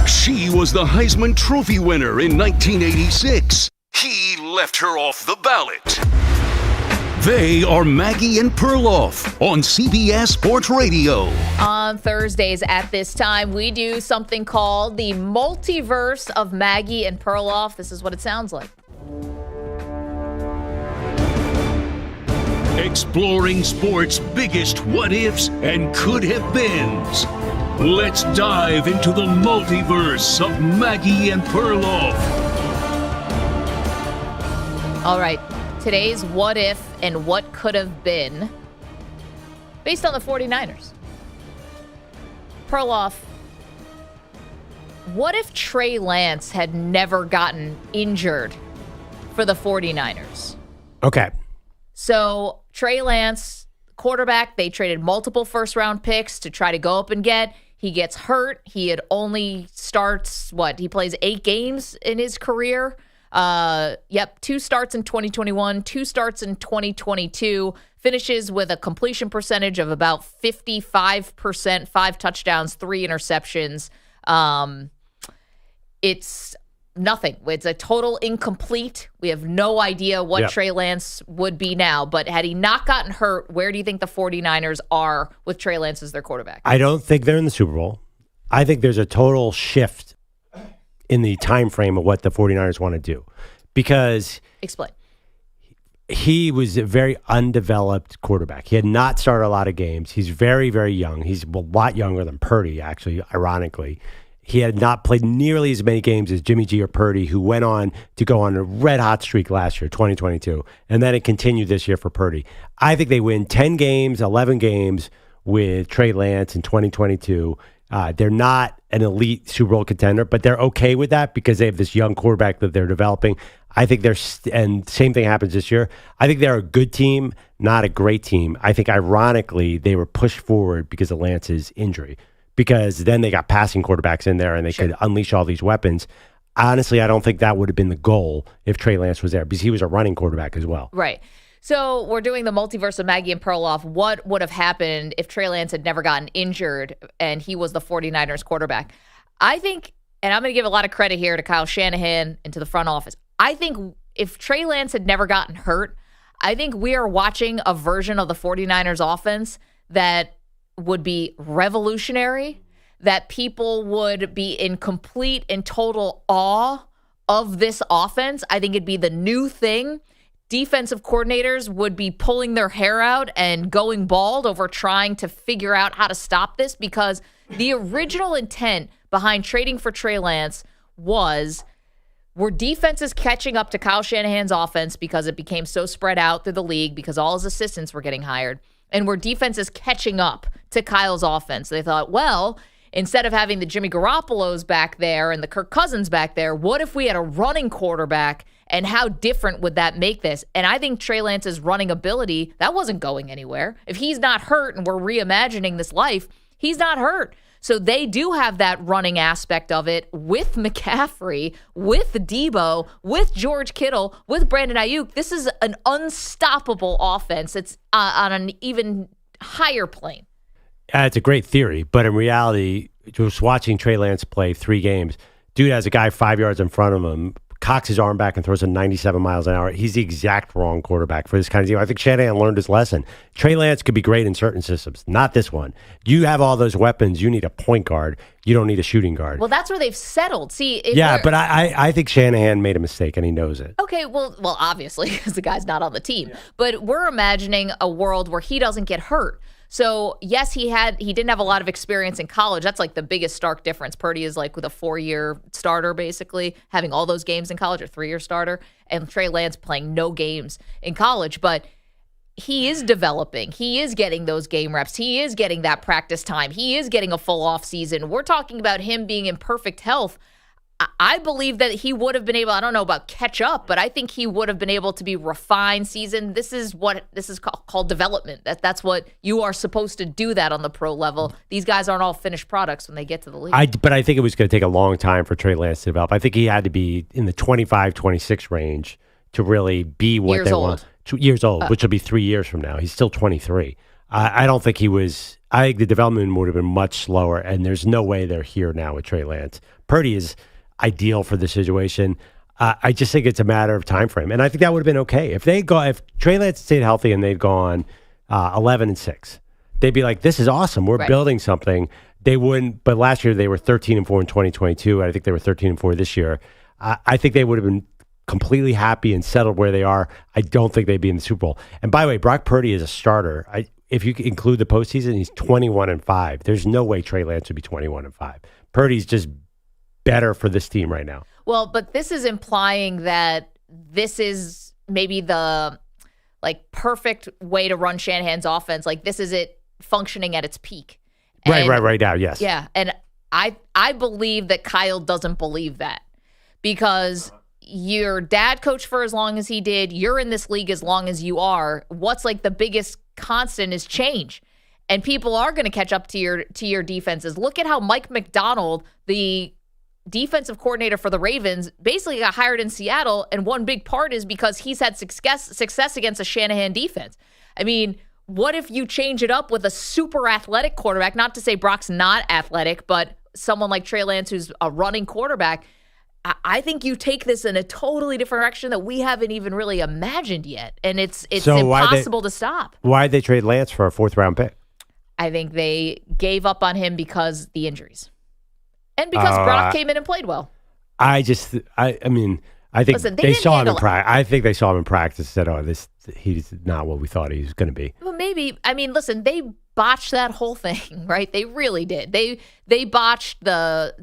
She was the Heisman Trophy winner in 1986. He left her off the ballot. They are Maggie and Perloff on CBS Sports Radio. On Thursdays at this time, we do something called the Multiverse of Maggie and Perloff. This is what it sounds like. Exploring sports' biggest what-ifs and could-have-beens. Let's dive into the multiverse of Maggie and Perloff. All right, today's what if and what could have been based on the 49ers. Perloff, what if Trey Lance had never gotten injured for the 49ers? Okay. So Trey Lance, quarterback, they traded multiple first-round picks to try to go up and get. He gets hurt. He had only starts, he plays 8 games in his career. 2 starts in 2021, 2 starts in 2022. finishes with a completion percentage of about 55%, 5 touchdowns, 3 interceptions. It's nothing. It's a total incomplete. We have no idea what Trey Lance would be now. But had he not gotten hurt, where do you think the 49ers are with Trey Lance as their quarterback? I don't think they're in the Super Bowl. I think there's a total shift in the time frame of what the 49ers want to do. Because Explain. He was a very undeveloped quarterback. He had not started a lot of games. He's very, very young. He's a lot younger than Purdy, actually, ironically. He had not played nearly as many games as Jimmy G or Purdy, who went on to go on a red-hot streak last year, 2022. And then it continued this year for Purdy. I think they win 10 games, 11 games with Trey Lance in 2022. They're not an elite Super Bowl contender, but they're okay with that because they have this young quarterback that they're developing. I think and same thing happens this year. I think they're a good team, not a great team. I think ironically, they were pushed forward because of Lance's injury. Because then they got passing quarterbacks in there and they could unleash all these weapons. Honestly, I don't think that would have been the goal if Trey Lance was there because he was a running quarterback as well. Right. So we're doing the multiverse of Maggie and Perloff. What would have happened if Trey Lance had never gotten injured and he was the 49ers quarterback? I think, and I'm going to give a lot of credit here to Kyle Shanahan and to the front office. I think if Trey Lance had never gotten hurt, I think we are watching a version of the 49ers offense that would be revolutionary, that people would be in complete and total awe of this offense. I think it'd be the new thing. Defensive coordinators would be pulling their hair out and going bald over trying to figure out how to stop this because the original intent behind trading for Trey Lance were defenses catching up to Kyle Shanahan's offense because it became so spread out through the league because all his assistants were getting hired. And were defenses catching up to Kyle's offense. They thought, well, instead of having the Jimmy Garoppolos back there and the Kirk Cousins back there, what if we had a running quarterback and how different would that make this? And I think Trey Lance's running ability, that wasn't going anywhere. If he's not hurt and we're reimagining this life, he's not hurt. So they do have that running aspect of it with McCaffrey, with Debo, with George Kittle, with Brandon Ayuk. This is an unstoppable offense. It's on an even higher plane. It's a great theory, but in reality, just watching Trey Lance play 3 games, dude has a guy 5 yards in front of him, cocks his arm back and throws it 97 miles an hour. He's the exact wrong quarterback for this kind of deal. I think Shanahan learned his lesson. Trey Lance could be great in certain systems, not this one. You have all those weapons. You need a point guard. You don't need a shooting guard. Well, that's where they've settled. See, but I think Shanahan made a mistake and he knows it. Okay, well, obviously, because the guy's not on the team. Yeah. But we're imagining a world where he doesn't get hurt. So, yes, he didn't have a lot of experience in college. That's like the biggest stark difference. Purdy is like with a 4-year starter, basically, having all those games in college, or 3-year starter, and Trey Lance playing no games in college. But he is developing. He is getting those game reps. He is getting that practice time. He is getting a full off season. We're talking about him being in perfect health. I believe that he would have been able, I don't know about catch up, but I think he would have been able to be refined, seasoned. This is called development. That's what you are supposed to do that on the pro level. These guys aren't all finished products when they get to the league. But I think it was going to take a long time for Trey Lance to develop. I think he had to be in the 25, 26 range to really be what they want. Years old, which will be 3 years from now. He's still 23. I don't think he was. I think the development would have been much slower, and there's no way they're here now with Trey Lance. Purdy is ideal for the situation. I just think it's a matter of time frame, and I think that would have been okay if Trey Lance stayed healthy and they'd gone 11-6. They'd be like, "This is awesome. We're building something." They wouldn't. But last year they were 13-4 in 2022. I think they were 13-4 this year. I think they would have been completely happy and settled where they are. I don't think they'd be in the Super Bowl. And by the way, Brock Purdy is a starter. If you include the postseason, he's 21-5. There's no way Trey Lance would be 21-5. Purdy's just better for this team right now. Well, but this is implying that this is maybe the perfect way to run Shanahan's offense. Like this is it functioning at its peak. Right now, yes. Yeah, and I believe that Kyle doesn't believe that because your dad coached for as long as he did. You're in this league as long as you are. What's the biggest constant is change. And people are going to catch up to your defenses. Look at how Mike MacDonald, the defensive coordinator for the Ravens, basically got hired in Seattle, and one big part is because he's had success against a Shanahan defense. I mean, what if you change it up with a super athletic quarterback? Not to say Brock's not athletic, but someone like Trey Lance who's a running quarterback. I think you take this in a totally different direction that we haven't even really imagined yet. And it's So impossible to stop. Why did they trade Lance for a 4th-round pick? I think they gave up on him because the injuries. And because Brock came in and played well. I mean, I think Listen, they saw him in practice. I think they saw him in practice and said, he's not what we thought he was going to be. Well, maybe. I mean, listen, they botched that whole thing, right? They really did. They botched the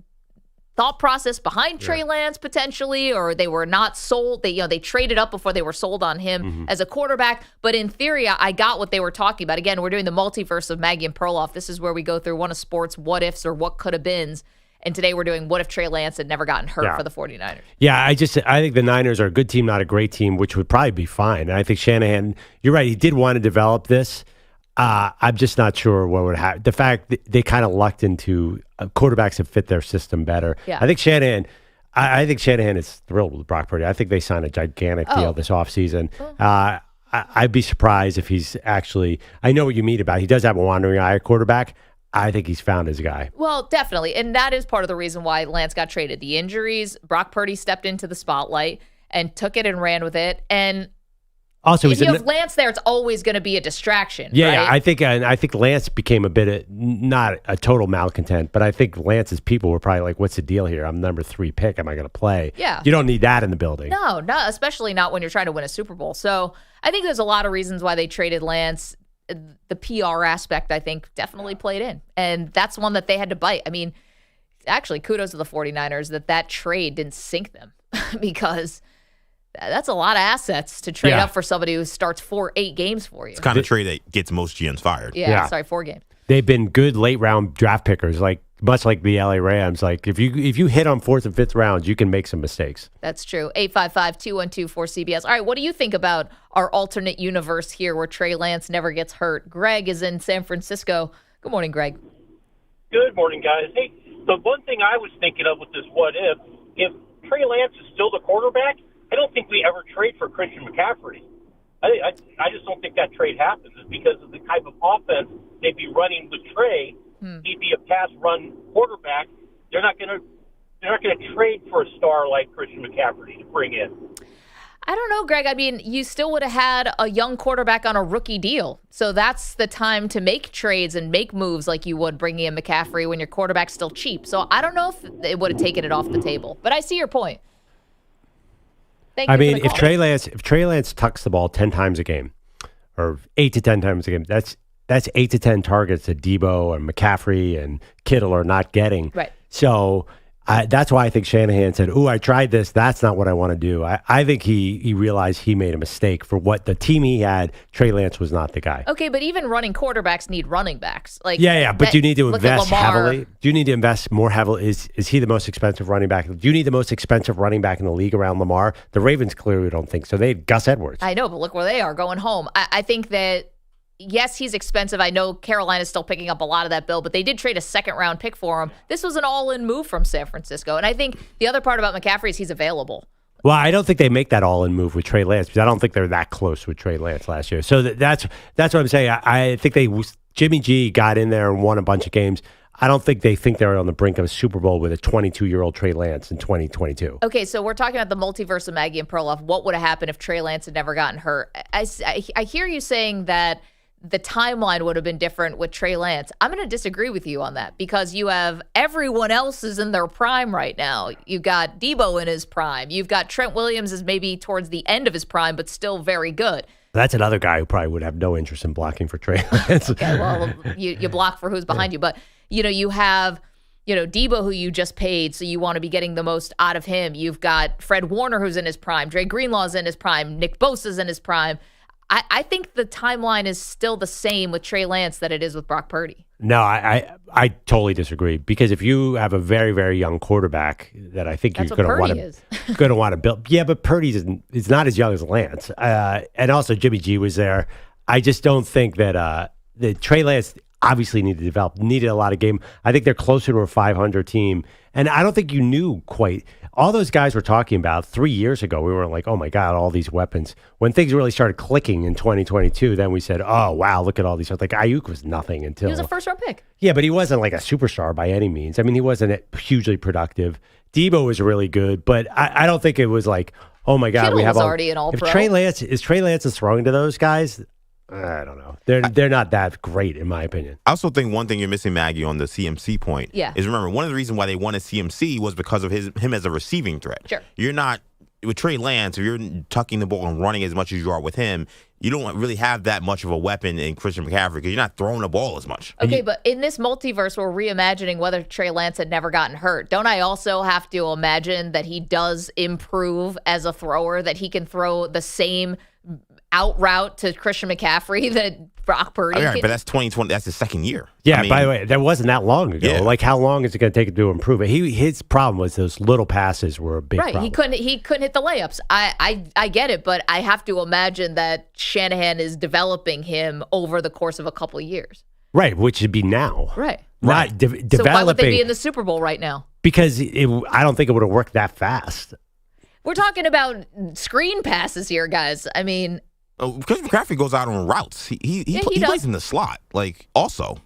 thought process behind Trey Lance potentially, or they were not sold. They traded up before they were sold on him as a quarterback. But in theory, I got what they were talking about. Again, we're doing the multiverse of Maggie and Perloff. This is where we go through one of sports what ifs or what could have beens. And today we're doing what if Trey Lance had never gotten hurt for the 49ers. Yeah, I think the Niners are a good team, not a great team, which would probably be fine. And I think Shanahan, you're right, he did want to develop this. I'm just not sure what would happen. The fact that they kind of lucked into quarterbacks that fit their system better. Yeah. I think Shanahan is thrilled with Brock Purdy. I think they signed a gigantic deal this offseason. I'd be surprised if he's actually, I know what you mean about he does have a wandering eye at quarterback. I think he's found his guy. Well, definitely. And that is part of the reason why Lance got traded. The injuries, Brock Purdy stepped into the spotlight and took it and ran with it. And also, if you have Lance there, it's always going to be a distraction. Yeah, right? I think Lance became a bit of, not a total malcontent, but I think Lance's people were probably like, what's the deal here? I'm number 3 pick. Am I going to play? Yeah. You don't need that in the building. No, especially not when you're trying to win a Super Bowl. So I think there's a lot of reasons why they traded Lance. The PR aspect, I think, definitely played in. And that's one that they had to bite. I mean, actually, kudos to the 49ers that trade didn't sink them because that's a lot of assets to trade up for somebody who starts 8 games for you. It's kind of trade that gets most GMs fired. Yeah, 4 games. They've been good late-round draft pickers, much like the LA Rams. Like, if you hit on 4th and 5th rounds, you can make some mistakes. That's true. 855-212-4CBS. All right, what do you think about our alternate universe here where Trey Lance never gets hurt? Greg is in San Francisco. Good morning, Greg. Good morning, guys. Hey, the one thing I was thinking of with this what if Trey Lance is still the quarterback, I don't think we ever trade for Christian McCaffrey. I just don't think that trade happens. It's because of the type of offense they'd be running with Trey. He'd be a pass-run quarterback. They're not going to trade for a star like Christian McCaffrey to bring in. I don't know, Greg. I mean, you still would have had a young quarterback on a rookie deal. So that's the time to make trades and make moves like you would bringing in McCaffrey when your quarterback's still cheap. So I don't know if it would have taken it off the table. But I see your point. I mean, if Trey Lance tucks the ball 10 times a game, or 8 to 10 times a game, that's 8 to 10 targets that Debo and McCaffrey and Kittle are not getting. Right. So that's why I think Shanahan said, I tried this. That's not what I want to do. I think he realized he made a mistake for what the team he had. Trey Lance was not the guy. Okay, but even running quarterbacks need running backs. But you need to invest heavily. Do you need to invest more heavily? Is he the most expensive running back? Do you need the most expensive running back in the league around Lamar? The Ravens clearly don't think so. They had Gus Edwards. I know, but look where they are going home. I think that, yes, he's expensive. I know Carolina's still picking up a lot of that bill, but they did trade a 2nd-round pick for him. This was an all-in move from San Francisco. And I think the other part about McCaffrey is he's available. Well, I don't think they make that all-in move with Trey Lance because I don't think they're that close with Trey Lance last year. So that's what I'm saying. I think Jimmy G got in there and won a bunch of games. I don't think they think they're on the brink of a Super Bowl with a 22-year-old Trey Lance in 2022. Okay, so we're talking about the multiverse of Maggie and Perloff. What would have happened if Trey Lance had never gotten hurt? I hear you saying that the timeline would have been different with Trey Lance. I'm going to disagree with you on that because you have everyone else is in their prime right now. You've got Debo in his prime. You've got Trent Williams is maybe towards the end of his prime, but still very good. That's another guy who probably would have no interest in blocking for Trey Lance. Okay, well, you block for who's behind you. But, you have, Debo who you just paid, so you want to be getting the most out of him. You've got Fred Warner who's in his prime. Dre Greenlaw's in his prime. Nick Bosa's in his prime. I think the timeline is still the same with Trey Lance that it is with Brock Purdy. No, I totally disagree because if you have a very, very young quarterback that I think you're going to want to build. Yeah, but Purdy is not as young as Lance. And also Jimmy G was there. I just don't think that Trey Lance, obviously needed a lot of game. I think they're closer to a 500 team. And I don't think you knew quite. All those guys were talking about 3 years ago. We were like, oh, my God, all these weapons. When things really started clicking in 2022, then we said, oh, wow, look at all these. Like, Ayuk was nothing until. He was a first-round pick. Yeah, but he wasn't like a superstar by any means. I mean, he wasn't hugely productive. Debo was really good, but I don't think it was like, oh, my God, Kittle we have was all. already an all-pro. If Trey Lance is throwing to those guys, I don't know. They're not that great, in my opinion. I also think one thing you're missing, Maggie, on the CMC point is remember, one of the reasons why they wanted CMC was because of him as a receiving threat. Sure. You're not, with Trey Lance, if you're tucking the ball and running as much as you are with him, you don't really have that much of a weapon in Christian McCaffrey because you're not throwing the ball as much. Okay, but in this multiverse, we're reimagining whether Trey Lance had never gotten hurt. Don't I also have to imagine that he does improve as a thrower, that he can throw the same out route to Christian McCaffrey that Brock Purdy All right, can? but that's 2020. That's his second year. Yeah, by the way, that wasn't that long ago. Yeah. Like, how long is it going to take him to improve it? His problem was those little passes were a big problem. He couldn't hit the layups. I get it, but I have to imagine that Shanahan is developing him over the course of a couple of years. Right, which should be now. Right. Not developing. So why would they be in the Super Bowl right now? Because I don't think it would have worked that fast. We're talking about screen passes here, guys. I mean, Christian McCaffrey goes out on routes. He plays in the slot. Like, also,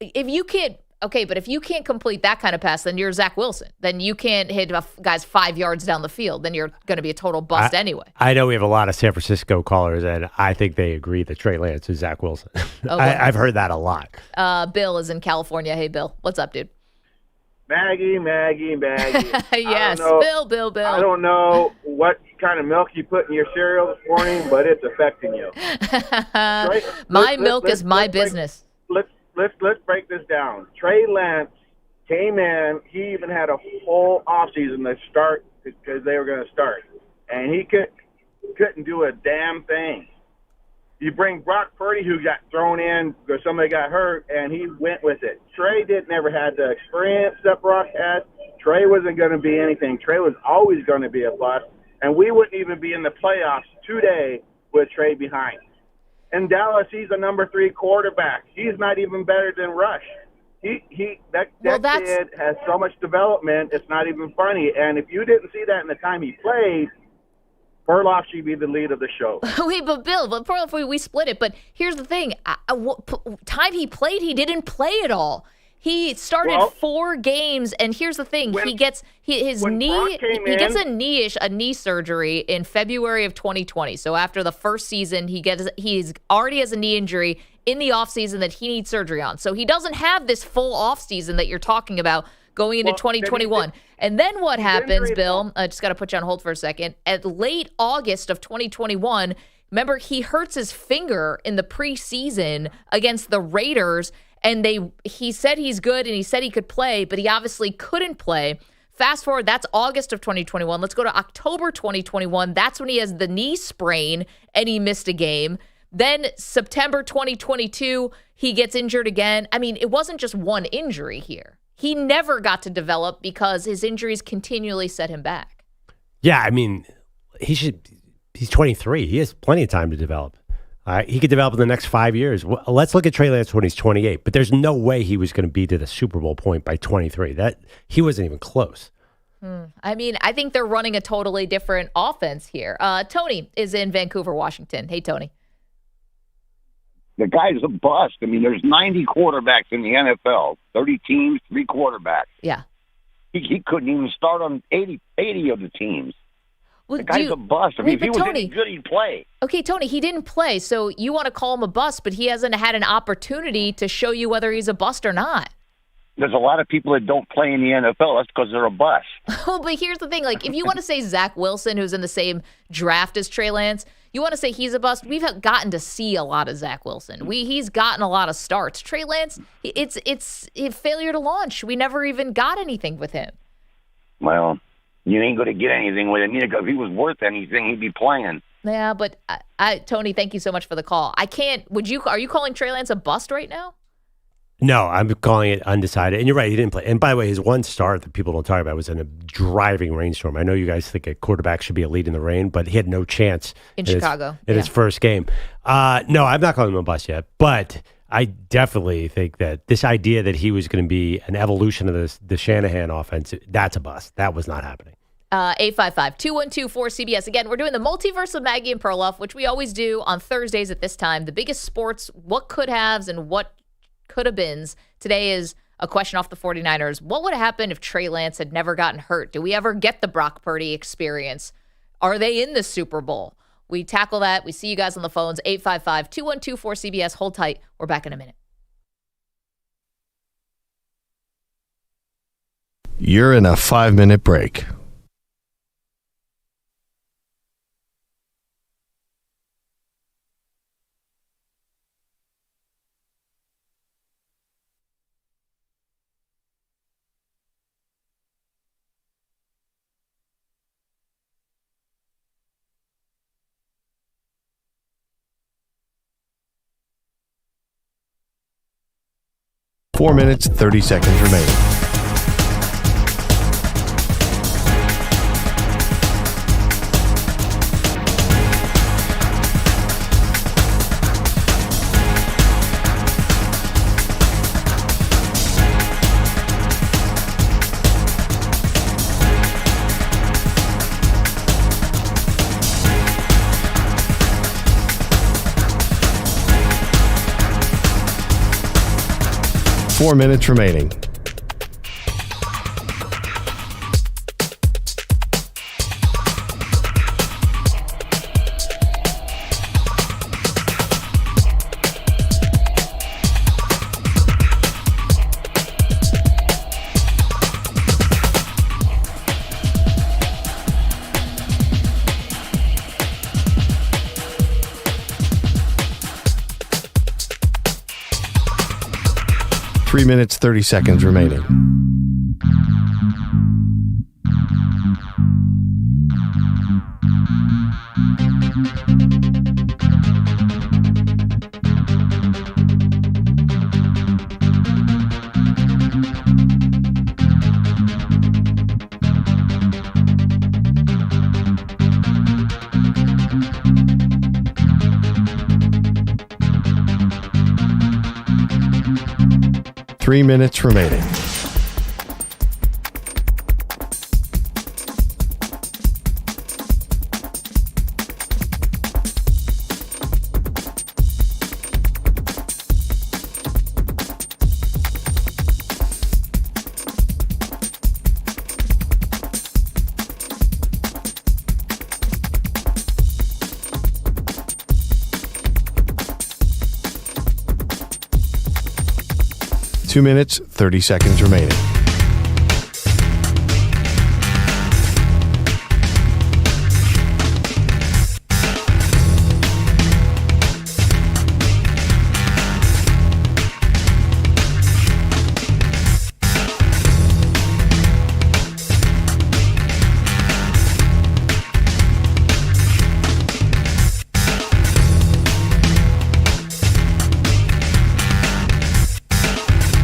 if you can't, but if you can't complete that kind of pass, then you're Zach Wilson. Then you can't hit guys 5 yards down the field. Then you're going to be a total bust anyway. I know we have a lot of San Francisco callers, and I think they agree that Trey Lance is Zach Wilson. I've heard that a lot. Bill is in California. Hey, Bill, what's up, dude? Maggie. Yes, Bill. I don't know what kind of milk you put in your cereal this morning, but it's affecting you. My milk is my business. Let's break this down. Trey Lance came in. He even had a whole offseason to start because they were going to start, and he couldn't do a damn thing. You bring Brock Purdy, who got thrown in because somebody got hurt, and he went with it. Trey never had the experience that Brock had. Trey wasn't going to be anything. Trey was always going to be a bust, and we wouldn't even be in the playoffs today with Trey behind. In Dallas, he's a number 3 quarterback. He's not even better than Rush. That kid has so much development, it's not even funny. And if you didn't see that in the time he played, Perloff should be the lead of the show. Wait, but Bill, Perloff, we split it. But here's the thing: time he played, he didn't play at all. He started 4 games, and here's the thing: he gets a knee surgery in February of 2020. So after the first season, he already has a knee injury in the offseason that he needs surgery on. So he doesn't have this full offseason that you're talking about going into 2021. And then what happens, Bill? I just got to put you on hold for a second. At late August of 2021, remember, he hurts his finger in the preseason against the Raiders, and he said he's good and he said he could play, but he obviously couldn't play. Fast forward, that's August of 2021. Let's go to October 2021. That's when he has the knee sprain and he missed a game. Then September 2022, he gets injured again. I mean, it wasn't just one injury here. He never got to develop because his injuries continually set him back. Yeah, I mean, he's 23. He has plenty of time to develop. He could develop in the next 5 years. Let's look at Trey Lance when he's 28. But there's no way he was going to be to the Super Bowl point by 23. He wasn't even close. I mean, I think they're running a totally different offense here. Tony is in Vancouver, Washington. Hey, Tony. The guy's a bust. I mean, there's 90 quarterbacks in the NFL, 30 teams, 3 quarterbacks. Yeah. He couldn't even start on 80 of the teams. Well, the guy's a bust. I mean, if he was Tony, any good, he'd play. Okay, Tony, he didn't play, so you want to call him a bust, but he hasn't had an opportunity to show you whether he's a bust or not. There's a lot of people that don't play in the NFL. That's because they're a bust. Well, but here's the thing. Like, if you want to say Zach Wilson, who's in the same draft as Trey Lance, you want to say he's a bust, we've gotten to see a lot of Zach Wilson. He's gotten a lot of starts. Trey Lance, it's a failure to launch. We never even got anything with him. Well, you ain't going to get anything with him either, because if he was worth anything, he'd be playing. Yeah, but Tony, thank you so much for the call. Are you calling Trey Lance a bust right now? No, I'm calling it undecided. And you're right, he didn't play. And by the way, his one start that people don't talk about was in a driving rainstorm. I know you guys think a quarterback should be a lead in the rain, but he had no chance in Chicago in his first game. No, I'm not calling him a bust yet. But I definitely think that this idea that he was going to be an evolution of the Shanahan offense, that's a bust. That was not happening. 855-212-4CBS. Again, we're doing the Multiverse of Maggie and Perloff, which we always do on Thursdays at this time. The biggest sports, what could haves and what could have beens. Today is a question off the 49ers. What would have happened if Trey Lance had never gotten hurt? Do we ever get the Brock Purdy experience? Are they in the Super Bowl? We tackle that. We see you guys on the phones. 855-212-4CBS. Hold tight. We're back in a minute. You're in a 5-minute break. Four minutes, 30 seconds remaining. Four minutes remaining. Three minutes, 30 seconds remaining. Three minutes remaining. Two minutes, 30 seconds remaining.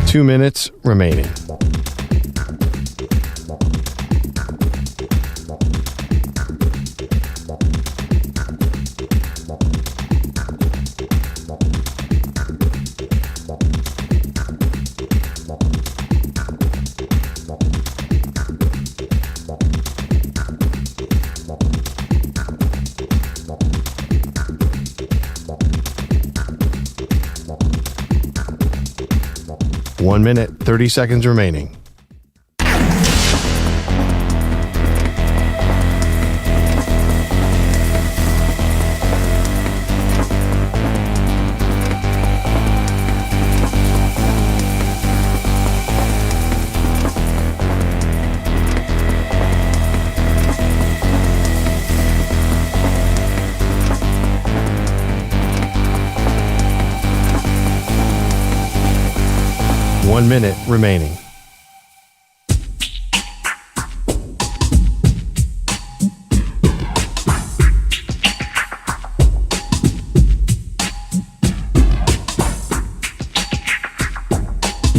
Two minutes remaining. One minute, 30 seconds remaining. One minute remaining.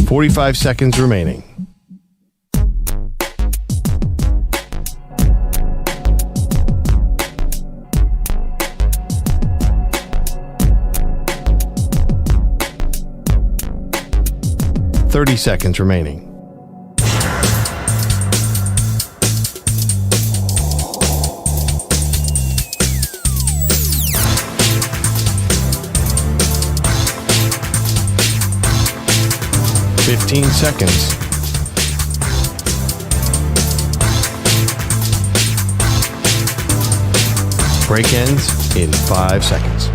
$45 seconds remaining. 30 seconds remaining. $15 seconds. Break ends in 5 seconds.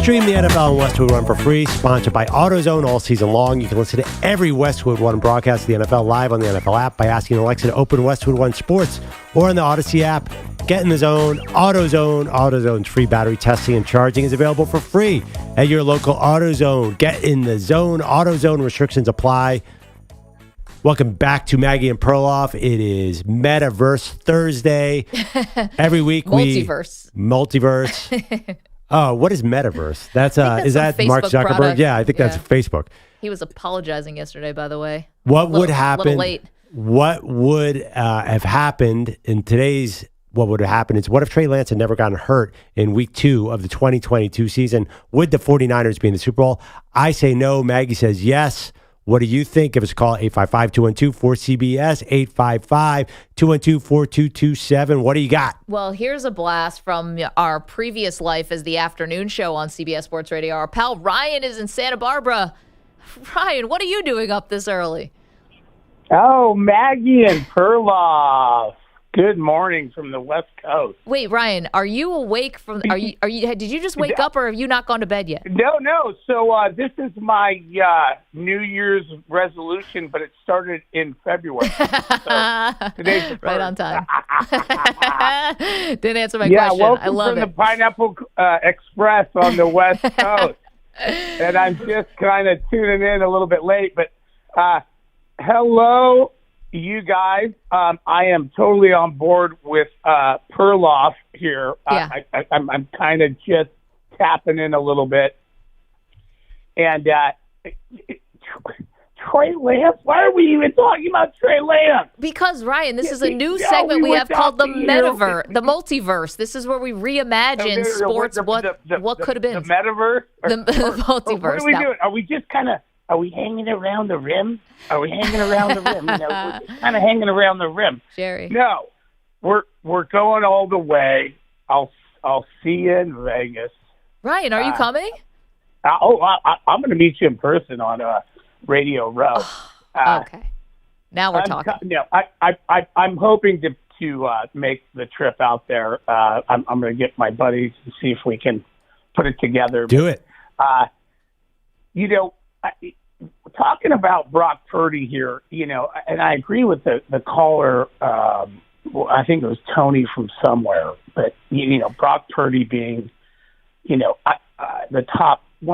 Stream the NFL and Westwood One for free, sponsored by AutoZone all season long. You can listen to every Westwood One broadcast of the NFL live on the NFL app by asking Alexa to open Westwood One Sports or on the Odyssey app. Get in the zone, AutoZone. AutoZone's free battery testing and charging is available for free at your local AutoZone. Get in the zone. AutoZone restrictions apply. Welcome back to Maggie and Perloff. It is Metaverse Thursday. Every week Multiverse. Oh, what is Metaverse? That's is that Mark Zuckerberg? Product. Yeah, I think that's Facebook. He was apologizing yesterday, by the way. What would happen? Little late. What would have happened in today's? What would have happened is, what if Trey Lance had never gotten hurt in week 2 of the 2022 season? Would the 49ers be in the Super Bowl? I say no. Maggie says yes. What do you think? Give us a call, 855-212-4CBS, 855-212-4227. What do you got? Well, here's a blast from our previous life as the afternoon show on CBS Sports Radio. Our pal Ryan is in Santa Barbara. Ryan, what are you doing up this early? Oh, Maggie and Perloff. Good morning from the West Coast. Wait, Ryan, are you awake from? Did you just wake up, or have you not gone to bed yet? No. So this is my New Year's resolution, but it started in February. So today's the right on time. Didn't answer my question. I love from it. The Pineapple Express on the West Coast, and I'm just kind of tuning in a little bit late, but hello. You guys, I am totally on board with Perloff here. Yeah. I'm kind of just tapping in a little bit. And Trey Lance, why are we even talking about Trey Lance? Because, Ryan, this is a new segment we have called the Metaverse, the Multiverse. This is where we reimagine sports, what could have been. The Metaverse? The Multiverse. What are we doing? Are we just kind of... Are we hanging around the rim? We're just kind of hanging around the rim. Jerry. No, we're going all the way. I'll see you in Vegas. Ryan, are you coming? I'm going to meet you in person on Radio Row. Okay. Now we're talking. I'm hoping to make the trip out there. I'm going to get my buddies to see if we can put it together. Do it. Talking about Brock Purdy here, and I agree with the caller. I think it was Tony from somewhere, but Brock Purdy being, one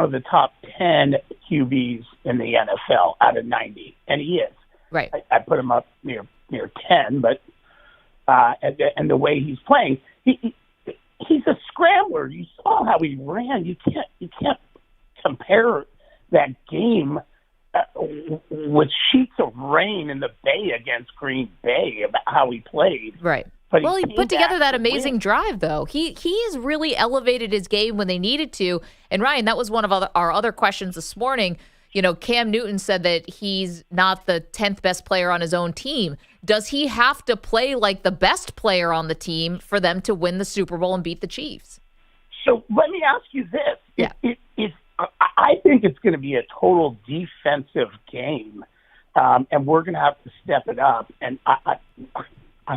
of the top 10 QBs in the NFL out of 90, and he is. Right. I put him up near 10, but and the way he's playing, he's a scrambler. You saw how he ran. You can't compare that game with sheets of rain in the Bay against Green Bay about how he played. Right. But he put together that amazing drive, though. He has really elevated his game when they needed to. And, Ryan, that was one of our other questions this morning. Cam Newton said that he's not the 10th best player on his own team. Does he have to play like the best player on the team for them to win the Super Bowl and beat the Chiefs? So let me ask you this. Yeah. I think it's going to be a total defensive game, and we're going to have to step it up. And I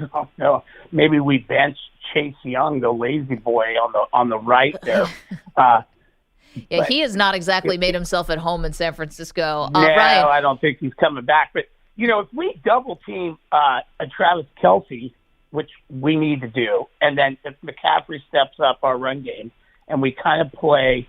don't know. Maybe we bench Chase Young, the lazy boy, on the right there. He has not exactly made himself at home in San Francisco. No, Ryan, I don't think he's coming back. But if we double team Travis Kelce, which we need to do, and then if McCaffrey steps up our run game, and we kind of play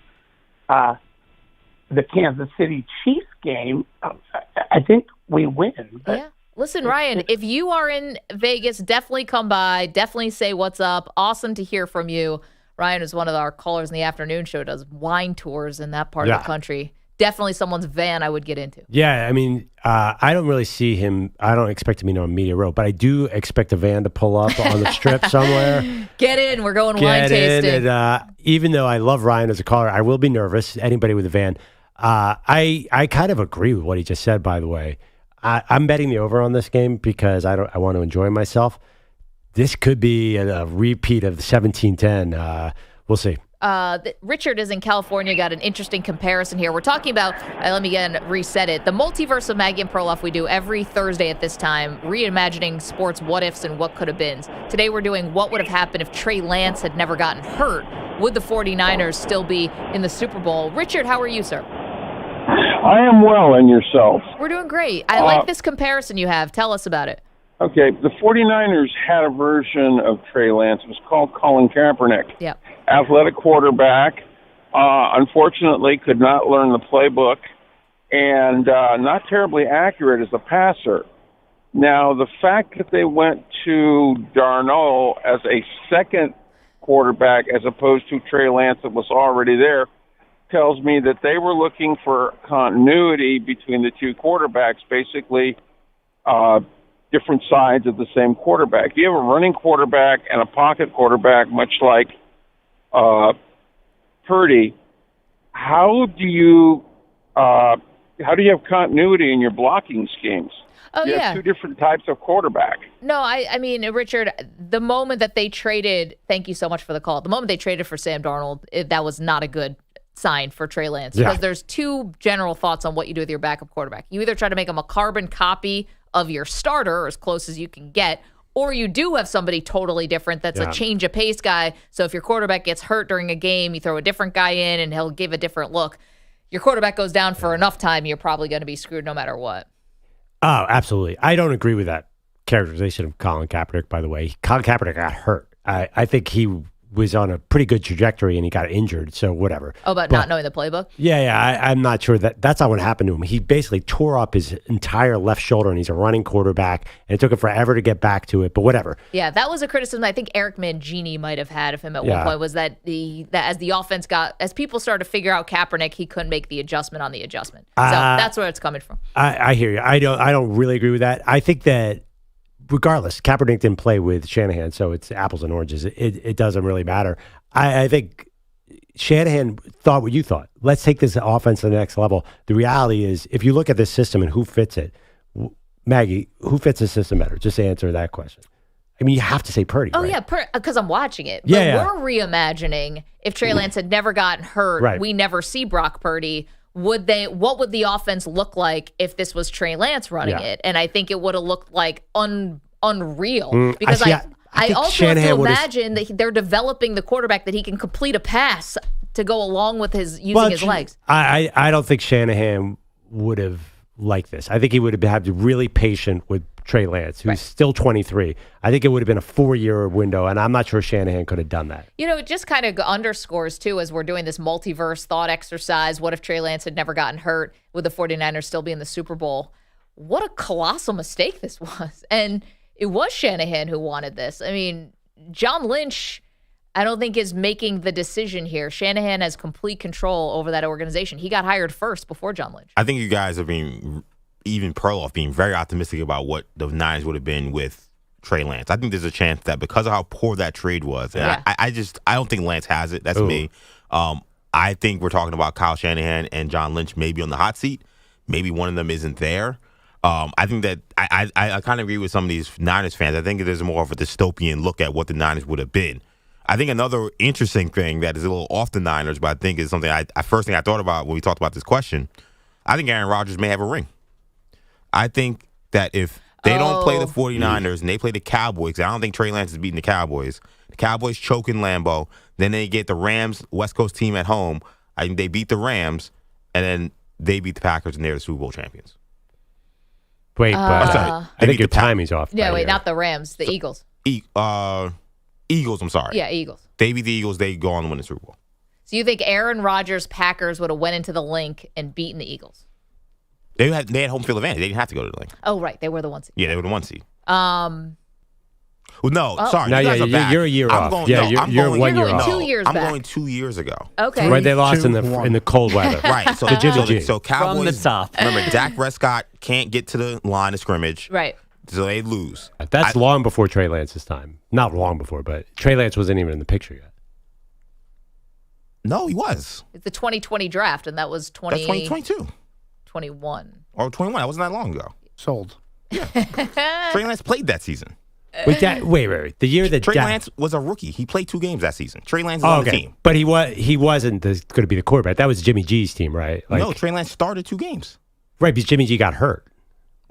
the Kansas City Chiefs game, I think we win. Yeah. Listen, Ryan, if you are in Vegas, definitely come by. Definitely say what's up. Awesome to hear from you. Ryan is one of our callers in the afternoon show, does wine tours in that part of the country. Definitely someone's van I would get into. Yeah, I mean, I don't really see him. I don't expect him to be on Media Row, but I do expect a van to pull up on the strip somewhere. Get in. We're going wine tasting. And, even though I love Ryan as a caller, I will be nervous. Anybody with a van. I kind of agree with what he just said, by the way. I'm betting the over on this game because I want to enjoy myself. This could be a repeat of the 17-10. We'll see. Richard is in California, got an interesting comparison here. We're talking about, let me again reset it, the Multiverse of Maggie and Perloff we do every Thursday at this time, reimagining sports what-ifs and what could-have-beens. Today we're doing what would have happened if Trey Lance had never gotten hurt. Would the 49ers still be in the Super Bowl? Richard, how are you, sir? I am well, and yourself? We're doing great. I like this comparison you have. Tell us about it. Okay, the 49ers had a version of Trey Lance. It was called Colin Kaepernick. Yep. Athletic quarterback, unfortunately could not learn the playbook, and not terribly accurate as a passer. Now, the fact that they went to Darnold as a second quarterback as opposed to Trey Lance that was already there tells me that they were looking for continuity between the two quarterbacks, basically different sides of the same quarterback. You have a running quarterback and a pocket quarterback, much like Purdy. How do you have continuity in your blocking schemes? Oh, you have two different types of quarterback. No, I mean, Richard, the moment that they traded, thank you so much for the call, the moment they traded for Sam Darnold, that was not a good sign for Trey Lance. Yeah. Because there's two general thoughts on what you do with your backup quarterback. You either try to make him a carbon copy of your starter, or as close as you can get, or you do have somebody totally different that's a change of pace guy. So if your quarterback gets hurt during a game, you throw a different guy in and he'll give a different look. Your quarterback goes down for enough time, you're probably going to be screwed no matter what. Oh, absolutely. I don't agree with that characterization of Colin Kaepernick, by the way. Colin Kaepernick got hurt. I think he was on a pretty good trajectory and he got injured, so whatever. Oh, but not knowing the playbook? Yeah, I'm not sure that's not what happened to him. He basically tore up his entire left shoulder, and he's a running quarterback, and it took him forever to get back to it, but whatever. Yeah, that was a criticism I think Eric Mangini might have had of him at one point, was that as the offense as people started to figure out Kaepernick, he couldn't make the adjustment on the adjustment. So that's where it's coming from. I hear you. I don't really agree with that. I think that regardless, Kaepernick didn't play with Shanahan, so it's apples and oranges. It doesn't really matter. I think Shanahan thought what you thought. Let's take this offense to the next level. The reality is, if you look at this system and who fits it, Maggie, who fits the system better? Just answer that question. I mean, you have to say Purdy. Oh, right? yeah, because I'm watching it. But Yeah. we're reimagining if Trey Lance had never gotten hurt, we never see Brock Purdy. What would the offense look like if this was Trey Lance running it? And I think it would have looked like unreal. Because I also Shanahan have to imagine that they're developing the quarterback that he can complete a pass to go along with using his legs. I don't think Shanahan would have liked this. I think he would have had to be really patient with Trey Lance, who's still 23. I think it would have been a 4-year window, and I'm not sure Shanahan could have done that. You know, it just kind of underscores, too, as we're doing this multiverse thought exercise, what if Trey Lance had never gotten hurt? Would the 49ers still be in the Super Bowl? What a colossal mistake this was. And it was Shanahan who wanted this. I mean, John Lynch, I don't think, is making the decision here. Shanahan has complete control over that organization. He got hired first before John Lynch. I think you guys are even Perloff being very optimistic about what the Niners would have been with Trey Lance. I think there's a chance that because of how poor that trade was, and I don't think Lance has it. That's me. I think we're talking about Kyle Shanahan and John Lynch maybe on the hot seat. Maybe one of them isn't there. I think that I kind of agree with some of these Niners fans. I think there's more of a dystopian look at what the Niners would have been. I think another interesting thing that is a little off the Niners, but I think is something first thing I thought about when we talked about this question, I think Aaron Rodgers may have a ring. I think that if they don't play the 49ers and they play the Cowboys, 'cause I don't think Trey Lance is beating the Cowboys choke in Lambeau, then they get the Rams, West Coast team at home. I think they beat the Rams, and then they beat the Packers, and they're the Super Bowl champions. Wait, but I think your timing's off. Yeah, not the Rams, the Eagles. Eagles, I'm sorry. Yeah, Eagles. They beat the Eagles, they go on to win the Super Bowl. So you think Aaron Rodgers' Packers would have went into the Link and beaten the Eagles? They had home field advantage. They didn't have to go to the Link. Oh, right. They were the 1 seed. Yeah, they were the 1 seed. Well, no, sorry. No, you guys are back. you're a year I'm off. Going, Yeah, no, you're I'm going, 1 year going off. 2 years I'm back. going 2 years ago. Okay. Right, they lost 2, in the cold weather. Right. So, The Jimmy G. so Cowboys. From the top. Remember, Dak Prescott can't get to the line of scrimmage. Right. So they lose. That's long before Trey Lance's time. Not long before, but Trey Lance wasn't even in the picture yet. No, he was. It's the 2020 draft, and that was That's 2022. 21. Or 21. That wasn't that long ago. Sold. Trey Lance played that season. Wait. The year that Trey Lance was a rookie. He played 2 games that season. Trey Lance is Oh, on the okay. team. But he wasn't going to be the quarterback. That was Jimmy G's team, right? No, Trey Lance started 2 games. Right, because Jimmy G got hurt.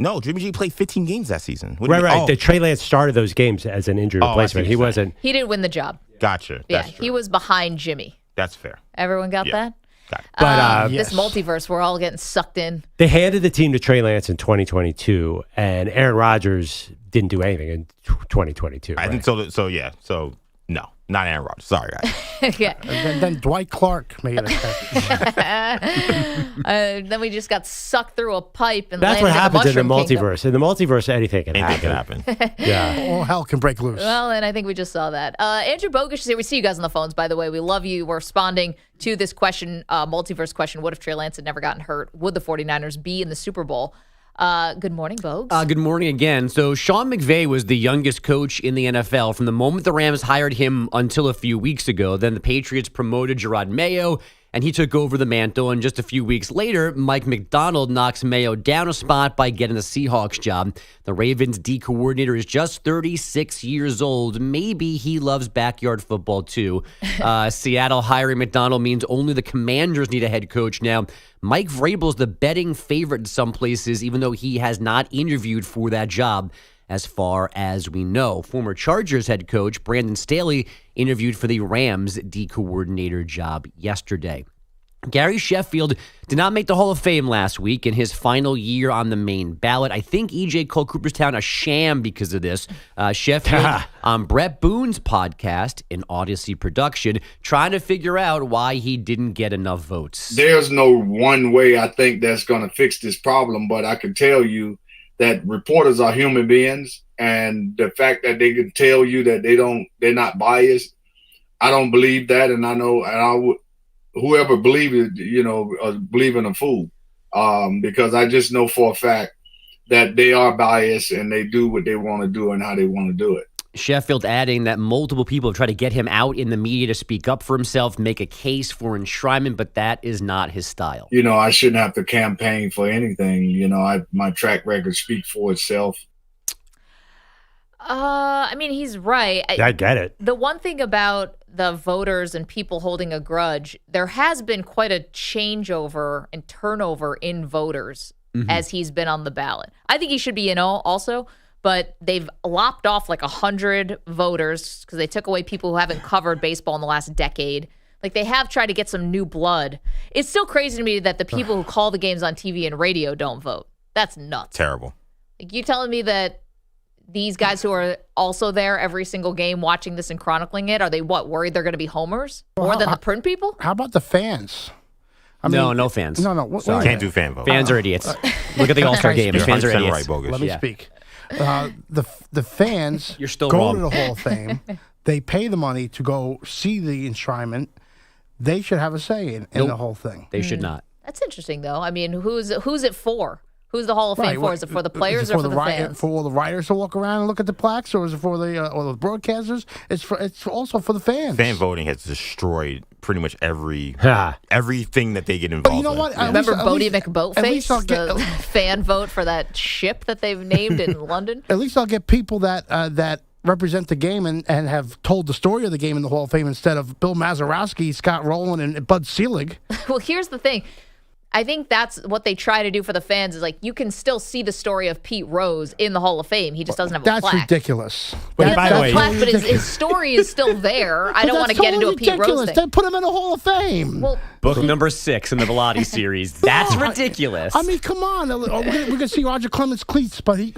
No, Jimmy G played 15 games that season. What do you Right. mean? Oh, The Trey Lance started those games as an injury Oh, I see replacement. what He you're wasn't. He didn't win the job. Gotcha. Yeah, That's true. he was behind Jimmy. That's fair. Everyone got that? Got it. But This multiverse, we're all getting sucked in. they handed the team to Trey Lance in 2022, and Aaron Rodgers didn't do anything in 2022. I think so. So yeah. So no, not Aaron Rodgers. Sorry, guys. Yeah. And then Dwight Clark made it. Then we just got sucked through a pipe and That's what landed happens in the Mushroom Kingdom. multiverse. In the multiverse, anything can Anything happen. can happen. Yeah. All hell can break loose. Well, and I think we just saw that. Andrew Bogusch is here. We see you guys on the phones, by the way. We love you. We're responding to this question, multiverse question. What if Trey Lance had never gotten hurt? Would the 49ers be in the Super Bowl? Good morning, Bogues. Good morning again. So Sean McVay was the youngest coach in the NFL from the moment the Rams hired him until a few weeks ago. Then the Patriots promoted Gerard Mayo, and he took over the mantle. And just a few weeks later, Mike MacDonald knocks Mayo down a spot by getting the Seahawks job. The Ravens D coordinator is just 36 years old. Maybe he loves backyard football too. Seattle hiring MacDonald means only the Commanders need a head coach now. Mike Vrabel's the betting favorite in some places, even though he has not interviewed for that job, as far as we know. Former Chargers head coach Brandon Staley interviewed for the Rams D coordinator job yesterday. Gary Sheffield did not make the Hall of Fame last week in his final year on the main ballot. I think E.J. called Cooperstown a sham because of this. Sheffield on Brett Boone's podcast, an Odyssey production, trying to figure out why he didn't get enough votes. There's no one way I think that's going to fix this problem, but I can tell you that reporters are human beings, and the fact that they can tell you that they're not biased, I don't believe that, and I know, and I would. Whoever believes it, believing a fool, because I just know for a fact that they are biased and they do what they want to do and how they want to do it. Sheffield adding that multiple people have tried to get him out in the media to speak up for himself, make a case for enshrinement, but that is not his style. I shouldn't have to campaign for anything. My track record speaks for itself. I mean, he's right. I get it. The one thing about the voters and people holding a grudge, there has been quite a changeover and turnover in voters as he's been on the ballot. I think he should be in also, but they've lopped off like 100 voters because they took away people who haven't covered baseball in the last decade. Like, they have tried to get some new blood. It's still crazy to me that the people who call the games on TV and radio don't vote. That's nuts. Terrible. Like, you telling me that these guys who are also there every single game watching this and chronicling it, are they worried they're going to be homers more than the print people? How about the fans? No fans. No. Sorry. Can't do fan vote. Fans are idiots. Look at the All-Star games. Fans are idiots. Right, Bogusch. Let me speak. The fans You're still go wrong. to the Hall of Fame. They pay the money to go see the enshrinement. They should have a say in the whole thing. They should not. That's interesting, though. I mean, who's it for? Who's the Hall of Fame for? Is it for the players Is it or for the fans? For all the writers to walk around and look at the plaques, or is it for the broadcasters? It's also for the fans. Fan voting has destroyed pretty much everything that they get involved But you know what? in. Remember Bodie At McBoatface, least I'll get the fan vote for that ship that they've named in London? At least I'll get people that represent the game and have told the story of the game in the Hall of Fame instead of Bill Mazeroski, Scott Rowland, and Bud Selig. Well, here's the thing. I think that's what they try to do for the fans is like you can still see the story of Pete Rose in the Hall of Fame. He just doesn't have a That's plaque. ridiculous. By the way, plaque, but his story is still there. I don't want to get into a Pete Rose thing. Then put him in the Hall of Fame. Well, Book number 6 in the Velotti series. That's ridiculous. I mean, come on. We're going to see Roger Clemens cleats, but he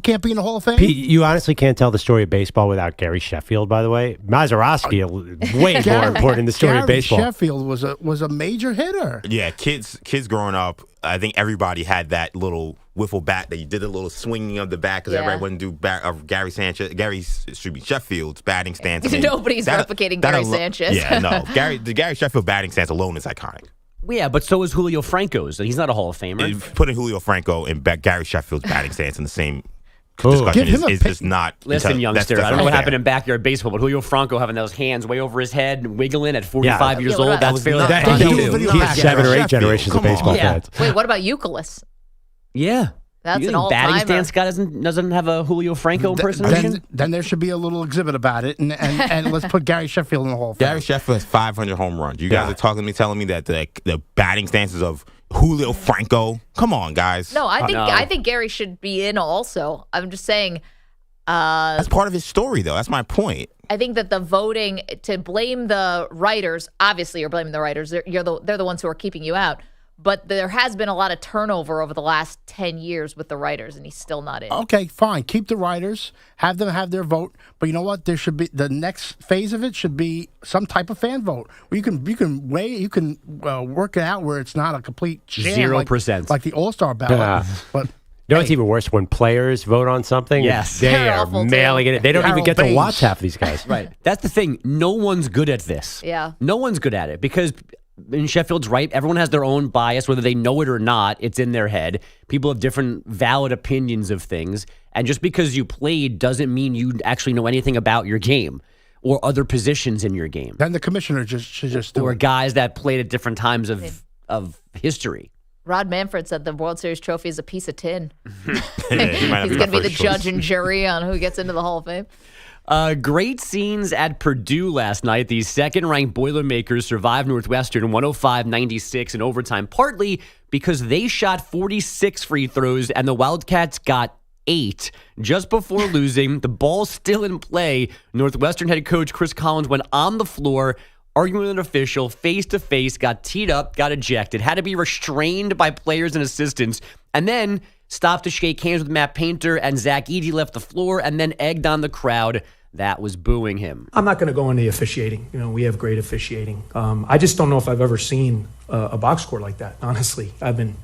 can't be in the Hall of Fame. Pete, you honestly can't tell the story of baseball without Gary Sheffield, by the way. Mazeroski, way more important in the story Gary of baseball. Sheffield was a major hitter. Yeah, kids growing up, I think everybody had that little wiffle bat that you did a little swinging of the bat because everybody wouldn't do Sheffield's batting stance. I mean, Nobody's replicating Gary Sanchez. Yeah, no. The Gary Sheffield batting stance alone is iconic. Yeah, but so is Julio Franco's. He's not a Hall of Famer. Putting Julio Franco and Gary Sheffield's batting stance in the same discussion is just not. Listen, youngster, I don't know what happened in backyard baseball, but Julio Franco having those hands way over his head, wiggling at 45 years old, that's fairly fun too. He's 7 or 8 generations of baseball fans. Wait, what about Euclid? Yeah. That's you an think all-timer. batting stance guy doesn't have a Julio Franco impersonation? Then there should be a little exhibit about it, and let's put Gary Sheffield in the Hall of Fame. Gary Sheffield has 500 home runs. You guys are talking to me, telling me that the batting stances of Julio Franco. Come on, guys. No, I think Gary should be in also. I'm just saying. That's part of his story, though. That's my point. I think that the voting to blame the writers, obviously you're blaming the writers. They're the ones who are keeping you out. But there has been a lot of turnover over the last 10 years with the writers, and he's still not in. Okay, fine. Keep the writers. Have them have their vote. But you know what? There should be the next phase of it should be some type of fan vote where you can work it out where it's not a complete sham, 0%, like the All-Star ballot. But you know what's even worse? When players vote on something, yes, they are mailing it. They don't even get to watch half of these guys. Right. That's the thing. No one's good at this. Yeah. No one's good at it because, and Sheffield's right, everyone has their own bias, whether they know it or not. It's in their head. People have different valid opinions of things. And just because you played doesn't mean you actually know anything about your game or other positions in your game. Then the commissioner should just do or it. guys that played at different times of history. Rod Manfred said the World Series trophy is a piece of tin. He's going to be the judge and jury on who gets into the Hall of Fame. Great scenes at Purdue last night. The second-ranked Boilermakers survived Northwestern 105-96 in overtime, partly because they shot 46 free throws and the Wildcats got 8. Just before losing, the ball still in play, Northwestern head coach Chris Collins went on the floor, arguing with an official face-to-face, got teed up, got ejected, had to be restrained by players and assistants, and then stopped to shake hands with Matt Painter, and Zach Edey left the floor and then egged on the crowd that was booing him. I'm not going to go into the officiating. We have great officiating. I just don't know if I've ever seen a box score like that, honestly. I've been,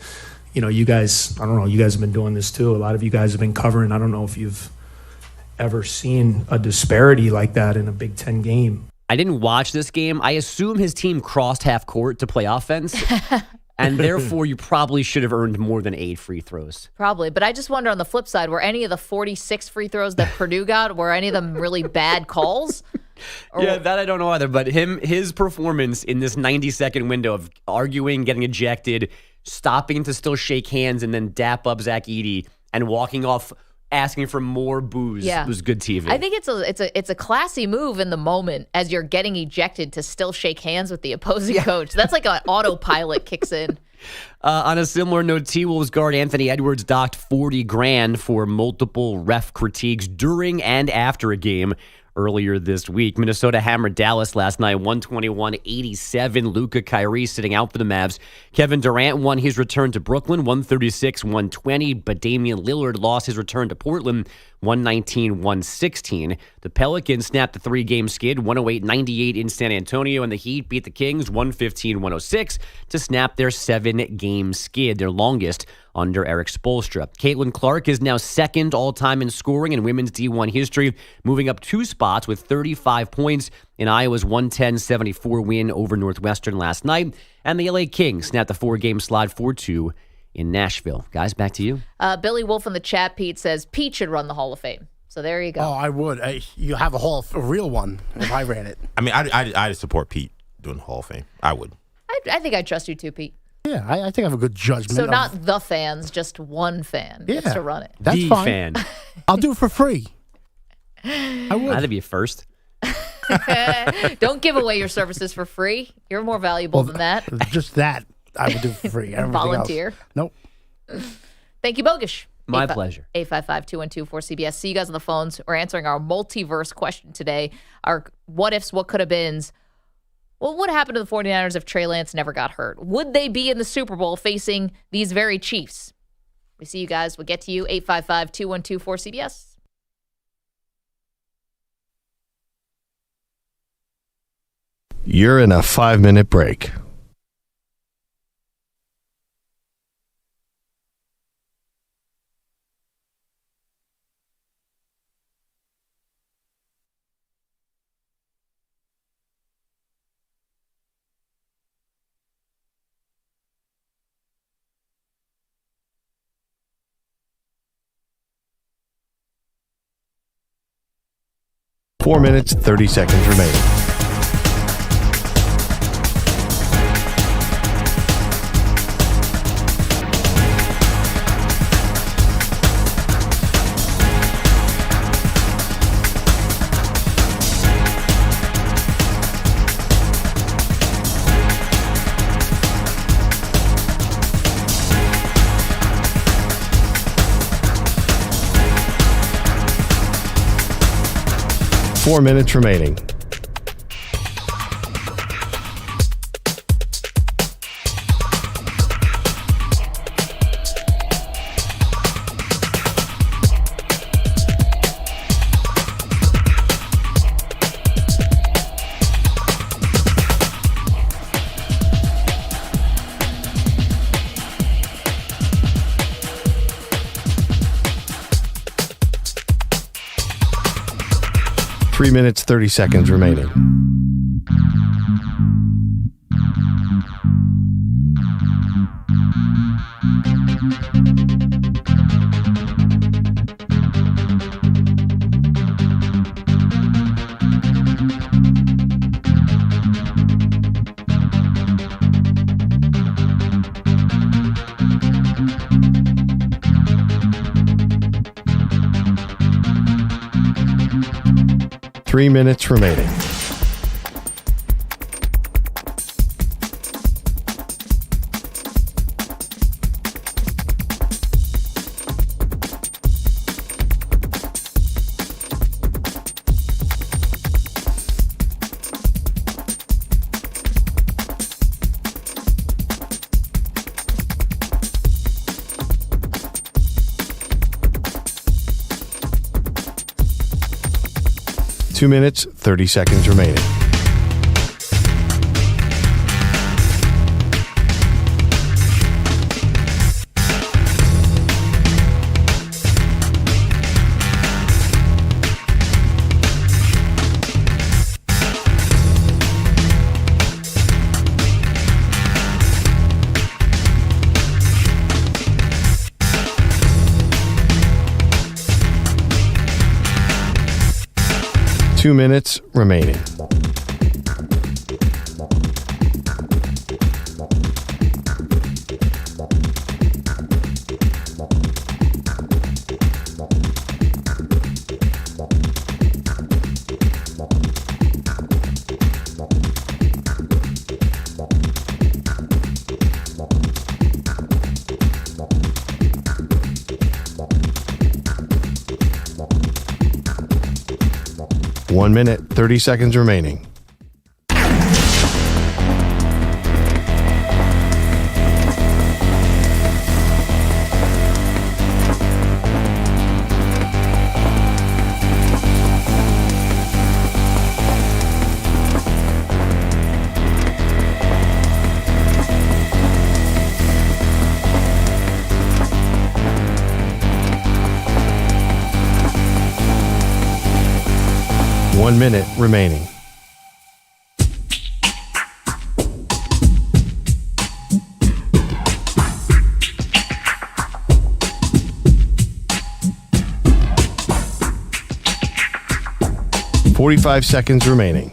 you guys, I don't know, you guys have been doing this too. A lot of you guys have been covering. I don't know if you've ever seen a disparity like that in a Big Ten game. I didn't watch this game. I assume his team crossed half court to play offense. And therefore, you probably should have earned more than 8 free throws. Probably. But I just wonder on the flip side, were any of the 46 free throws that Purdue got, were any of them really bad calls? Yeah, that I don't know either. But his performance in this 90-second window of arguing, getting ejected, stopping to still shake hands, and then dap up Zach Edey and walking off asking for more booze was good TV. I think it's a classy move in the moment as you're getting ejected to still shake hands with the opposing coach. That's like an autopilot kicks in. On a similar note, T-Wolves guard Anthony Edwards docked $40,000 for multiple ref critiques during and after a game earlier this week. Minnesota hammered Dallas last night, 121-87. Luka Kyrie sitting out for the Mavs. Kevin Durant won his return to Brooklyn, 136-120, but Damian Lillard lost his return to Portland, 119-116. The Pelicans snapped the 3-game skid, 108-98 in San Antonio, and the Heat beat the Kings, 115-106, to snap their 7-game skid, their longest under Eric Spoelstra. Caitlin Clark is now second all-time in scoring in women's D1 history, moving up 2 spots with 35 points in Iowa's 110-74 win over Northwestern last night. And the LA Kings snapped the 4-game slide 4-2 in Nashville. Guys, back to you. Billy Wolf in the chat, Pete, says Pete should run the Hall of Fame. So there you go. Oh, I would. You have a real one if I ran it. I mean, I'd support Pete doing the Hall of Fame. I would. I think I trust you too, Pete. Yeah, I think I have a good judgment. So not the fans, just one fan gets to run it. That's the fine. Fan. I'll do it for free. I would. That'd be a first. Don't give away your services for free. You're more valuable than that. Just that I would do for free. Volunteer. Else. Nope. Thank you, Bogish. My pleasure. 855-212-4CBS. See you guys on the phones. We're answering our multiverse question today. Our what ifs, what could have beens. What would happen to the 49ers if Trey Lance never got hurt? Would they be in the Super Bowl facing these very Chiefs? We see you guys. We'll get to you. 855-212-4CBS. You're in a 5-minute break. 4 minutes, 30 seconds remaining. Four minutes remaining. Three minutes, 30 seconds remaining. Three minutes remaining. Two minutes, 30 seconds remaining. Two minutes remaining. One minute, 30 seconds remaining. One minute remaining. .45 seconds remaining.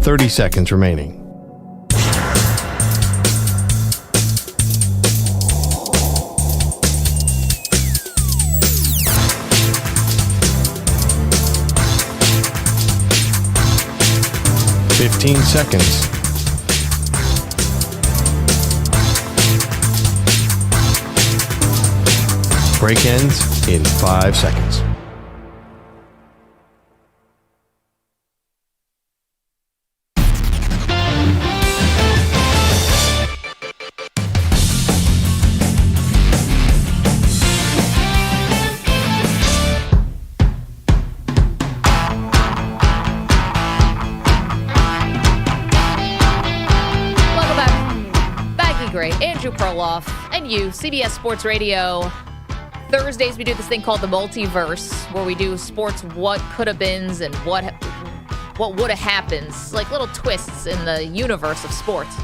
.30 seconds remaining. .15 seconds. Break ends in 5 seconds. Perloff and you, CBS Sports Radio. Thursdays we do this thing called the Multiverse, where we do sports what could have beens and what what would have happened, like little twists in the universe of sports.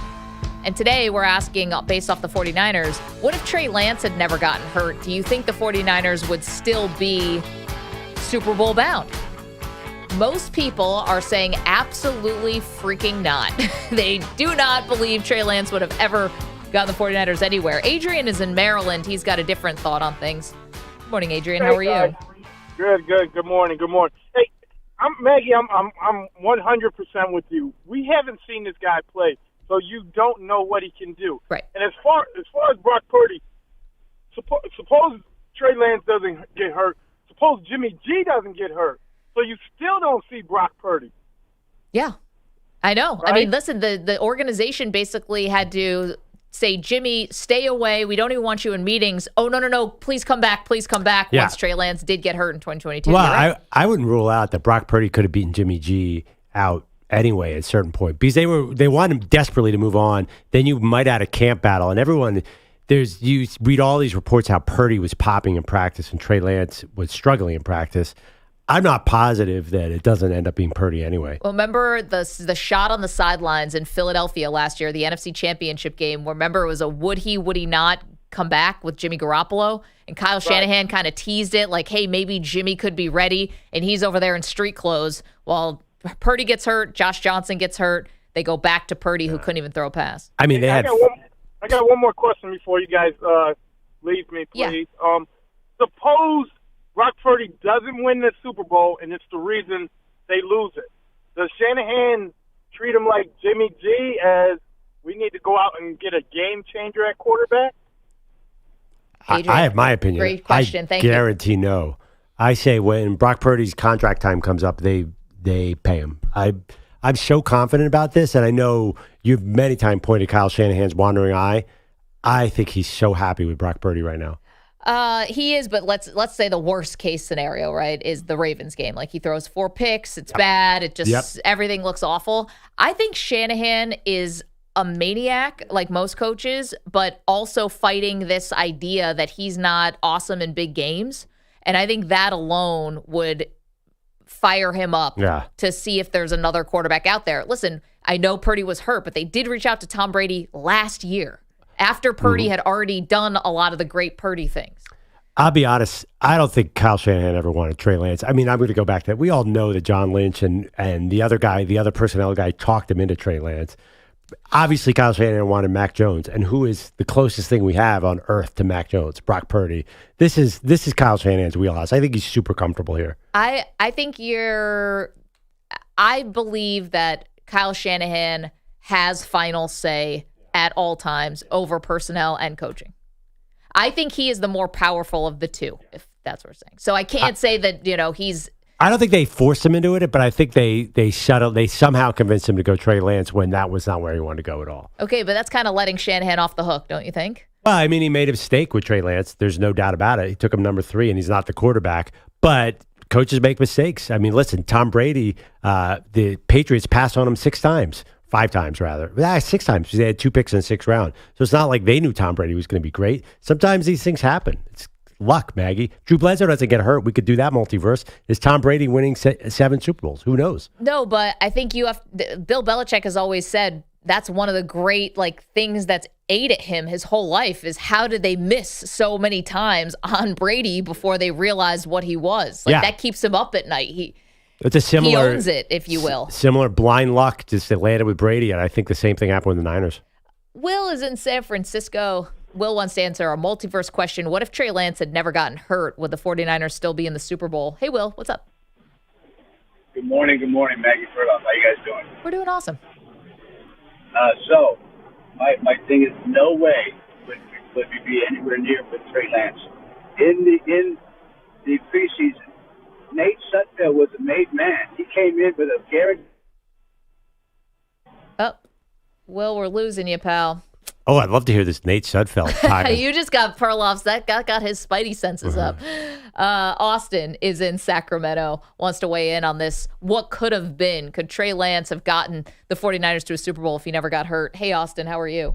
And today we're asking, based off the 49ers, what if Trey Lance had never gotten hurt? Do you think the 49ers would still be Super Bowl bound? Most people are saying absolutely freaking not. They do not believe Trey Lance would have ever gotten the 49ers anywhere. Adrian is in Maryland. He's got a different thought on things. Good morning, Adrian. How are you? Good. Good morning. Hey, Maggie. I'm 100% with you. We haven't seen this guy play, so you don't know what he can do. Right. And as far as Brock Purdy, suppose Trey Lance doesn't get hurt. Suppose Jimmy G doesn't get hurt. So you still don't see Brock Purdy. Yeah, I know. Right? I mean, listen, the organization basically had to say, Jimmy, stay away. We don't even want you in meetings. Oh, no. Please come back. Yeah. Once Trey Lance did get hurt in 2022. Well, right? I wouldn't rule out that Brock Purdy could have beaten Jimmy G out anyway at a certain point because they wanted him desperately to move on. Then you might add a camp battle, and everyone you read all these reports how Purdy was popping in practice and Trey Lance was struggling in practice. I'm not positive that it doesn't end up being Purdy anyway. Well, remember the shot on the sidelines in Philadelphia last year, the NFC Championship game. Remember, it was a would he not come back with Jimmy Garoppolo? And Kyle Shanahan kind of teased it like, hey, maybe Jimmy could be ready. And he's over there in street clothes while Purdy gets hurt, Josh Johnson gets hurt. They go back to Purdy, who couldn't even throw a pass. I mean, I got one more question before you guys leave me, please. Yeah. Suppose Brock Purdy doesn't win the Super Bowl, and it's the reason they lose it. Does Shanahan treat him like Jimmy G, as we need to go out and get a game changer at quarterback? I have my opinion. Great question. Thank you. Guarantee no. I say when Brock Purdy's contract time comes up, they pay him. I'm so confident about this, and I know you've many times pointed Kyle Shanahan's wandering eye. I think he's so happy with Brock Purdy right now. He is, but let's say the worst case scenario, right, is the Ravens game. Like he throws 4 picks, it's bad, it just everything looks awful. I think Shanahan is a maniac, like most coaches, but also fighting this idea that he's not awesome in big games. And I think that alone would fire him up to see if there's another quarterback out there. Listen, I know Purdy was hurt, but they did reach out to Tom Brady last year after Purdy had already done a lot of the great Purdy things. I'll be honest, I don't think Kyle Shanahan ever wanted Trey Lance. I mean, I'm going to go back to that. We all know that John Lynch and the other guy, the other personnel guy, talked him into Trey Lance. Obviously, Kyle Shanahan wanted Mac Jones, and who is the closest thing we have on earth to Mac Jones? Brock Purdy. This is Kyle Shanahan's wheelhouse. I think he's super comfortable here. I believe that Kyle Shanahan has final say at all times over personnel and coaching. I think he is the more powerful of the two, if that's what we're saying. So I can't say that, he's... I don't think they forced him into it, but I think they somehow convinced him to go Trey Lance when that was not where he wanted to go at all. Okay, but that's kind of letting Shanahan off the hook, don't you think? Well, I mean, he made a mistake with Trey Lance. There's no doubt about it. He took him number 3, and he's not the quarterback. But coaches make mistakes. I mean, listen, Tom Brady, the Patriots passed on him 6 times. 5 times, rather. 6 times. They had 2 picks in the 6th round. So it's not like they knew Tom Brady was going to be great. Sometimes these things happen. It's luck, Maggie. Drew Bledsoe doesn't get hurt. We could do that multiverse. Is Tom Brady winning 7 Super Bowls? Who knows? No, but I think Bill Belichick has always said that's one of the great things that's aided him his whole life is how did they miss so many times on Brady before they realized what he was? That keeps him up at night. It's a similar. He owns it, if you will. Similar blind luck, just they landed with Brady, and I think the same thing happened with the Niners. Will is in San Francisco. Will wants to answer a multiverse question. What if Trey Lance had never gotten hurt? Would the 49ers still be in the Super Bowl? Hey, Will, what's up? Good morning, Maggie Perloff. How you guys doing? We're doing awesome. So, my thing is, no way would we be anywhere near with Trey Lance in the preseason. Nate Sudfeld was a made man. He came in with a guarantee. Oh, Will, we're losing you, pal. Oh, I'd love to hear this Nate Sudfeld. You just got Perloff's. That got his spidey senses up. Austin is in Sacramento, wants to weigh in on this. What could have been? Could Trey Lance have gotten the 49ers to a Super Bowl if he never got hurt? Hey, Austin, how are you?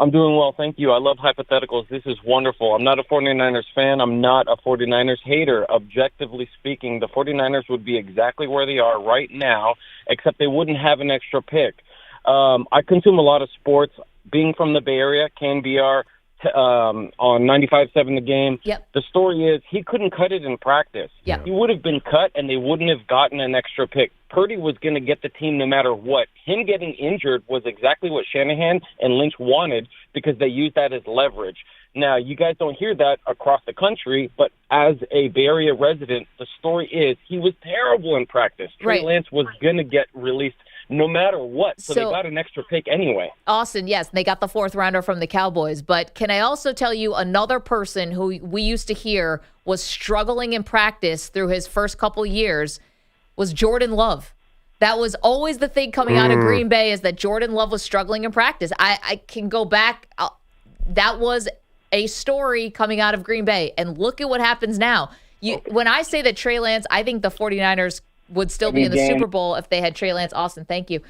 I'm doing well, thank you. I love hypotheticals. This is wonderful. I'm not a 49ers fan. I'm not a 49ers hater. Objectively speaking, the 49ers would be exactly where they are right now, except they wouldn't have an extra pick. I consume a lot of sports. Being from the Bay Area, KNBR, on 95.7 The Game. Yep. The story is he couldn't cut it in practice. Yep. He would have been cut, and they wouldn't have gotten an extra pick. Purdy was going to get the team no matter what. Him getting injured was exactly what Shanahan and Lynch wanted because they used that as leverage. Now, you guys don't hear that across the country, but as a Bay Area resident, the story is he was terrible in practice. Trey Lance was going to get released no matter what, so they got an extra pick anyway. Austin, yes, they got the 4th rounder from the Cowboys. But can I also tell you another person who we used to hear was struggling in practice through his first couple years was Jordan Love. That was always the thing coming out of Green Bay, is that Jordan Love was struggling in practice. I can go back. That was a story coming out of Green Bay. And look at what happens now. When I say that Trey Lance, I think the 49ers would still be in the Super Bowl if they had Trey Lance. Austin, thank you.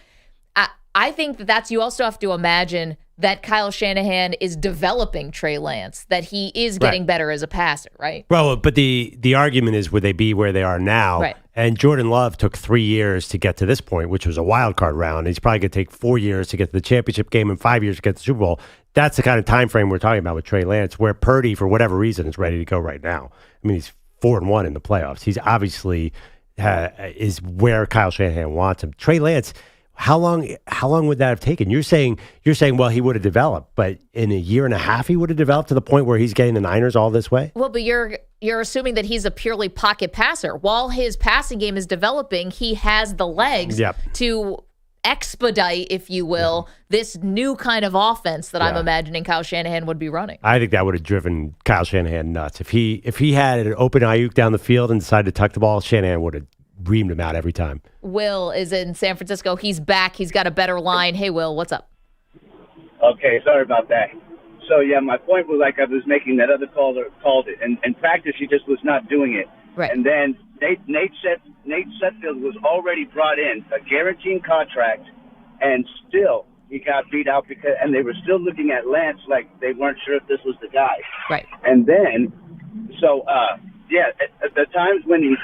I think that's, you also have to imagine that Kyle Shanahan is developing Trey Lance, that he is getting better as a passer, right? Well, but the argument is, would they be where they are now? Right. And Jordan Love took 3 years to get to this point, which was a wild card round. He's probably going to take 4 years to get to the championship game and 5 years to get to the Super Bowl. That's the kind of time frame we're talking about with Trey Lance, where Purdy, for whatever reason, is ready to go right now. I mean, he's 4-1 in the playoffs. He's obviously is where Kyle Shanahan wants him. Trey Lance, how long would that have taken? You're saying, well, he would have developed, but in a year and a half, he would have developed to the point where he's getting the Niners all this way? Well, but you're assuming that he's a purely pocket passer. While his passing game is developing, he has the legs to expedite, if you will, this new kind of offense that I'm imagining Kyle Shanahan would be running. I think that would have driven Kyle Shanahan nuts. If he had an open Ayuk down the field and decided to tuck the ball, Shanahan would have reamed him out every time. Will is in San Francisco. He's back. He's got a better line. Hey, Will, what's up? Okay, sorry about that. So, yeah, my point was like I was making, that other caller called it. And in practice, he just was not doing it. Right. And then Nate Sudfeld was already brought in, a guaranteed contract, and still he got beat out and they were still looking at Lance like they weren't sure if this was the guy. Right. And then, at the times when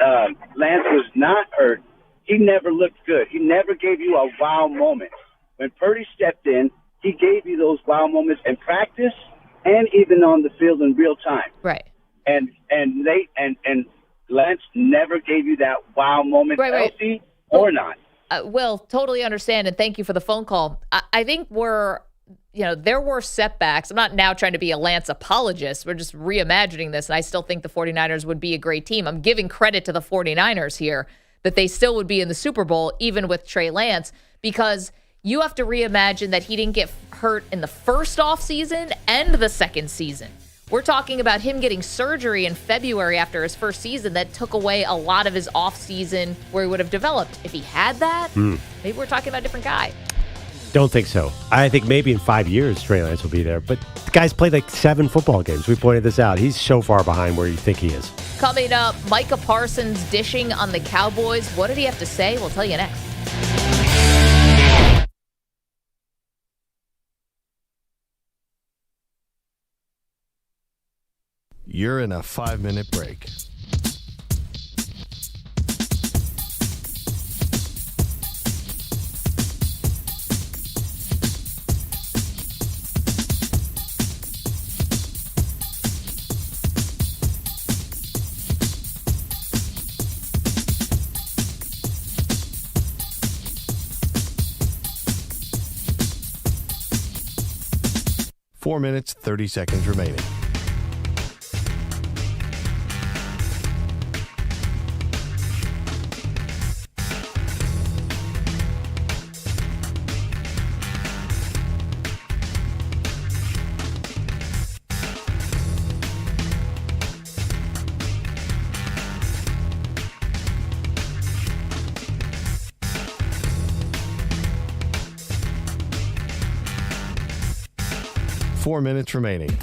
Lance was not hurt, he never looked good. He never gave you a wow moment. When Purdy stepped in, he gave you those wow moments in practice and even on the field in real time. Right. And Lance never gave you that wow moment, Kelce, or not. Will, totally understand, and thank you for the phone call. I think there were setbacks. I'm not now trying to be a Lance apologist. We're just reimagining this, and I still think the 49ers would be a great team. I'm giving credit to the 49ers here that they still would be in the Super Bowl, even with Trey Lance, because you have to reimagine that he didn't get hurt in the first offseason and the second season. We're talking about him getting surgery in February after his first season that took away a lot of his offseason where he would have developed. If he had that, maybe we're talking about a different guy. Don't think so. I think maybe in 5 years, Trey Lance will be there. But the guy's played like 7 football games. We pointed this out. He's so far behind where you think he is. Coming up, Micah Parsons dishing on the Cowboys. What did he have to say? We'll tell you next. You're in a 5-minute break. Four minutes, 30 seconds remaining. Four minutes remaining.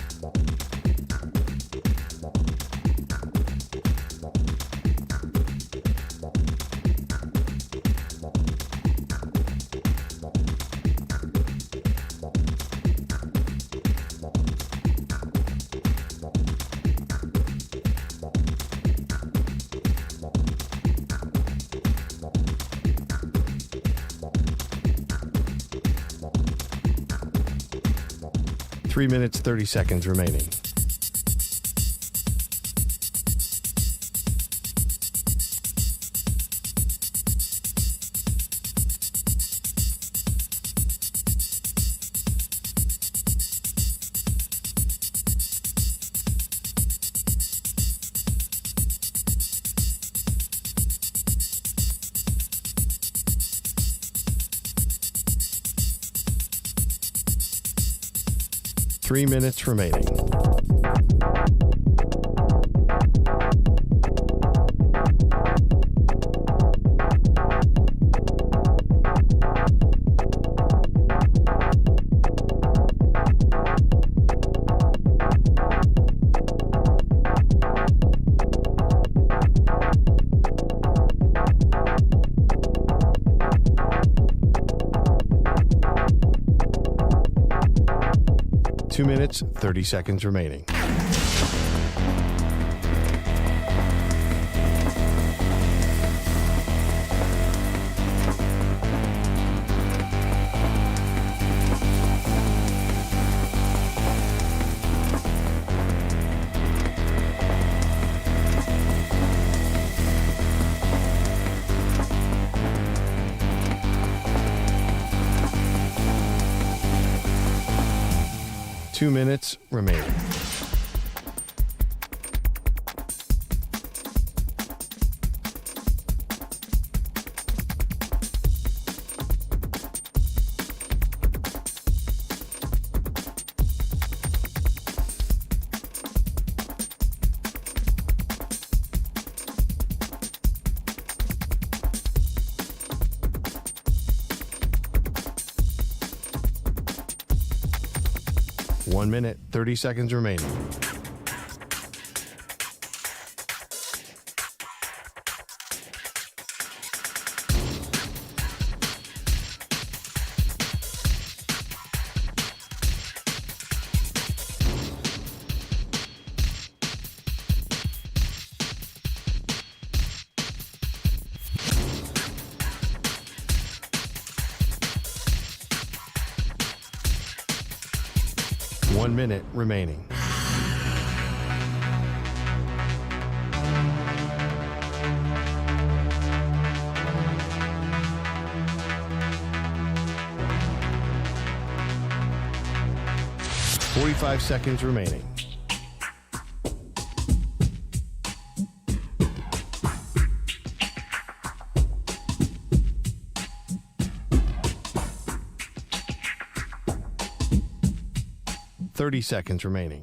3 minutes, 30 seconds remaining. Three minutes remaining. Two minutes, 30 seconds remaining. Two minutes remaining. One minute, 30 seconds remaining. One minute remaining. Forty-five seconds remaining. Seconds remaining.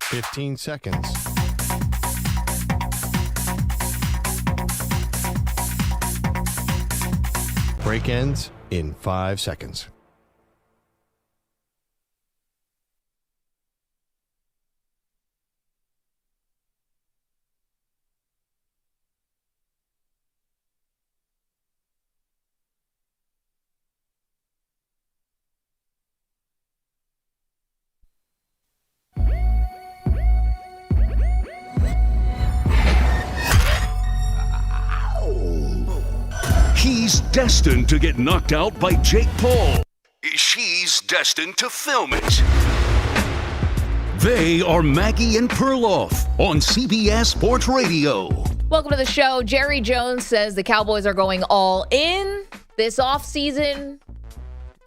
Fifteen seconds. Break ends in 5 seconds. He's destined to get knocked out by Jake Paul. She's destined to film it. They are Maggie and Perloff on CBS Sports Radio. Welcome to the show. Jerry Jones says the Cowboys are going all in this offseason.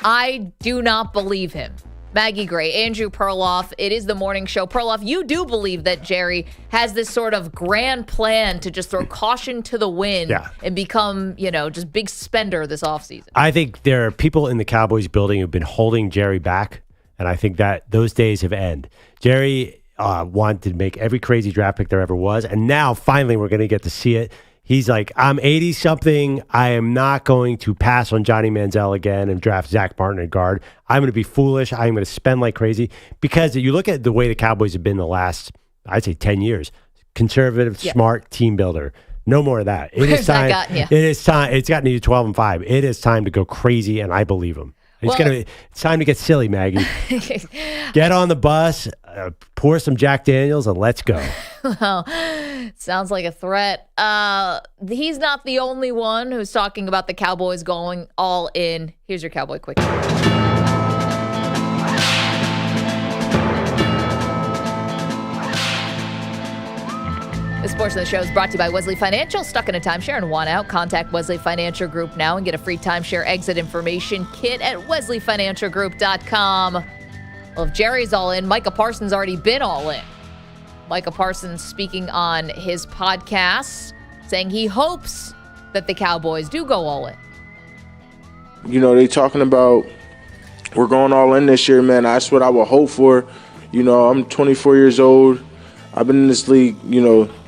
I do not believe him. Maggie Gray, Andrew Perloff, it is the morning show. Perloff, you do believe that Jerry has this sort of grand plan to just throw caution to the wind and become, just big spender this offseason. I think there are people in the Cowboys building who've been holding Jerry back, and I think that those days have ended. Jerry wanted to make every crazy draft pick there ever was, and now finally we're going to get to see it. He's like, I'm 80-something. I am not going to pass on Johnny Manziel again and draft Zach Martin at guard. I'm going to be foolish. I'm going to spend like crazy. Because you look at the way the Cowboys have been the last, I'd say, 10 years. Conservative, smart team builder. No more of that. It is time. It is time. It's gotten you to 12-5. It is time to go crazy, and I believe him. It's time to get silly, Maggie. Get on the bus, pour some Jack Daniels, and let's go. Well, sounds like a threat. He's not the only one who's talking about the Cowboys going all in. Here's your Cowboy Quickie. This portion of the show is brought to you by Wesley Financial. Stuck in a timeshare and want out? Contact Wesley Financial Group now and get a free timeshare exit information kit at wesleyfinancialgroup.com. Well, if Jerry's all in, Micah Parsons already been all in. Micah Parsons speaking on his podcast, saying he hopes that the Cowboys do go all in. You know, they talking about we're going all in this year, man. That's what I would hope for. You know, I'm 24 years old. I've been in this league,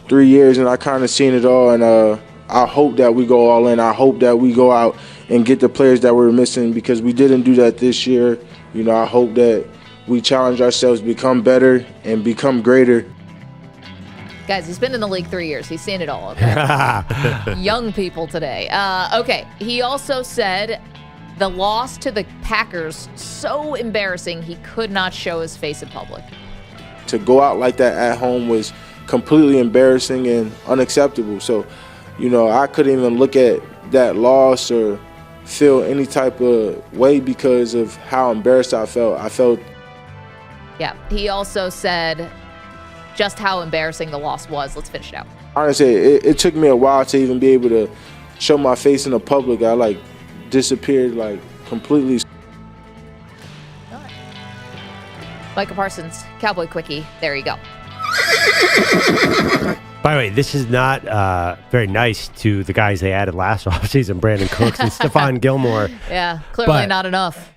3 years, and I kind of seen it all, and I hope that we go all in. I hope that we go out and get the players that we're missing because we didn't do that this year. I hope that we challenge ourselves, become better, and become greater. Guys, he's been in the league 3 years. He's seen it all, okay? Young people today. Okay, he also said the loss to the Packers, so embarrassing he could not show his face in public. To go out like that at home was completely embarrassing and unacceptable. So, I couldn't even look at that loss or feel any type of way because of how embarrassed I felt. Yeah, he also said just how embarrassing the loss was. Let's finish it out. Honestly, it took me a while to even be able to show my face in the public. I disappeared completely. Micah Parsons, Cowboy Quickie. There you go. By the way, this is not very nice to the guys they added last offseason, Brandon Cooks and Stephon Gilmore. Yeah, clearly not enough.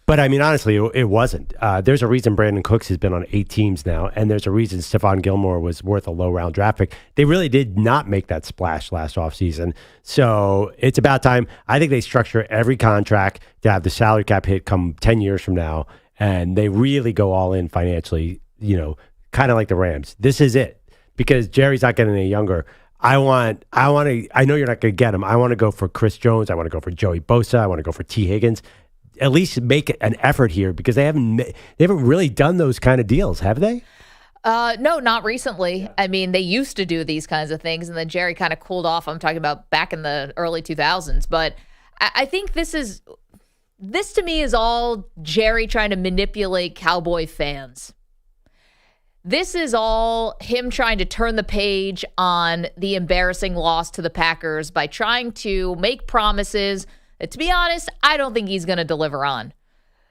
But, I mean, honestly, it wasn't. There's a reason Brandon Cooks has been on 8 teams now, and there's a reason Stephon Gilmore was worth a low-round draft pick. They really did not make that splash last offseason. So it's about time. I think they structure every contract to have the salary cap hit come 10 years from now, and they really go all in financially, kind of like the Rams. This is it. Because Jerry's not getting any younger. I know you're not going to get him. I want to go for Chris Jones. I want to go for Joey Bosa. I want to go for T. Higgins. At least make an effort here because they haven't really done those kind of deals, have they? No, not recently. I mean, they used to do these kinds of things, and then Jerry kind of cooled off. I'm talking about back in the early 2000s. But I think this to me is all Jerry trying to manipulate Cowboy fans. This is all him trying to turn the page on the embarrassing loss to the Packers by trying to make promises that, to be honest, I don't think he's going to deliver on.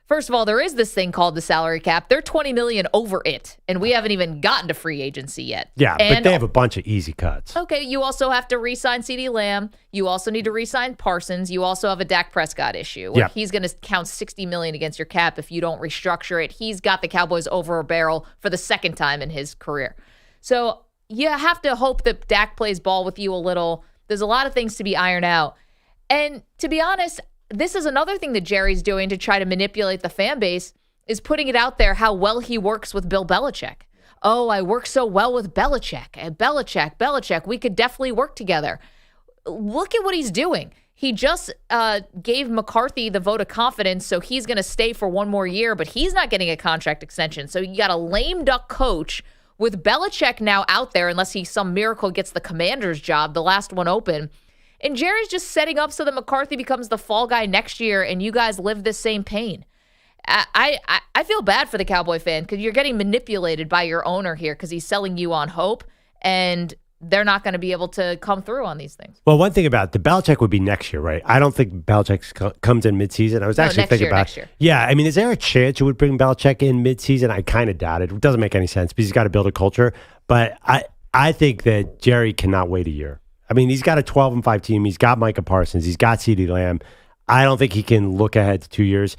First of all, there is this thing called the salary cap. They're $20 million over it, and we haven't even gotten to free agency yet. Yeah, but they have a bunch of easy cuts. Okay, you also have to re-sign CeeDee Lamb. You also need to re-sign Parsons. You also have a Dak Prescott issue. Yeah. He's going to count $60 million against your cap if you don't restructure it. He's got the Cowboys over a barrel for the second time in his career. So you have to hope that Dak plays ball with you a little. There's a lot of things to be ironed out. And to be honest, this is another thing that Jerry's doing to try to manipulate the fan base, is putting it out there how well he works with Bill Belichick. Oh, I work so well with Belichick. And Belichick, we could definitely work together. Look at what he's doing. He just gave McCarthy the vote of confidence, so he's going to stay for one more year, but he's not getting a contract extension. So you got a lame duck coach with Belichick now out there, unless he some miracle gets the Commander's job, the last one open. And Jerry's just setting up so that McCarthy becomes the fall guy next year and you guys live this same pain. I feel bad for the Cowboy fan because you're getting manipulated by your owner here because he's selling you on hope, and they're not going to be able to come through on these things. Well, one thing about the Belichick would be next year, right? I don't think Belichick comes in midseason. I was actually thinking about next year. Yeah, I mean, is there a chance you would bring Belichick in midseason? I kind of doubt it. It doesn't make any sense because he's got to build a culture. But I think that Jerry cannot wait a year. I mean, he's got a 12-5 team. He's got Micah Parsons. He's got CeeDee Lamb. I don't think he can look ahead to 2 years.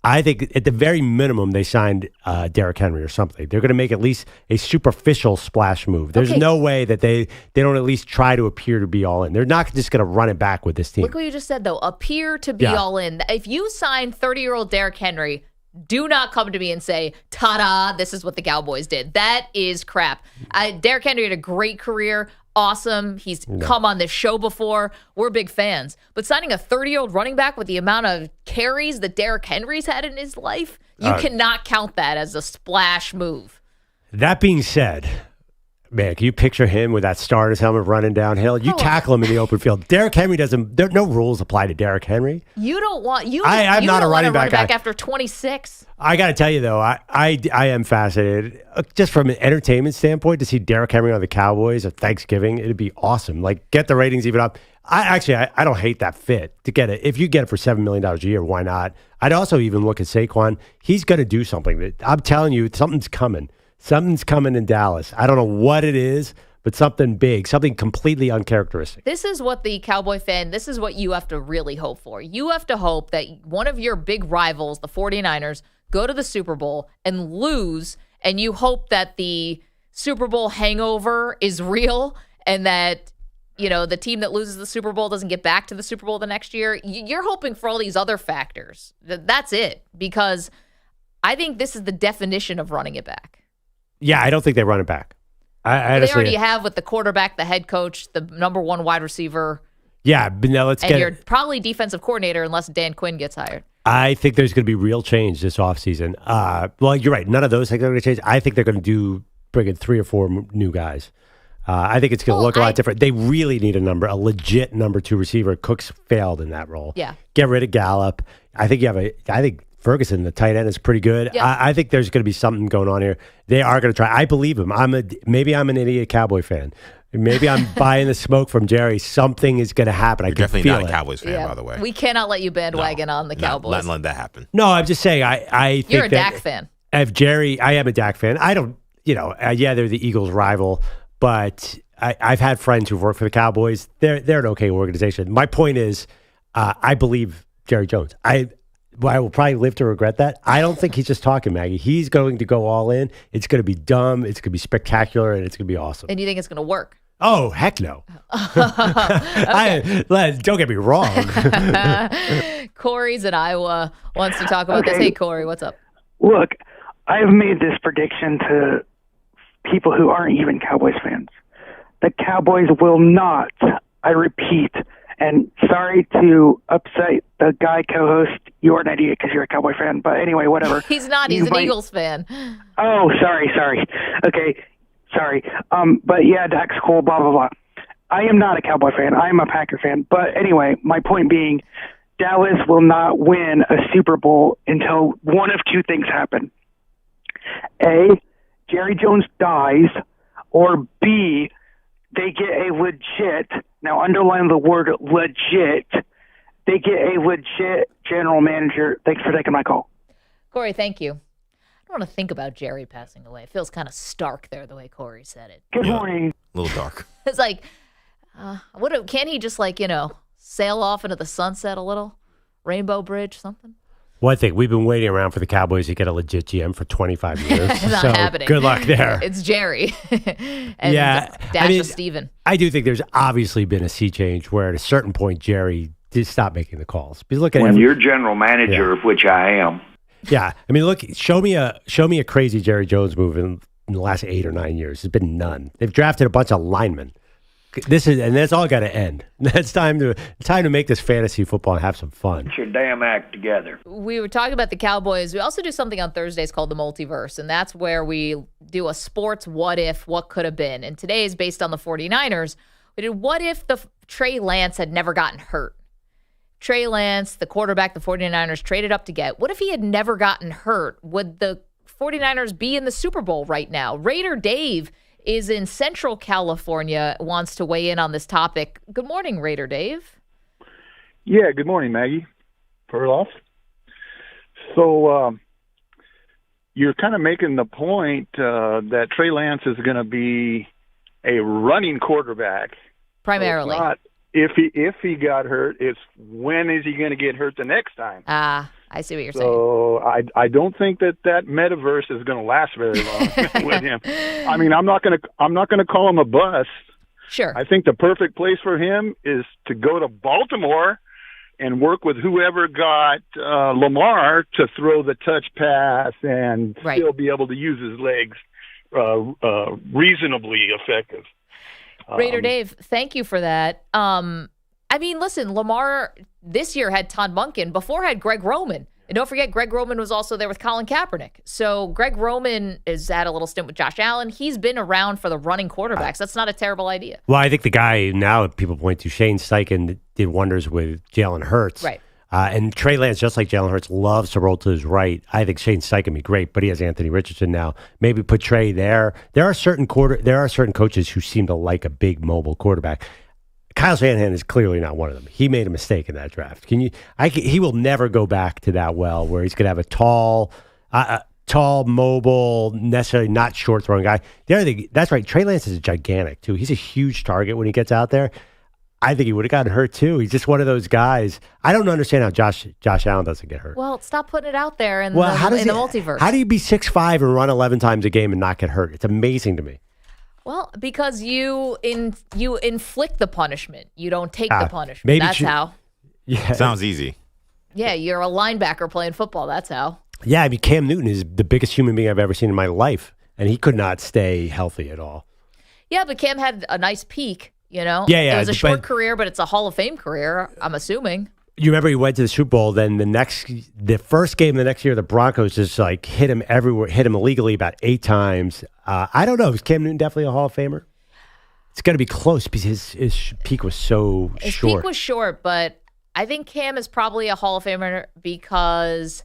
I think at the very minimum, they signed Derrick Henry or something. They're going to make at least a superficial splash move. There's no way that they don't at least try to appear to be all in. They're not just going to run it back with this team. Look what you just said, though. Appear to be all in. If you sign 30-year-old Derrick Henry, do not come to me and say, ta-da, this is what the Cowboys did. That is crap. Derrick Henry had a great career. awesome. He's come on this show before. We're big fans. But signing a 30-year-old running back with the amount of carries that Derrick Henry's had in his life, you cannot count that as a splash move. That being said, man, can you picture him with that star in his helmet running downhill? You tackle him in the open field. Derrick Henry doesn't. No rules apply to Derrick Henry. You don't want I'm not a running back after 26. I got to tell you though, I am fascinated just from an entertainment standpoint to see Derrick Henry on the Cowboys at Thanksgiving. It'd be awesome. Like get the ratings even up. I don't hate that fit to get it. If you get it for $7 million a year, why not? I'd also even look at Saquon. He's going to do something. That I'm telling you, something's coming. Something's coming in Dallas. I don't know what it is, but something big, something completely uncharacteristic. This is what the Cowboy fan, this is what you have to really hope for. You have to hope that one of your big rivals, the 49ers, go to the Super Bowl and lose, and you hope that the Super Bowl hangover is real and that, you know, the team that loses the Super Bowl doesn't get back to the Super Bowl the next year. You're hoping for all these other factors. That's it, because I think this is the definition of running it back. Yeah, I don't think they run it back. I they already have with the quarterback, the head coach, the number one wide receiver. Yeah, but now let's and you're probably defensive coordinator unless Dan Quinn gets hired. I think there's going to be real change this offseason. Well, you're right. None of those things are going to change. I think they're going to bring in 3 or 4 new guys. I think it's going to look a lot different. They really need a legit number 2 receiver. Cooks failed in that role. Yeah. Get rid of Gallup. I think Ferguson, the tight end, is pretty good. Yeah. I think there's going to be something going on here. They are going to try. I believe him. Maybe I'm an idiot Cowboy fan. Maybe I'm buying the smoke from Jerry. Something is going to happen. You're I can definitely feel not it. a Cowboys fan, by the way. We cannot let you bandwagon on the Cowboys. Let that happen. No, I'm just saying. I think you're a Dak fan. If Jerry, I am a Dak fan. I don't. Yeah, they're the Eagles' rival, but I've had friends who've worked for the Cowboys. They're an okay organization. My point is, I believe Jerry Jones. I will probably live to regret that. I don't think he's just talking, Maggie. He's going to go all in. It's going to be dumb. It's going to be spectacular, and it's going to be awesome. And you think it's going to work? Oh, heck no. Don't get me wrong. Corey's in Iowa wants to talk about this. Hey, Corey, what's up? Look, I've made this prediction to people who aren't even Cowboys fans. The Cowboys will not, I repeat, and sorry to upset the guy co-host, you're an idiot because you're a Cowboy fan, but anyway, whatever. He's not. He's an Eagles fan. Oh, sorry. Okay, sorry. But yeah, Dak's cool, blah, blah, blah. I am not a Cowboy fan. I am a Packer fan. But anyway, my point being, Dallas will not win a Super Bowl until one of 2 things happen. A, Jerry Jones dies, or B, they get a legit, now underline the word legit, they get a legit general manager. Thanks for taking my call. Corey, thank you. I don't want to think about Jerry passing away. It feels kind of stark there, the way Corey said it. Good morning. A little dark. It's like, can't he just sail off into the sunset a little? Rainbow Bridge, something? One thing, we've been waiting around for the Cowboys to get a legit GM for 25 years. It's not happening. Good luck there. It's Jerry. And Dash of Steven. I do think there's obviously been a sea change where at a certain point, Jerry did stop making the calls. Because look at when you're general manager, of which I am. Yeah. I mean, look, show me a crazy Jerry Jones move in the last 8 or 9 years. There's been none. They've drafted a bunch of linemen. That's all got to end. It's time to make this fantasy football and have some fun. Get your damn act together. We were talking about the Cowboys. We also do something on Thursdays called the Multiverse, and that's where we do a sports what if, what could have been. And today is based on the 49ers. We did what if the Trey Lance had never gotten hurt? Trey Lance, the quarterback the 49ers traded up to get. What if he had never gotten hurt? Would the 49ers be in the Super Bowl right now? Raider Dave is in Central California, wants to weigh in on this topic. Good morning, Raider Dave. Yeah, good morning, Maggie Perloff. So you're kind of making the point that Trey Lance is going to be a running quarterback. Primarily. So if he got hurt, it's when is he going to get hurt the next time? I see what you're saying. So I don't think that metaverse is going to last very long with him. I mean, I'm not going to call him a bust. Sure. I think the perfect place for him is to go to Baltimore and work with whoever got Lamar to throw the touch pass and still be able to use his legs reasonably effective. Raider Dave, thank you for that. I mean, listen, Lamar this year had Todd Monken, before had Greg Roman. And don't forget, Greg Roman was also there with Colin Kaepernick. So Greg Roman has had a little stint with Josh Allen. He's been around for the running quarterbacks. That's not a terrible idea. Well, I think the guy now people point to, Shane Steichen, did wonders with Jalen Hurts. Right. And Trey Lance, just like Jalen Hurts, loves to roll to his right. I think Shane Steichen would be great, but he has Anthony Richardson now. Maybe put Trey there. There are certain coaches who seem to like a big mobile quarterback. Kyle Shanahan is clearly not one of them. He made a mistake in that draft. He will never go back to that well where he's going to have a tall, mobile, necessarily not short throwing guy. The other thing, that's right. Trey Lance is gigantic too. He's a huge target when he gets out there. I think he would have gotten hurt too. He's just one of those guys. I don't understand how Josh Allen doesn't get hurt. Well, stop putting it out there in the multiverse. How do you be 6'5" and run 11 times a game and not get hurt? It's amazing to me. Well, because you inflict the punishment. You don't take the punishment. Maybe That's how. Yeah. Sounds easy. Yeah, you're a linebacker playing football. That's how. Yeah, I mean, Cam Newton is the biggest human being I've ever seen in my life, and he could not stay healthy at all. Yeah, but Cam had a nice peak, you know? Yeah. It was a short career, but it's a Hall of Fame career, I'm assuming. You remember he went to the Super Bowl, then the first game the next year, the Broncos just like hit him everywhere, hit him illegally about 8 times. I don't know. Is Cam Newton definitely a Hall of Famer? It's going to be close because his peak was so short. His peak was short, but I think Cam is probably a Hall of Famer because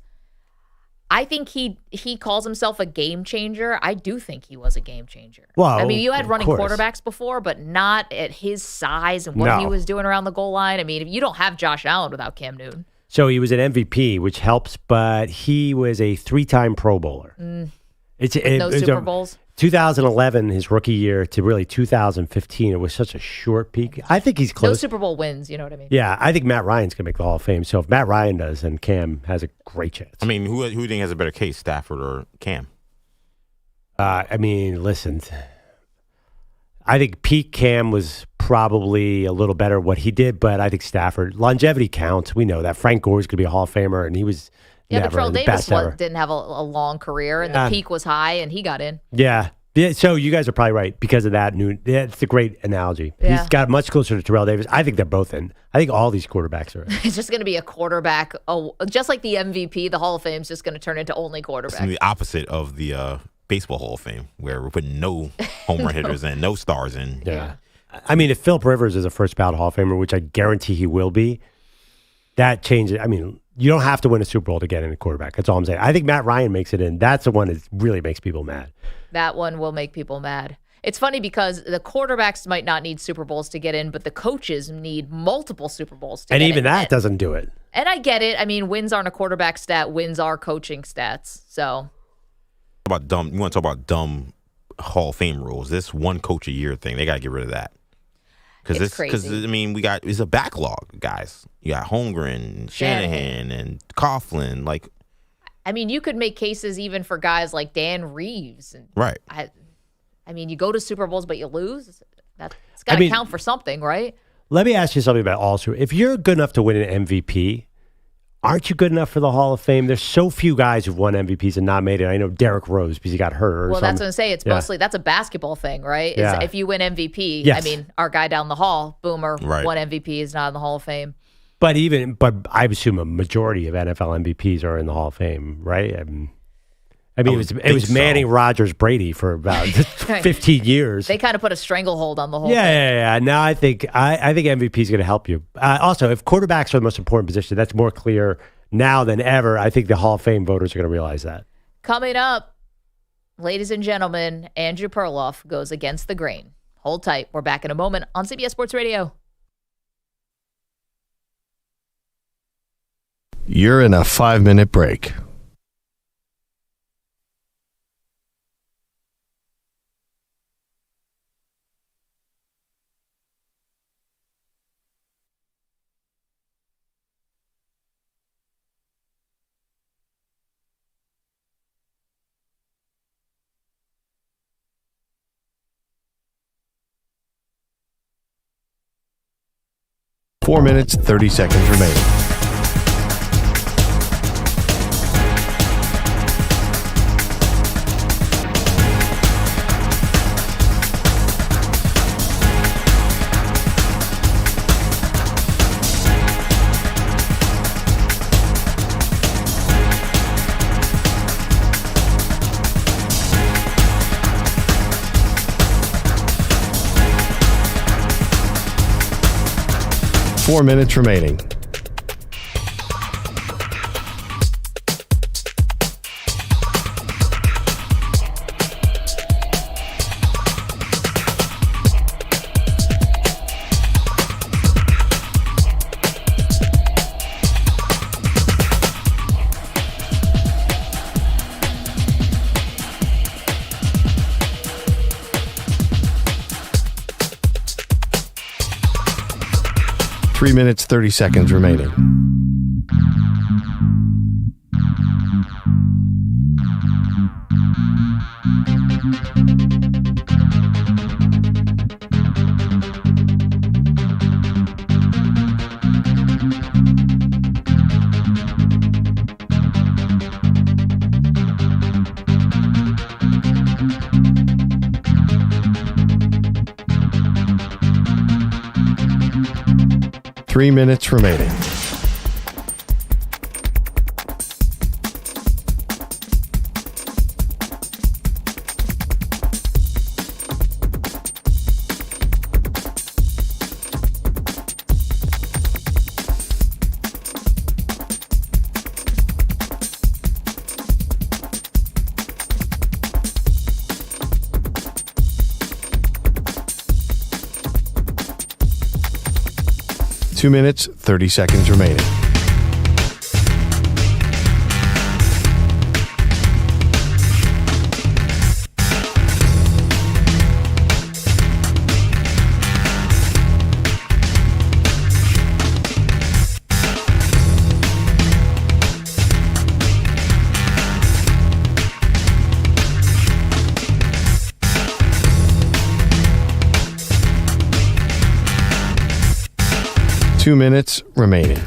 I think he calls himself a game changer. I do think he was a game changer. Well, I mean, you had running course. quarterbacks before, but not at his size and what he was doing around the goal line. I mean, you don't have Josh Allen without Cam Newton. So he was an MVP, which helps, but he was a 3-time Pro Bowler. No Super Bowls? 2011, his rookie year, to really 2015, it was such a short peak. I think he's close. No Super Bowl wins, you know what I mean? Yeah, I think Matt Ryan's going to make the Hall of Fame. So if Matt Ryan does, then Cam has a great chance. I mean, who do you think has a better case, Stafford or Cam? I mean, listen, I think peak Cam was probably a little better what he did, but I think Stafford, longevity counts. We know that. Frank Gore's going to be a Hall of Famer, and he was but Terrell the Davis best ever. didn't have a long career, and the peak was high, and he got in. Yeah, so you guys are probably right because of that. It's a great analogy. Yeah. He's got much closer to Terrell Davis. I think they're both in. I think all these quarterbacks are in. It's just going to be a quarterback. Just like the MVP, the Hall of Fame is just going to turn into only quarterbacks. It's the opposite of the Baseball Hall of Fame, where we're putting no home run hitters in, no stars in. Yeah. I mean, if Philip Rivers is a first ballot Hall of Famer, which I guarantee he will be, that changes. I mean, you don't have to win a Super Bowl to get in a quarterback. That's all I'm saying. I think Matt Ryan makes it in. That's the one that really makes people mad. That one will make people mad. It's funny because the quarterbacks might not need Super Bowls to get in, but the coaches need multiple Super Bowls to get in. And even that doesn't do it. And I get it. I mean, wins aren't a quarterback stat. Wins are coaching stats. So. You want to talk about dumb Hall of Fame rules? This one coach a year thing, they got to get rid of that. Because I mean, it's a backlog, guys. You got Holmgren, Shanahan, and Coughlin. Like, I mean, you could make cases even for guys like Dan Reeves. And right. I mean, you go to Super Bowls, but you lose. That's got to count for something, right? Let me ask you something about also. If you're good enough to win an MVP, aren't you good enough for the Hall of Fame? There's so few guys who've won MVPs and not made it. I know Derrick Rose because he got hurt. Well, that's what I'm saying. It's mostly that's a basketball thing, right? Yeah. If you win MVP, Yes. I mean, our guy down the hall, Boomer, won MVP, is not in the Hall of Fame. But I assume a majority of NFL MVPs are in the Hall of Fame, right? I mean, it was Manning, Rodgers, Brady for about 15 years. They kind of put a stranglehold on the whole thing. Yeah. Now I think MVP is going to help you. Also, if quarterbacks are the most important position, that's more clear now than ever. I think the Hall of Fame voters are going to realize that. Coming up, ladies and gentlemen, Andrew Perloff goes against the grain. Hold tight. We're back in a moment on CBS Sports Radio. You're in a 5-minute break. Four minutes, 30 seconds remaining. 4 minutes remaining. Three minutes, 30 seconds remaining. Three minutes remaining. Two minutes, 30 seconds remaining. Two minutes remaining.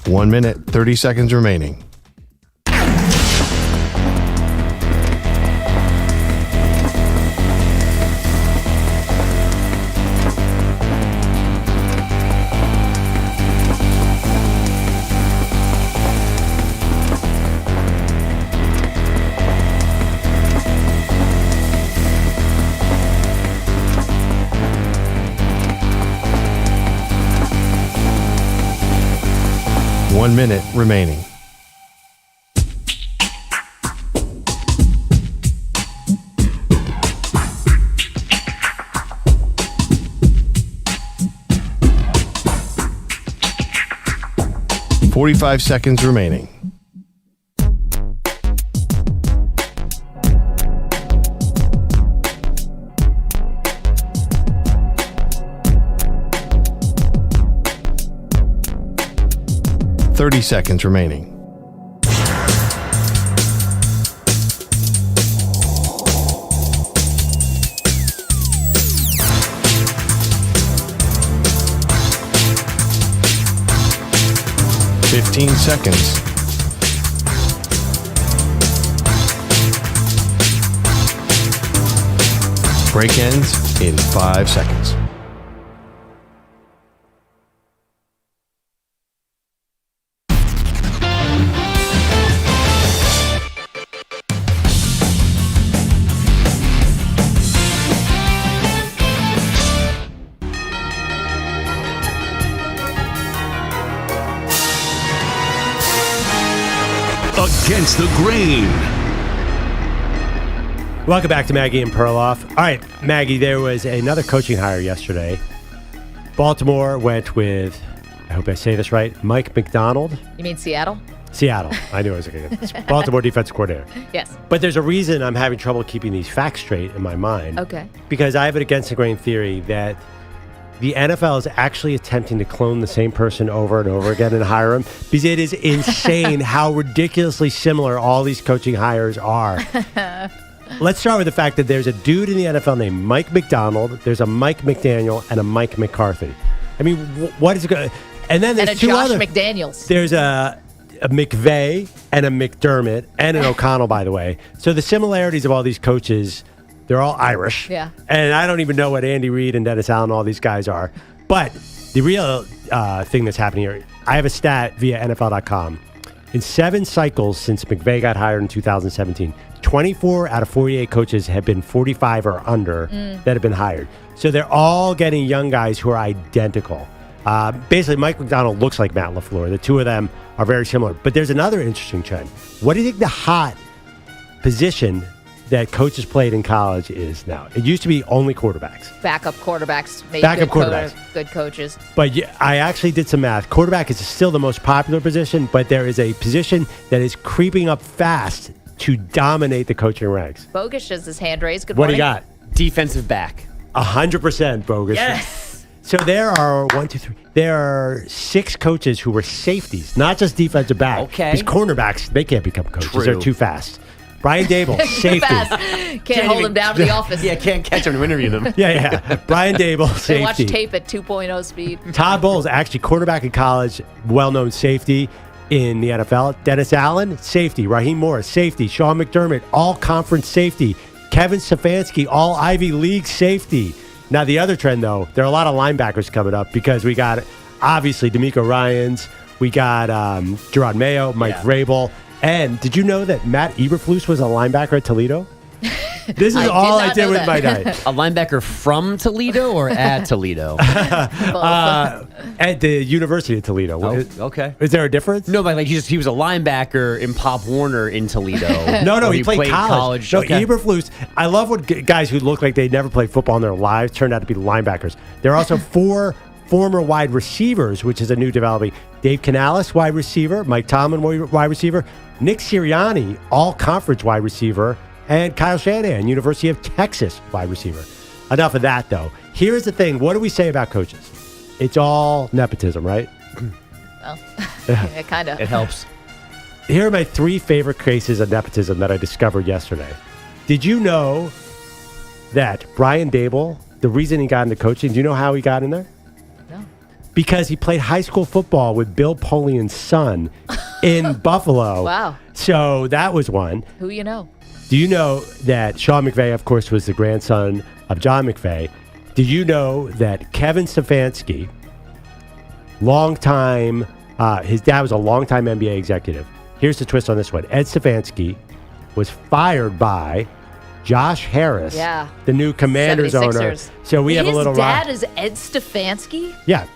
One minute, 30 seconds remaining. One minute remaining. $45 seconds remaining. $30 seconds remaining. $15 seconds. Break ends in 5 seconds. Against the grain. Welcome back to Maggie and Perloff. All right, Maggie, there was another coaching hire yesterday. Baltimore went with, I hope I say this right, Mike MacDonald. You mean Seattle? Seattle. I knew I was going to get this. Baltimore defensive coordinator. Yes. But there's a reason I'm having trouble keeping these facts straight in my mind. Okay. Because I have an against the grain theory that the NFL is actually attempting to clone the same person over and over again and hire him, because it is insane how ridiculously similar all these coaching hires are. Let's start with the fact that there's a dude in the NFL named Mike MacDonald, there's a Mike McDaniel, and a Mike McCarthy. I mean, what is it going? And then there's a two Josh other. McDaniels. There's a McVay and a McDermott and an O'Connell, by the way. So the similarities of all these coaches, they're all Irish. Yeah. And I don't even know what Andy Reid and Dennis Allen and all these guys are. But the real thing that's happening here, I have a stat via NFL.com. In 7 cycles since McVay got hired in 2017, 24 out of 48 coaches have been 45 or under that have been hired. So they're all getting young guys who are identical. Basically, Mike MacDonald looks like Matt LaFleur. The two of them are very similar. But there's another interesting trend. What do you think the hot position that coaches played in college is now? It used to be only quarterbacks. Backup quarterbacks. Maybe Backup quarterbacks. Good coaches. But I actually did some math. Quarterback is still the most popular position, but there is a position that is creeping up fast to dominate the coaching ranks. Bogus has his hand raised. Good What do morning. you got? Defensive back. 100% bogus. Yes. So there are 6 coaches who were safeties, not just defensive back. Okay. Because cornerbacks, they can't become coaches. True. They're too fast. Brian Dable, safety. Can't hold him down to the office. Yeah, can't catch them to interview them. Yeah. Brian Dable, They watch safety. tape at 2.0 speed. Todd Bowles, actually quarterback in college, well-known safety in the NFL. Dennis Allen, safety. Raheem Morris, safety. Sean McDermott, all-conference safety. Kevin Stefanski, all Ivy League safety. Now, the other trend, though, there are a lot of linebackers coming up because we got, obviously, D'Amico Ryans. We got Gerard Mayo, Mike Vrabel. And did you know that Matt Eberflus was a linebacker at Toledo? This is all I did with my night. A linebacker from Toledo or at Toledo? At the University of Toledo. Oh, okay. Is there a difference? No, but like he was a linebacker in Pop Warner in Toledo. No, Or he played college. No, Okay. Eberflus. I love what guys who look like they never played football in their lives turned out to be linebackers. There are also 4 former wide receivers, which is a new development. Dave Canales, wide receiver. Mike Tomlin, wide receiver. Nick Sirianni, all-conference wide receiver. And Kyle Shanahan, University of Texas wide receiver. Enough of that, though. Here's the thing. What do we say about coaches? It's all nepotism, right? Well, yeah, kind of. It helps. Here are my 3 favorite cases of nepotism that I discovered yesterday. Did you know that Brian Dable, the reason he got into coaching, do you know how he got in there? No. Because he played high school football with Bill Polian's son in Buffalo. Wow. So that was one. Who you know? Do you know that Sean McVay, of course, was the grandson of John McVay? Did you know that Kevin Stefanski, his dad was a longtime NBA executive. Here's the twist on this one. Ed Stefanski was fired by Josh Harris, the new Commanders owner. So we have a little His dad is Ed Stefanski? Yeah.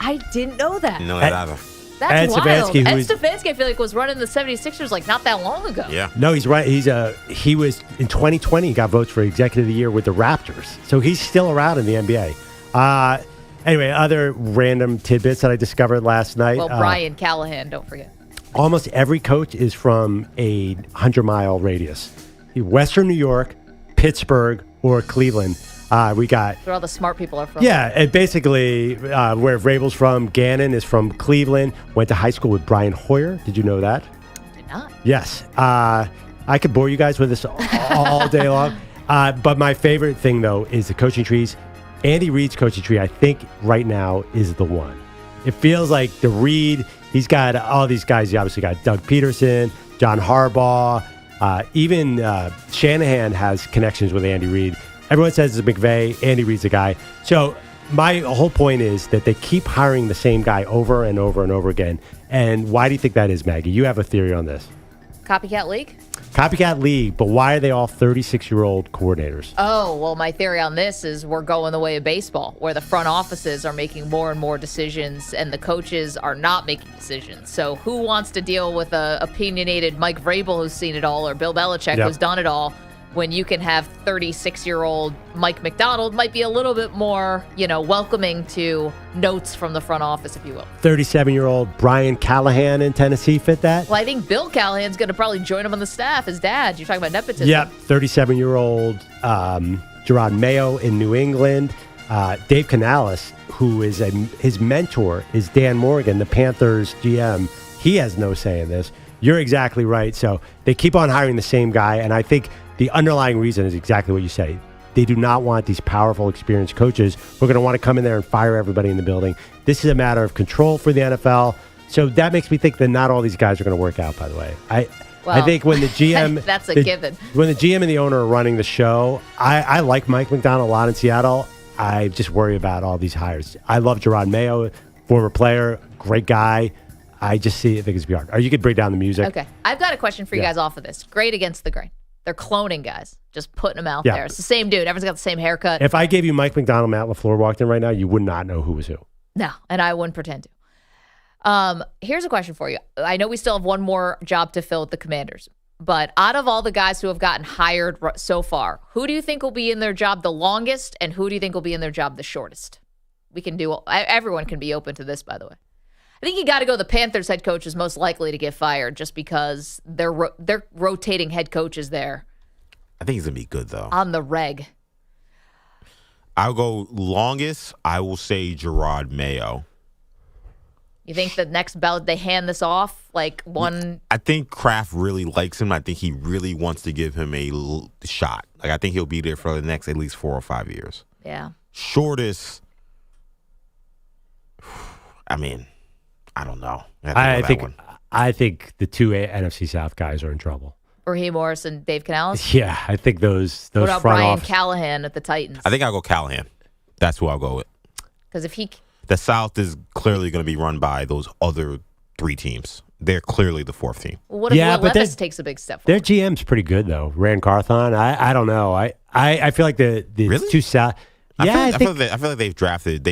I didn't know that. No, that either. That's Ed wild. Stefanski, Ed who is- Stefanski, I feel like, was running the 76ers like not that long ago. Yeah. No, he's right. He was in 2020. He got votes for Executive of the Year with the Raptors, so he's still around in the NBA. Anyway, other random tidbits that I discovered last night. Well, Brian Callahan, don't forget. Almost every coach is from a 100-mile radius. Western New York, Pittsburgh, or Cleveland. We got. Where all the smart people are from. Yeah, and basically where Vrabel's from. Gannon is from Cleveland. Went to high school with Brian Hoyer. Did you know that? Did not. Yes. I could bore you guys with this all day long. But my favorite thing, though, is the coaching trees. Andy Reid's coaching tree, I think, right now is the one. It feels like the Reid, he's got all these guys. He obviously got Doug Peterson, John Harbaugh. Even Shanahan has connections with Andy Reid. Everyone says it's McVay. Andy Reid's the guy. So my whole point is that they keep hiring the same guy over and over and over again. And why do you think that is, Maggie? You have a theory on this. Copycat league? Copycat league, but why are they all 36-year-old coordinators? Oh, well, my theory on this is we're going the way of baseball, where the front offices are making more and more decisions and the coaches are not making decisions. So who wants to deal with a opinionated Mike Vrabel who's seen it all, or Bill Belichick who's done it all, when you can have 36-year-old Mike MacDonald might be a little bit more, welcoming to notes from the front office, if you will. 37-year-old Brian Callahan in Tennessee fit that? Well, I think Bill Callahan's going to probably join him on the staff, his dad. You're talking about nepotism. Yep, 37-year-old Gerard Mayo in New England. Dave Canales, who is his mentor, is Dan Morgan, the Panthers GM. He has no say in this. You're exactly right. So they keep on hiring the same guy, and I think the underlying reason is exactly what you say. They do not want these powerful, experienced coaches who are going to want to come in there and fire everybody in the building. This is a matter of control for the NFL. So that makes me think that not all these guys are going to work out, by the way. I think when the GM... That's a given. When the GM and the owner are running the show, I like Mike MacDonald a lot in Seattle. I just worry about all these hires. I love Gerard Mayo, former player, great guy. I think it's going to be hard. Or you could break down the music. Okay. I've got a question for you guys off of this. Great against the grain. They're cloning guys, just putting them out there. It's the same dude. Everyone's got the same haircut. If I gave you Mike MacDonald, Matt LaFleur walked in right now, you would not know who was who. No, and I wouldn't pretend to. Here's a question for you. I know we still have one more job to fill with the Commanders, but out of all the guys who have gotten hired so far, who do you think will be in their job the longest, and who do you think will be in their job the shortest? We can do. Everyone can be open to this, by the way. I think you got to go. The Panthers head coach is most likely to get fired just because they're rotating head coaches there. I think he's going to be good, though. On the reg. I'll go longest. I will say Gerard Mayo. You think the next bout they hand this off like one? I think Kraft really likes him. I think he really wants to give him a shot. Like I think he'll be there for the next at least 4 or 5 years. Yeah. Shortest. I mean, I don't know. I think the two NFC South guys are in trouble. Raheem Morris and Dave Canales? Yeah, I think those what about front Brian office. Callahan at the Titans? I think I'll go Callahan. That's who I'll go with. Because if he... The South is clearly going to be run by those other 3 teams. They're clearly the 4th team. Well, what if Will Levis takes a big step forward? Their GM's pretty good, though. Rand Carthon. I don't know. I feel like the really? two South... I feel like they've drafted...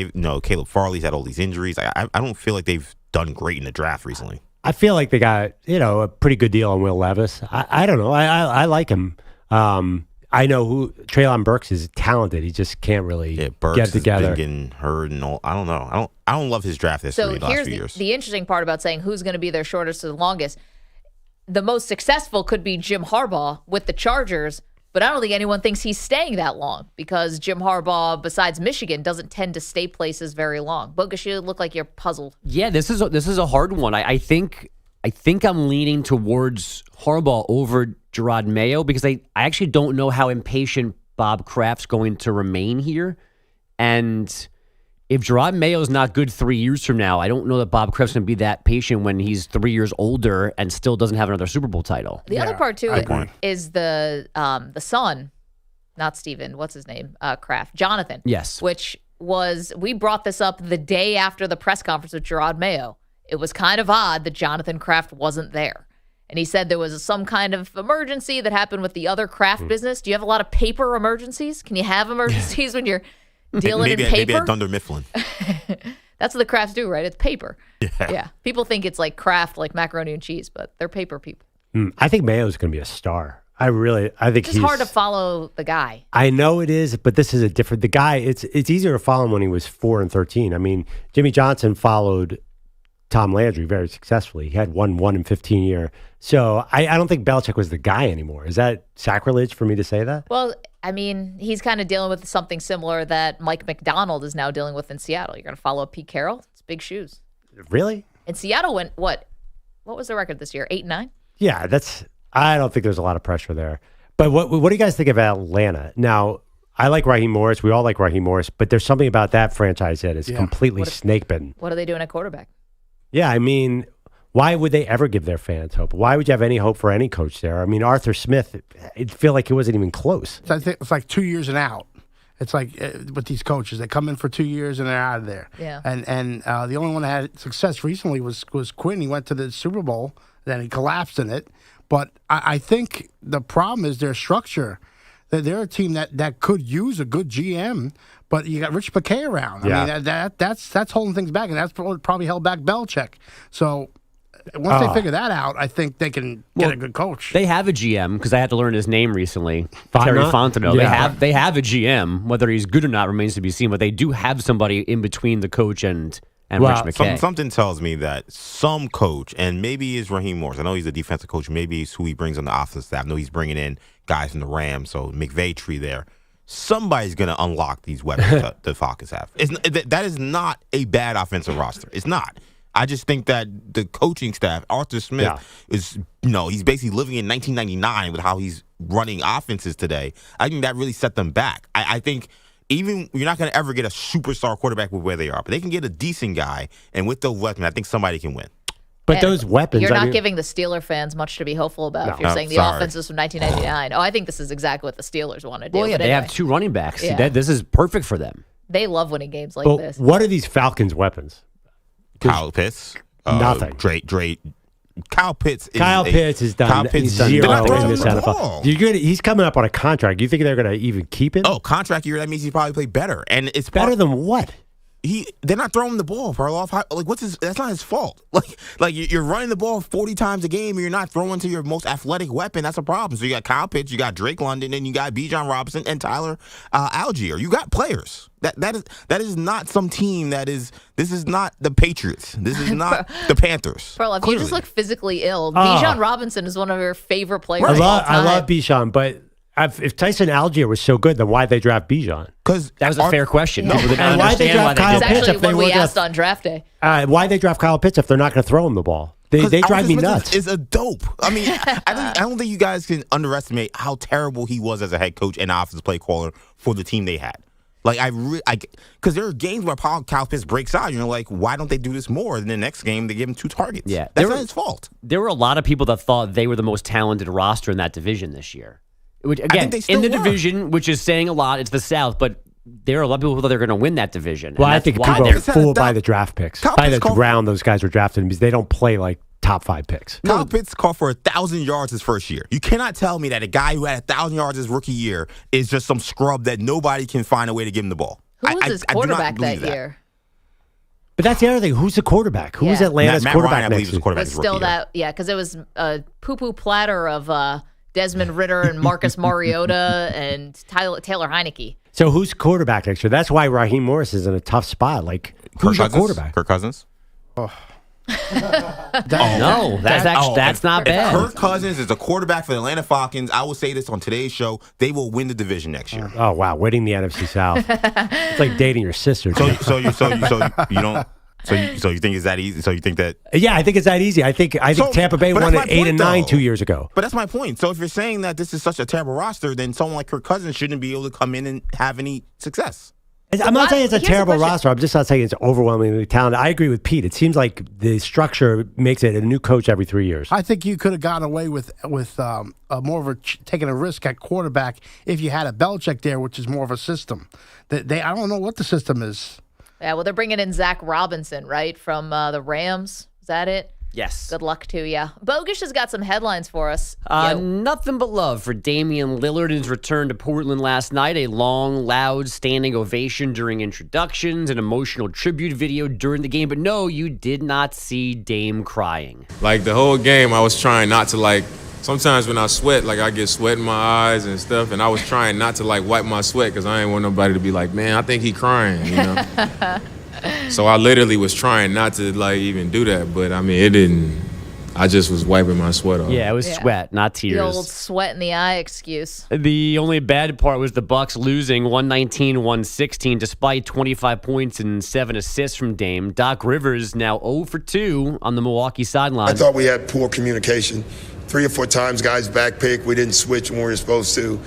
Caleb Farley's had all these injuries. I don't feel like they've done great in the draft recently. I feel like they got, a pretty good deal on Will Levis. I don't know. I like him. I know who Treylon Burks is talented. He just can't really get it together. Has been getting hurt and all. I don't know. I don't love his draft history the last few years. The interesting part about saying who's going to be their shortest or the longest. The most successful could be Jim Harbaugh with the Chargers, but I don't think anyone thinks he's staying that long because Jim Harbaugh, besides Michigan, doesn't tend to stay places very long. Bogus, you look like you're puzzled. Yeah, this is a hard one. I think I'm leaning towards Harbaugh over Gerard Mayo because I actually don't know how impatient Bob Kraft's going to remain here. And if Gerard Mayo's not good 3 years from now, I don't know that Bob Kraft's going to be that patient when he's 3 years older and still doesn't have another Super Bowl title. The other part, too, is the son, not Steven, what's his name? Kraft. Jonathan. Yes. We brought this up the day after the press conference with Gerard Mayo. It was kind of odd that Jonathan Kraft wasn't there. And he said there was some kind of emergency that happened with the other Kraft business. Do you have a lot of paper emergencies? Can you have emergencies when you're dealing in paper? Maybe at Dunder Mifflin. That's what the Krafts do, right? It's paper. Yeah. People think it's like Kraft, like macaroni and cheese, but they're paper people. I think Mayo's going to be a star. I think it's hard to follow the guy. I know it is, but this is the guy. It's easier to follow him when he was 4-13. I mean, Jimmy Johnson followed Tom Landry very successfully. He had 1-15 year. So I don't think Belichick was the guy anymore. Is that sacrilege for me to say that? Well, I mean, he's kind of dealing with something similar that Mike MacDonald is now dealing with in Seattle. You're going to follow Pete Carroll? It's big shoes. Really? And Seattle went, what was the record this year? 8-9? Yeah, I don't think there's a lot of pressure there. But what do you guys think of Atlanta? Now, I like Raheem Morris. We all like Raheem Morris. But there's something about that franchise that is completely snake-bitten. What are they doing at quarterback? Yeah, I mean, why would they ever give their fans hope? Why would you have any hope for any coach there? I mean, Arthur Smith, it feel like it wasn't even close. I think it's like 2 years and out. It's like with these coaches, they come in for 2 years and they're out of there. Yeah. And the only one that had success recently was Quinn. He went to the Super Bowl, then he collapsed in it. But I think the problem is their structure. They're a team that could use a good GM, but you got Rich Piquet around. I mean, that's holding things back, and that's probably held back Belichick. So once they figure that out, I think they can get a good coach. They have a GM because I had to learn his name recently, Terry Fontenot. Yeah. They have a GM. Whether he's good or not remains to be seen, but they do have somebody in between the coach and Rich McKay. Something tells me that some coach, and maybe it's Raheem Morris. I know he's a defensive coach. Maybe it's who he brings on the offensive staff. I know he's bringing in guys from the Rams, so McVay tree there. Somebody's going to unlock these weapons that the Falcons have. That is not a bad offensive roster. It's not. I just think that the coaching staff, Arthur Smith, is, he's basically living in 1999 with how he's running offenses today. I think that really set them back. I think even you're not going to ever get a superstar quarterback with where they are, but they can get a decent guy, and with those weapons, I think somebody can win. But those weapons, you're not giving the Steeler fans much to be hopeful about if you're saying the offense is from 1999. Oh, I think this is exactly what the Steelers want to do. Well, yeah, but they anyway. have 2 running backs. Yeah. This is perfect for them. They love winning games like Well, this. what are these Falcons' weapons? Kyle Pitts. Nothing. Drake. Kyle Pitts is done zero in this NFL. He's coming up on a contract. You think they're going to even keep him? Oh, contract year, that means he probably play better. And it's better than what? They're not throwing the ball, Perloff. That's not his fault. Like you're running the ball 40 times a game and you're not throwing to your most athletic weapon. That's a problem. So you got Kyle Pitts, you got Drake London, and you got Bijan Robinson and Tyler Algier. You got players. That is not some team this is not the Patriots. This is not the Panthers. Perloff, you just look physically ill. Bijan Robinson is one of your favorite players of all time. I love Bijan, but if Tyson Algier was so good, then why'd they draft Bijan? Because that was a fair question. No, and why'd they draft Kyle Pitts? It's actually one we asked on draft day. Why'd they draft Kyle Pitts if they're not going to throw him the ball? They drive me nuts. Is a dope. I mean, I don't think you guys can underestimate how terrible he was as a head coach and offensive play caller for the team they had. Because there are games where Kyle Pitts breaks out, and you're like, why don't they do this more? And the next game, they give him 2 targets. Yeah, that's not his fault. There were a lot of people that thought they were the most talented roster in that division this year. Which, again, in the division, which is saying a lot, it's the South, but there are a lot of people who thought they're going to win that division. Well, I think people are fooled by the draft picks. By the round those guys were drafted because they don't play like top 5 picks. Kyle Pitts called for 1,000 yards his first year. You cannot tell me that a guy who had 1,000 yards his rookie year is just some scrub that nobody can find a way to give him the ball. Who was his quarterback that year? But that's the other thing. Who's the quarterback? Who's Atlanta's quarterback next year? But still because it was a poo-poo platter of Desmond Ridder and Marcus Mariota and Taylor Heineke. So who's quarterback next year? That's why Raheem Morris is in a tough spot. Like, who's your quarterback? Kirk Cousins? No, that's not bad. If Kirk Cousins is a quarterback for the Atlanta Falcons, I will say this on today's show, they will win the division next year. Oh, wow. Winning the NFC South. It's like dating your sister. So you don't... So you think it's that easy? So you think that? Yeah, I think it's that easy. I think Tampa Bay won at 8-9 2 years ago. But that's my point. So if you're saying that this is such a terrible roster, then someone like Kirk Cousins shouldn't be able to come in and have any success. I'm not saying it's a terrible roster. I'm just not saying it's overwhelmingly talented. I agree with Pete. It seems like the structure makes it a new coach every 3 years. I think you could have gotten away with more of taking a risk at quarterback if you had a Belichick there, which is more of a system. I don't know what the system is. Yeah, well, they're bringing in Zach Robinson, right, from the Rams. Is that it? Yes. Good luck to you. Bogusch has got some headlines for us. Nothing but love for Damian Lillard in his return to Portland last night. A long, loud, standing ovation during introductions, an emotional tribute video during the game. But no, you did not see Dame crying. Like the whole game, I was trying not to sometimes when I sweat, I get sweat in my eyes and stuff, and I was trying not to wipe my sweat because I didn't want nobody to be like, man, I think he crying, you know? So I literally was trying not to even do that, but I mean, it didn't. I just was wiping my sweat off. Yeah, it was sweat, not tears. The old sweat in the eye excuse. The only bad part was the Bucks losing 119-116 despite 25 points and 7 assists from Dame. Doc Rivers now 0 for 2 on the Milwaukee sideline. I thought we had poor communication. 3 or 4 times guys backpick. We didn't switch when we were supposed to.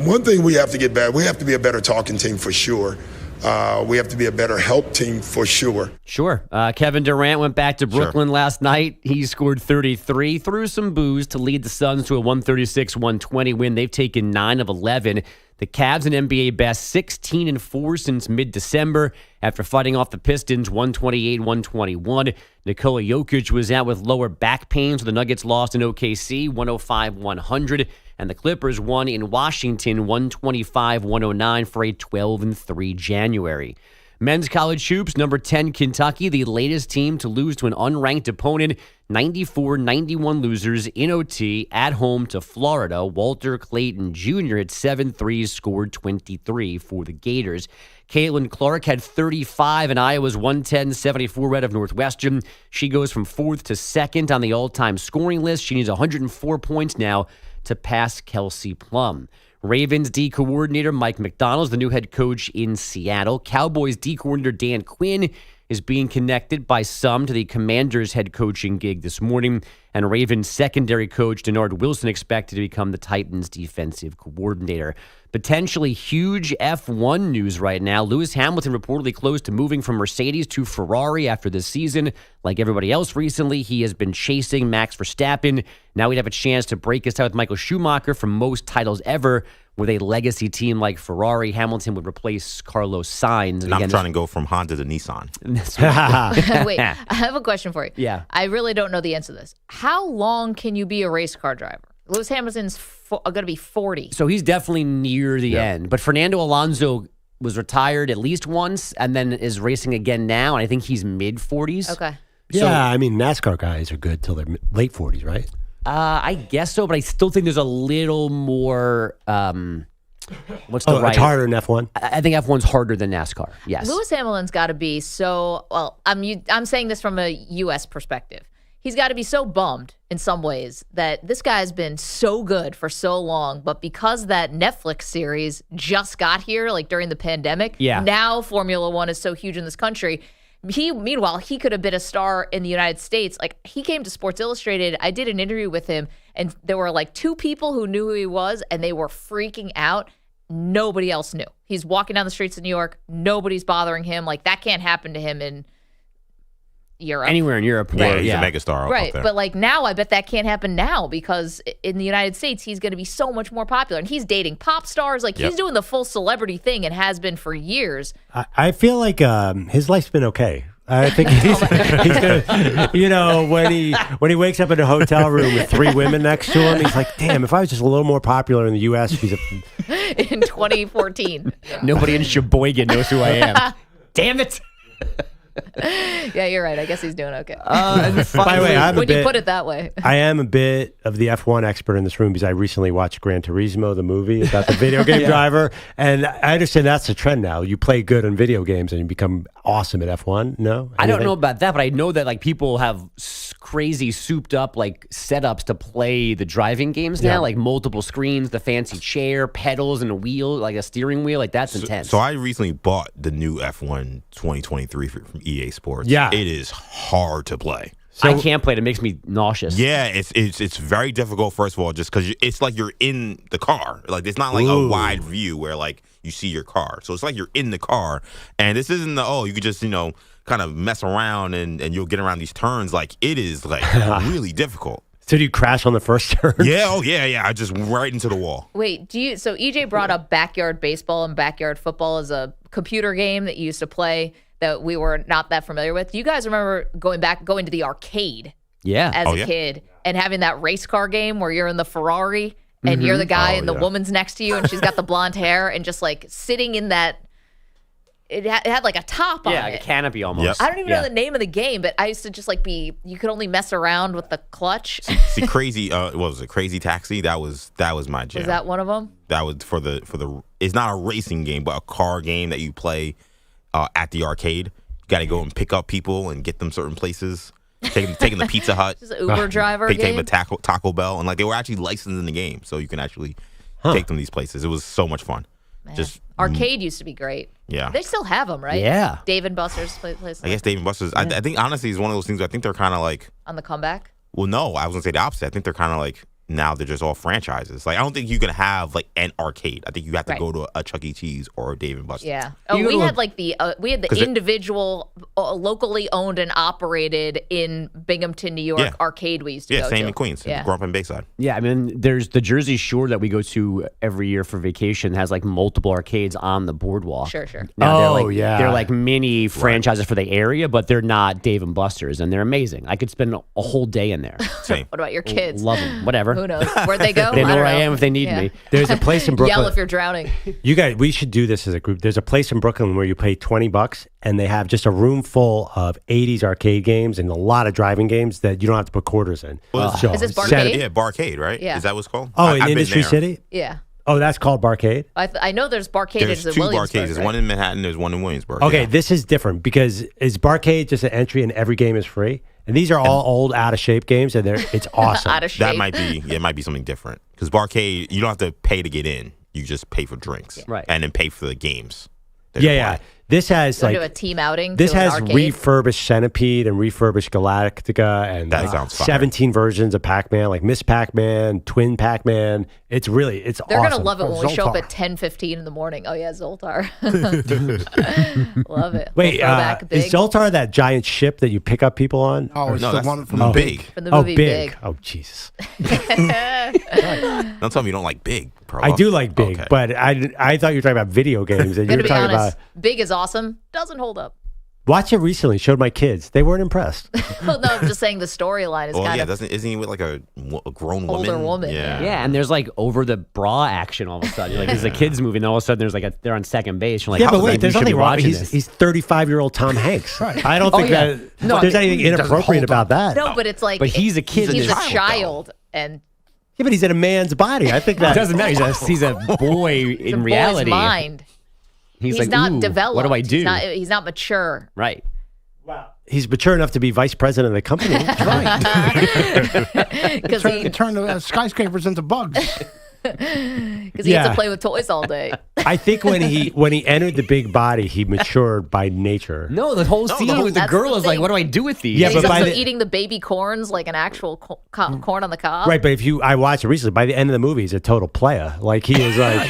One thing we have to get better, we have to be a better talking team for sure. We have to be a better help team for sure. Sure. Kevin Durant went back to Brooklyn last night. He scored 33, threw some boos to lead the Suns to a 136-120 win. They've taken 9 of 11. The Cavs an NBA best 16-4 since mid-December after fighting off the Pistons 128-121. Nikola Jokic was out with lower back pain, so the Nuggets lost in OKC 105-100. And the Clippers won in Washington 125-109 for a 12-3 January. Men's college hoops, number 10 Kentucky, the latest team to lose to an unranked opponent, 94-91 losers in OT at home to Florida. Walter Clayton Jr. had 7 threes, scored 23 for the Gators. Caitlin Clark had 35 in Iowa's 110-74 red of Northwestern. She goes from 4th to 2nd on the all-time scoring list. She needs 104 points now to pass Kelsey Plum. Ravens D coordinator Mike MacDonald is the new head coach in Seattle. Cowboys D coordinator Dan Quinn is being connected by some to the Commanders head coaching gig this morning, and Ravens secondary coach Denard Wilson expected to become the Titans defensive coordinator. Potentially huge F1 news right now. Lewis Hamilton reportedly close to moving from Mercedes to Ferrari after this season. Like everybody else recently, he has been chasing Max Verstappen. Now we'd have a chance to break his tie with Michael Schumacher for most titles ever. With a legacy team like Ferrari, Hamilton would replace Carlos Sainz. And I'm trying to go from Honda to Nissan. Wait, I have a question for you. Yeah. I really don't know the answer to this. How long can you be a race car driver? Lewis Hamilton's going to be 40. So he's definitely near the end. But Fernando Alonso was retired at least once and then is racing again now. And I think he's mid-40s. Okay. Yeah, I mean, NASCAR guys are good till their late 40s, right? I guess so, but I still think there's a little more. What's the right? It's harder than F1. I think F1's harder than NASCAR. Yes. Lewis Hamilton's got to be so. Well, I'm saying this from a U.S. perspective. He's got to be so bummed in some ways that this guy's been so good for so long, but because that Netflix series just got here, like during the pandemic, now Formula One is so huge in this country. Meanwhile, he could have been a star in the United States. Like, he came to Sports Illustrated. I did an interview with him, and there were like 2 people who knew who he was, and they were freaking out. Nobody else knew. He's walking down the streets of New York. Nobody's bothering him. Like, that can't happen to him in Europe. Anywhere in Europe. Yeah, he's a megastar right. out there. But like now, I bet that can't happen now because in the United States, he's going to be so much more popular. And he's dating pop stars. Like he's doing the full celebrity thing and has been for years. I feel like his life's been okay. I think he's gonna, you know, when he wakes up in a hotel room with 3 women next to him, he's like, damn, if I was just a little more popular in the U.S., in 2014. Nobody in Sheboygan knows who I am. Damn it. Yeah, you're right. I guess he's doing okay. By the way, when you put it that way. I am a bit of the F1 expert in this room because I recently watched Gran Turismo, the movie about the video game driver, and I understand that's the trend now. You play good on video games and you become awesome at F1. No, I don't know about that, but I know that like people have crazy souped up like setups to play the driving games now, like multiple screens, the fancy chair, pedals, and a wheel, like a steering wheel. Like that's intense. So I recently bought the new F1 2023 from EA Sports. Yeah. It is hard to play. So, I can't play it. It makes me nauseous. Yeah, it's very difficult, first of all, just because it's like you're in the car. Like, it's not like a wide view where, like, you see your car. So it's like you're in the car. And this isn't you could just, kind of mess around and you'll get around these turns. Like, it is, like, really difficult. So do you crash on the first turn? Yeah, I just right into the wall. Wait, so EJ brought up backyard baseball and backyard football as a computer game that you used to play that we were not that familiar with. Do you guys remember going to the arcade as a kid and having that race car game where you're in the Ferrari and you're the guy and the woman's next to you and she's got the blonde hair and just like sitting in that it had like a top on it. Yeah, like a canopy almost. I don't even know the name of the game, but I used to just like you could only mess around with the clutch. See, Crazy, what was it? Crazy Taxi? That was my jam. Was that one of them? That was for the it's not a racing game, but a car game that you play at the arcade. You got to go and pick up people and get them certain places. Taking the Pizza Hut. Just an Uber driver game. Taking the Taco Bell. And like they were actually licensed in the game, so you can actually take them these places. It was so much fun. Man. Just arcade used to be great. Yeah. They still have them, right? Yeah. Dave and Buster's place. I guess Dave and Buster's. Yeah. I think honestly is one of those things. I think they're kind of like on the comeback. Well, no, I was gonna say the opposite. I think they're kind of like now they're just all franchises. Like I don't think you can have like an arcade. I think you have to go to a Chuck E. Cheese or a Dave and Buster's. Yeah. Oh, we had like the individual, locally owned and operated in Binghamton, New York arcade we used to go to. Yeah, same in Queens. Yeah. Grew up in Bayside. Yeah, I mean, there's the Jersey Shore that we go to every year for vacation has like multiple arcades on the boardwalk. Sure. Now, they're like mini franchises for the area, but they're not Dave and Buster's, and they're amazing. I could spend a whole day in there. Same. What about your kids? Love them. Whatever. Who knows? Where'd they go? They know where I am if they need me. There's a place in Brooklyn. Yell if you're drowning. You guys, we should do this as a group. There's a place in Brooklyn where you pay $20 and they have just a room full of 80s arcade games and a lot of driving games that you don't have to put quarters in. Is this Barcade? Yeah, Barcade, right? Yeah. Is that what's called? Oh, in I've been Industry there. City? Yeah. Oh, that's called Barcade? I know there's Barcade There's in two Williamsburg. Barcades. There's right? one in Manhattan. There's one in Williamsburg. Okay, yeah. this is different because is Barcade just an entry and every game is free? And these are all old, out of shape games, and it's awesome. Out of shape. That might be it might be something different because Barcade you don't have to pay to get in. You just pay for drinks, right? And then pay for the games. Yeah. This has Go like to a team outing. this to an has arcade. refurbished Centipede and refurbished Galactica and That sounds fire. 17 versions of Pac-Man, like Miss Pac-Man, Twin Pac-Man. It's They're awesome. gonna love it when we show up Zoltar. at 10:15 in the morning. Oh yeah, Zoltar. Love it. Wait, Throwback, is big. Zoltar that giant ship that you pick up people on? Oh, it's No, the that's one from Big. From the movie Big. Oh, Jesus. Don't tell me you don't like Big, Perloff. I do like Big, Okay. but I thought you were talking about video games. And you Gonna were be talking honest, about Big is awesome. Doesn't hold up. watch it recently. Showed my kids. They weren't impressed. Well, no, I'm just saying the storyline is Well, kind yeah, of isn't he with like a grown woman? older woman. Yeah, and there's like over the bra action all of a sudden. Like, there's a kids movie, and all of a sudden there's like they're on second base. You're like, Yeah, but how- wait, you there's should be nothing wrong. watching He's this. 35-year-old Tom Hanks. I don't Oh, think yeah. that there's anything it doesn't inappropriate hold about that. No, but it's like But he's a kid. He's He's a a child, and Yeah, but he's in a man's body. I think It that doesn't matter. He's a boy it's in a reality. boy's mind. He's like, not "Ooh, developed. what do I do?" He's not mature. Right. he's mature enough to be vice president of the company. Because Turn the skyscrapers into bugs. he has to play with toys all day. I think when he entered the big body, he matured by nature. No, the whole scene with the That's girl the is like, thing. what do I do with these? Yeah, He's but by also the- eating the baby corns like an actual corn on the cob. Right, but I watched it recently. By the end of the movie, he's a total player. Like he is like,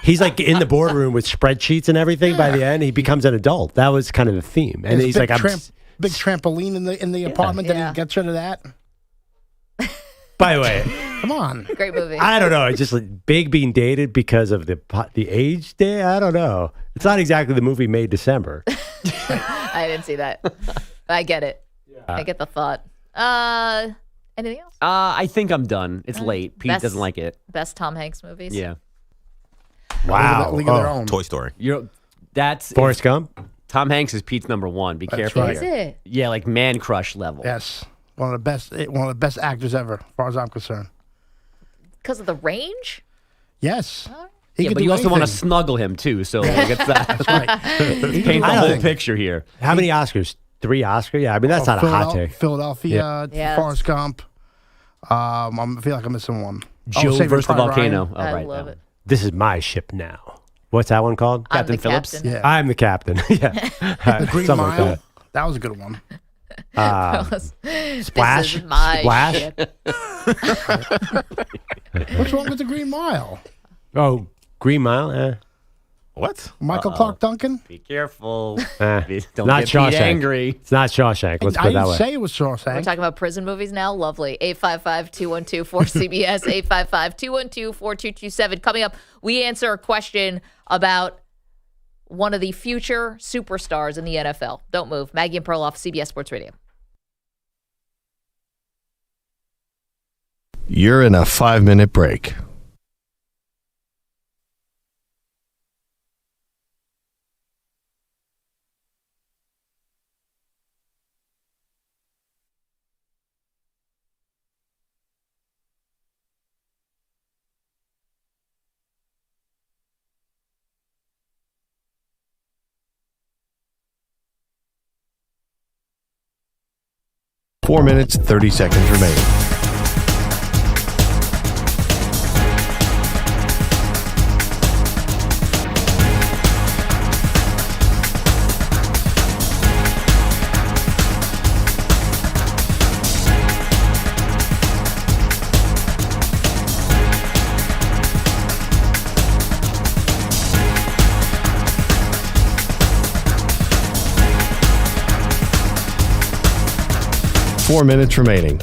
he's like in the boardroom with spreadsheets and everything. By the end, he becomes an adult. That was kind of the theme. And His he's big like, big trampoline in the apartment. That he gets rid of that. by the way, Come on. Great movie. I don't know. It's just like Big being dated because of the age day. I don't know. It's not exactly the movie May December. I didn't see that. I get it. I get the thought. Anything else? I think I'm done. It's late. Pete Best- doesn't like it. Best Tom Hanks movies? Yeah. Wow. League of Their Own. Toy Story. That's Forrest Gump. Tom Hanks is Pete's number one. Be That's careful right. here. Is it? Yeah, like man crush level. Yes, one of the best actors ever, as far as I'm concerned. Because of the range? Yes. Yeah, can but do you also want to anything. snuggle him too. So like, it's That's right. He can paint do the whole anything. picture here. How many Oscars? 3 Oscars? Yeah, I mean that's not a hot take. Philadelphia, Yeah. Forrest Gump. I feel like I'm missing one. Joe Saving versus the Private volcano. Ryan. Oh, I right. love that it. This is my ship now. What's that one called? I'm Captain the Phillips? captain. Yeah. I'm the captain. Yeah. The Green Something like Mile. that. That was a good one. Splash. This is my Splash. ship. What's wrong with the Green Mile? Oh, Green Mile? What? Michael Clark Duncan? Be careful. Don't not get Shawshank. Pete angry. It's not Shawshank. Let's put I it that didn't way. say it was We're Shawshank. talking about prison movies now. Lovely. 855-212-4CBS, 855-212-4227. Coming up, we answer a question about one of the future superstars in the NFL. Don't move. Maggie and Perloff, CBS Sports Radio. You're in a 5-minute break. Four minutes, 30 seconds remaining. Four minutes remaining.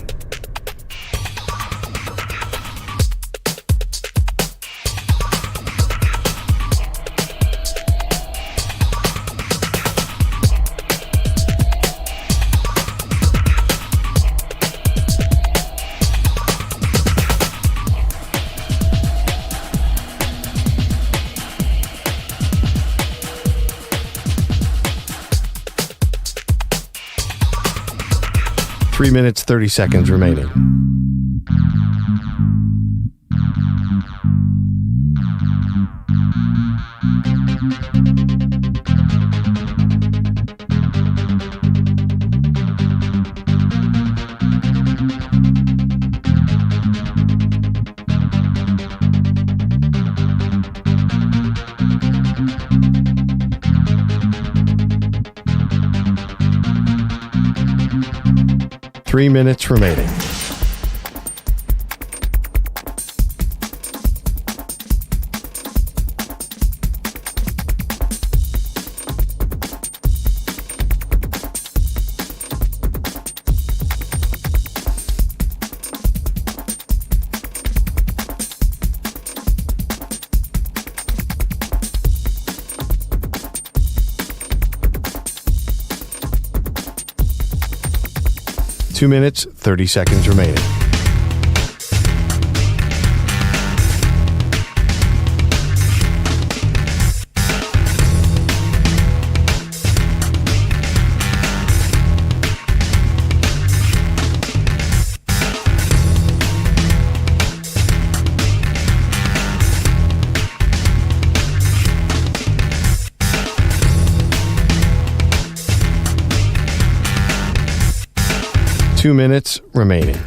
Three minutes, 30 seconds remaining. 3 minutes remaining. Two minutes, 30 seconds remaining. Two minutes remaining.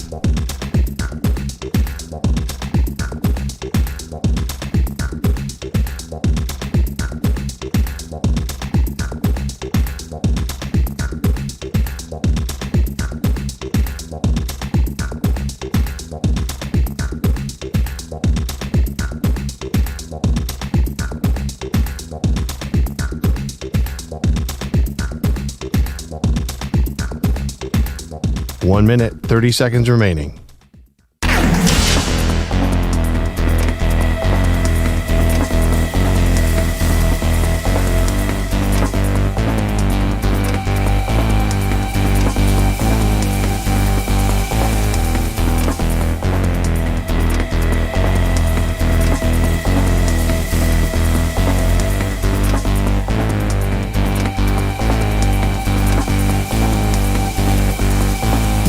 One minute, 30 seconds remaining.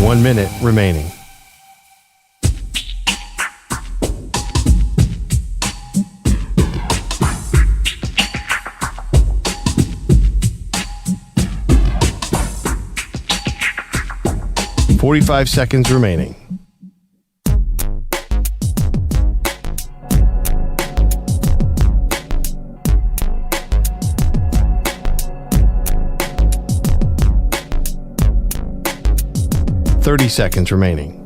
One minute remaining. $45 seconds remaining. $30 seconds remaining.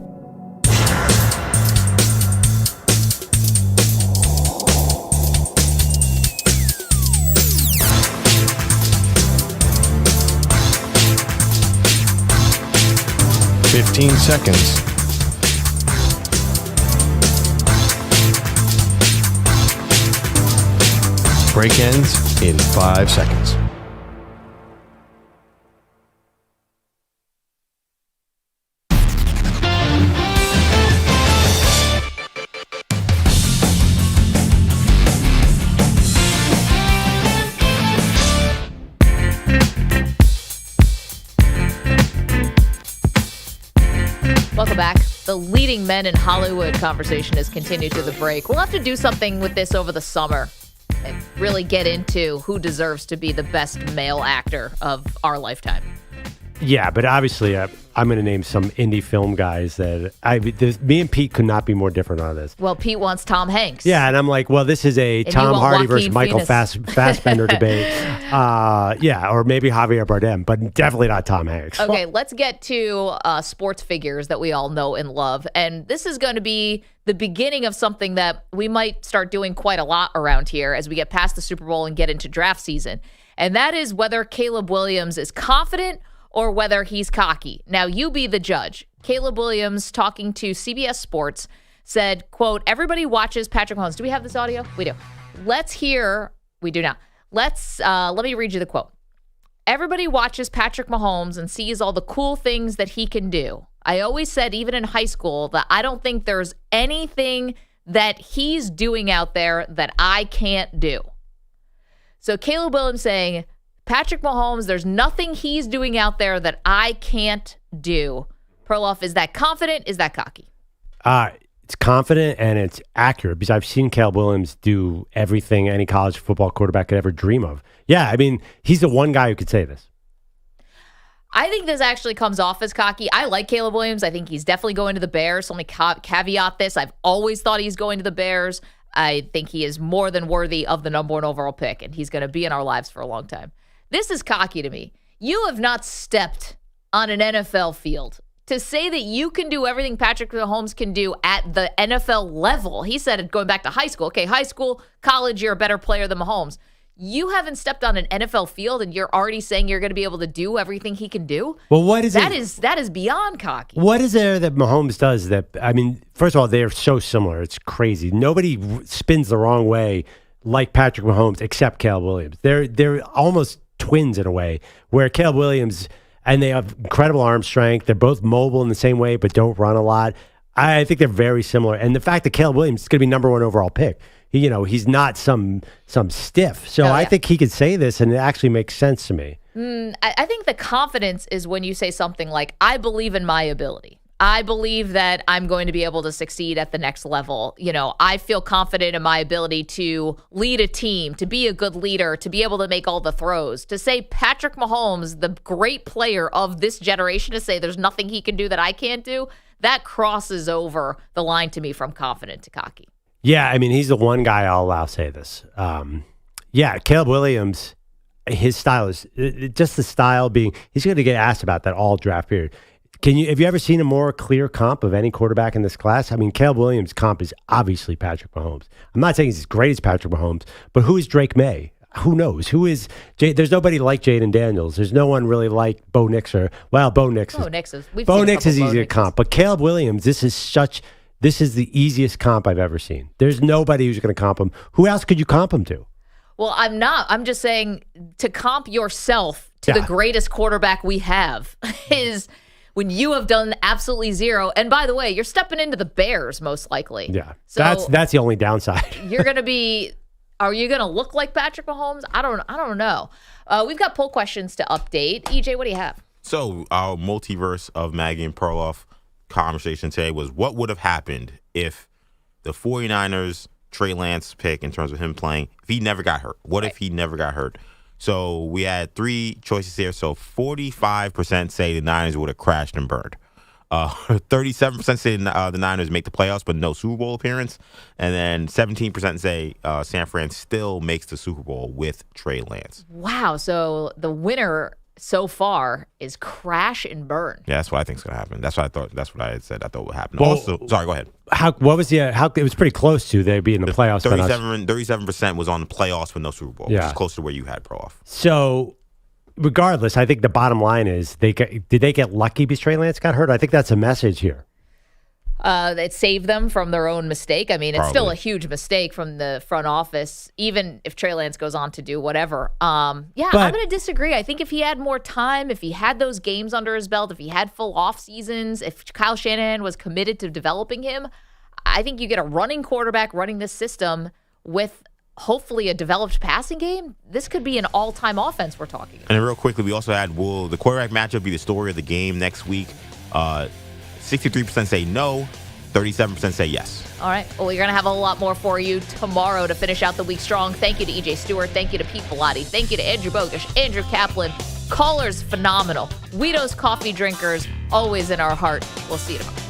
$15 seconds. Break ends in 5 seconds. Welcome back. The leading men in Hollywood conversation has continued through the break. We'll have to do something with this over the summer and really get into who deserves to be the best male actor of our lifetime. Yeah, but obviously I'm going to name some indie film guys that me and Pete could not be more different on this. Well, Pete wants Tom Hanks. Yeah, and I'm like, well, this is a And Tom you want Hardy Joaquin versus Michael Phoenix. Fassbender debate. Yeah, or maybe Javier Bardem, but definitely not Tom Hanks. Okay, let's get to sports figures that we all know and love. And this is going to be the beginning of something that we might start doing quite a lot around here as we get past the Super Bowl and get into draft season. And that is whether Caleb Williams is confident or whether he's cocky. Now, you be the judge. Caleb Williams, talking to CBS Sports, said, quote, everybody watches Patrick Mahomes. Do we have this audio? We do. Let's hear. We do not. Let me read you the quote. Everybody watches Patrick Mahomes and sees all the cool things that he can do. I always said, even in high school, that I don't think there's anything that he's doing out there that I can't do. So Caleb Williams saying, Patrick Mahomes, there's nothing he's doing out there that I can't do. Perloff, is that confident? Is that cocky? It's confident and it's accurate because I've seen Caleb Williams do everything any college football quarterback could ever dream of. Yeah, I mean, he's the one guy who could say this. I think this actually comes off as cocky. I like Caleb Williams. I think he's definitely going to the Bears. So let me caveat this. I've always thought he's going to the Bears. I think he is more than worthy of the number one overall pick, and he's going to be in our lives for a long time. This is cocky to me. You have not stepped on an NFL field to say that you can do everything Patrick Mahomes can do at the NFL level. He said it going back to high school. Okay, high school, college, you're a better player than Mahomes. You haven't stepped on an NFL field and you're already saying you're going to be able to do everything he can do? Well, what is that? That is beyond cocky. What is there that Mahomes does that, I mean, first of all, they're so similar. It's crazy. Nobody spins the wrong way like Patrick Mahomes except Caleb Williams. They're almost twins in a way, where Caleb Williams, and they have incredible arm strength. They're both mobile in the same way, but don't run a lot. I think they're very similar. And the fact that Caleb Williams is going to be number 1 overall pick, he's not some stiff. So I think he could say this, and it actually makes sense to me. I think the confidence is when you say something like, I believe in my ability. I believe that I'm going to be able to succeed at the next level. I feel confident in my ability to lead a team, to be a good leader, to be able to make all the throws. To say Patrick Mahomes, the great player of this generation, to say there's nothing he can do that I can't do, that crosses over the line to me from confident to cocky. Yeah, I mean, he's the one guy I'll allow say this. Caleb Williams, his style is just the style being, he's going to get asked about that all draft period. Have you ever seen a more clear comp of any quarterback in this class? I mean, Caleb Williams' comp is obviously Patrick Mahomes. I'm not saying he's as great as Patrick Mahomes, but who is Drake May? Who knows? There's nobody like Jaden Daniels. There's no one really like Bo Nix Bo Nix is easy to comp. But Caleb Williams, this is the easiest comp I've ever seen. There's nobody who's going to comp him. Who else could you comp him to? Well, I'm not. I'm just saying to comp yourself to the greatest quarterback we have is when you have done absolutely zero. And by the way, you're stepping into the Bears most likely. Yeah, so that's the only downside. You're going to be. Are you going to look like Patrick Mahomes? I don't know. We've got poll questions to update. EJ, what do you have? So our multiverse of Maggie and Perloff conversation today was what would have happened if the 49ers Trey Lance pick in terms of him playing, if he never got hurt. What if he never got hurt? So we had 3 choices here. So 45% say the Niners would have crashed and burned. 37% say the Niners make the playoffs but no Super Bowl appearance. And then 17% say San Fran still makes the Super Bowl with Trey Lance. Wow. So the winner so far is crash and burn. Yeah, that's what I think is going to happen. That's what I thought. That's what I had said. I thought would happen. Well, also, sorry, go ahead. It was pretty close to they be in the playoffs. 37% was on the playoffs with no Super Bowl, which is close to where you had Perloff. So, regardless, I think the bottom line is did they get lucky because Trey Lance got hurt? I think that's a message here. It saved them from their own mistake. I mean, it's still a huge mistake from the front office, even if Trey Lance goes on to do whatever. I'm going to disagree. I think if he had more time, if he had those games under his belt, if he had full off seasons, if Kyle Shanahan was committed to developing him, I think you get a running quarterback running this system with hopefully a developed passing game. This could be an all-time offense we're talking about. And real quickly, we also had, will the quarterback matchup be the story of the game next week? 63% say no, 37% say yes. All right. Well, you're going to have a lot more for you tomorrow to finish out the week strong. Thank you to EJ Stewart. Thank you to Pete Bellotti. Thank you to Andrew Bogish, Andrew Kaplan. Callers, phenomenal. Guido's coffee drinkers, always in our heart. We'll see you tomorrow.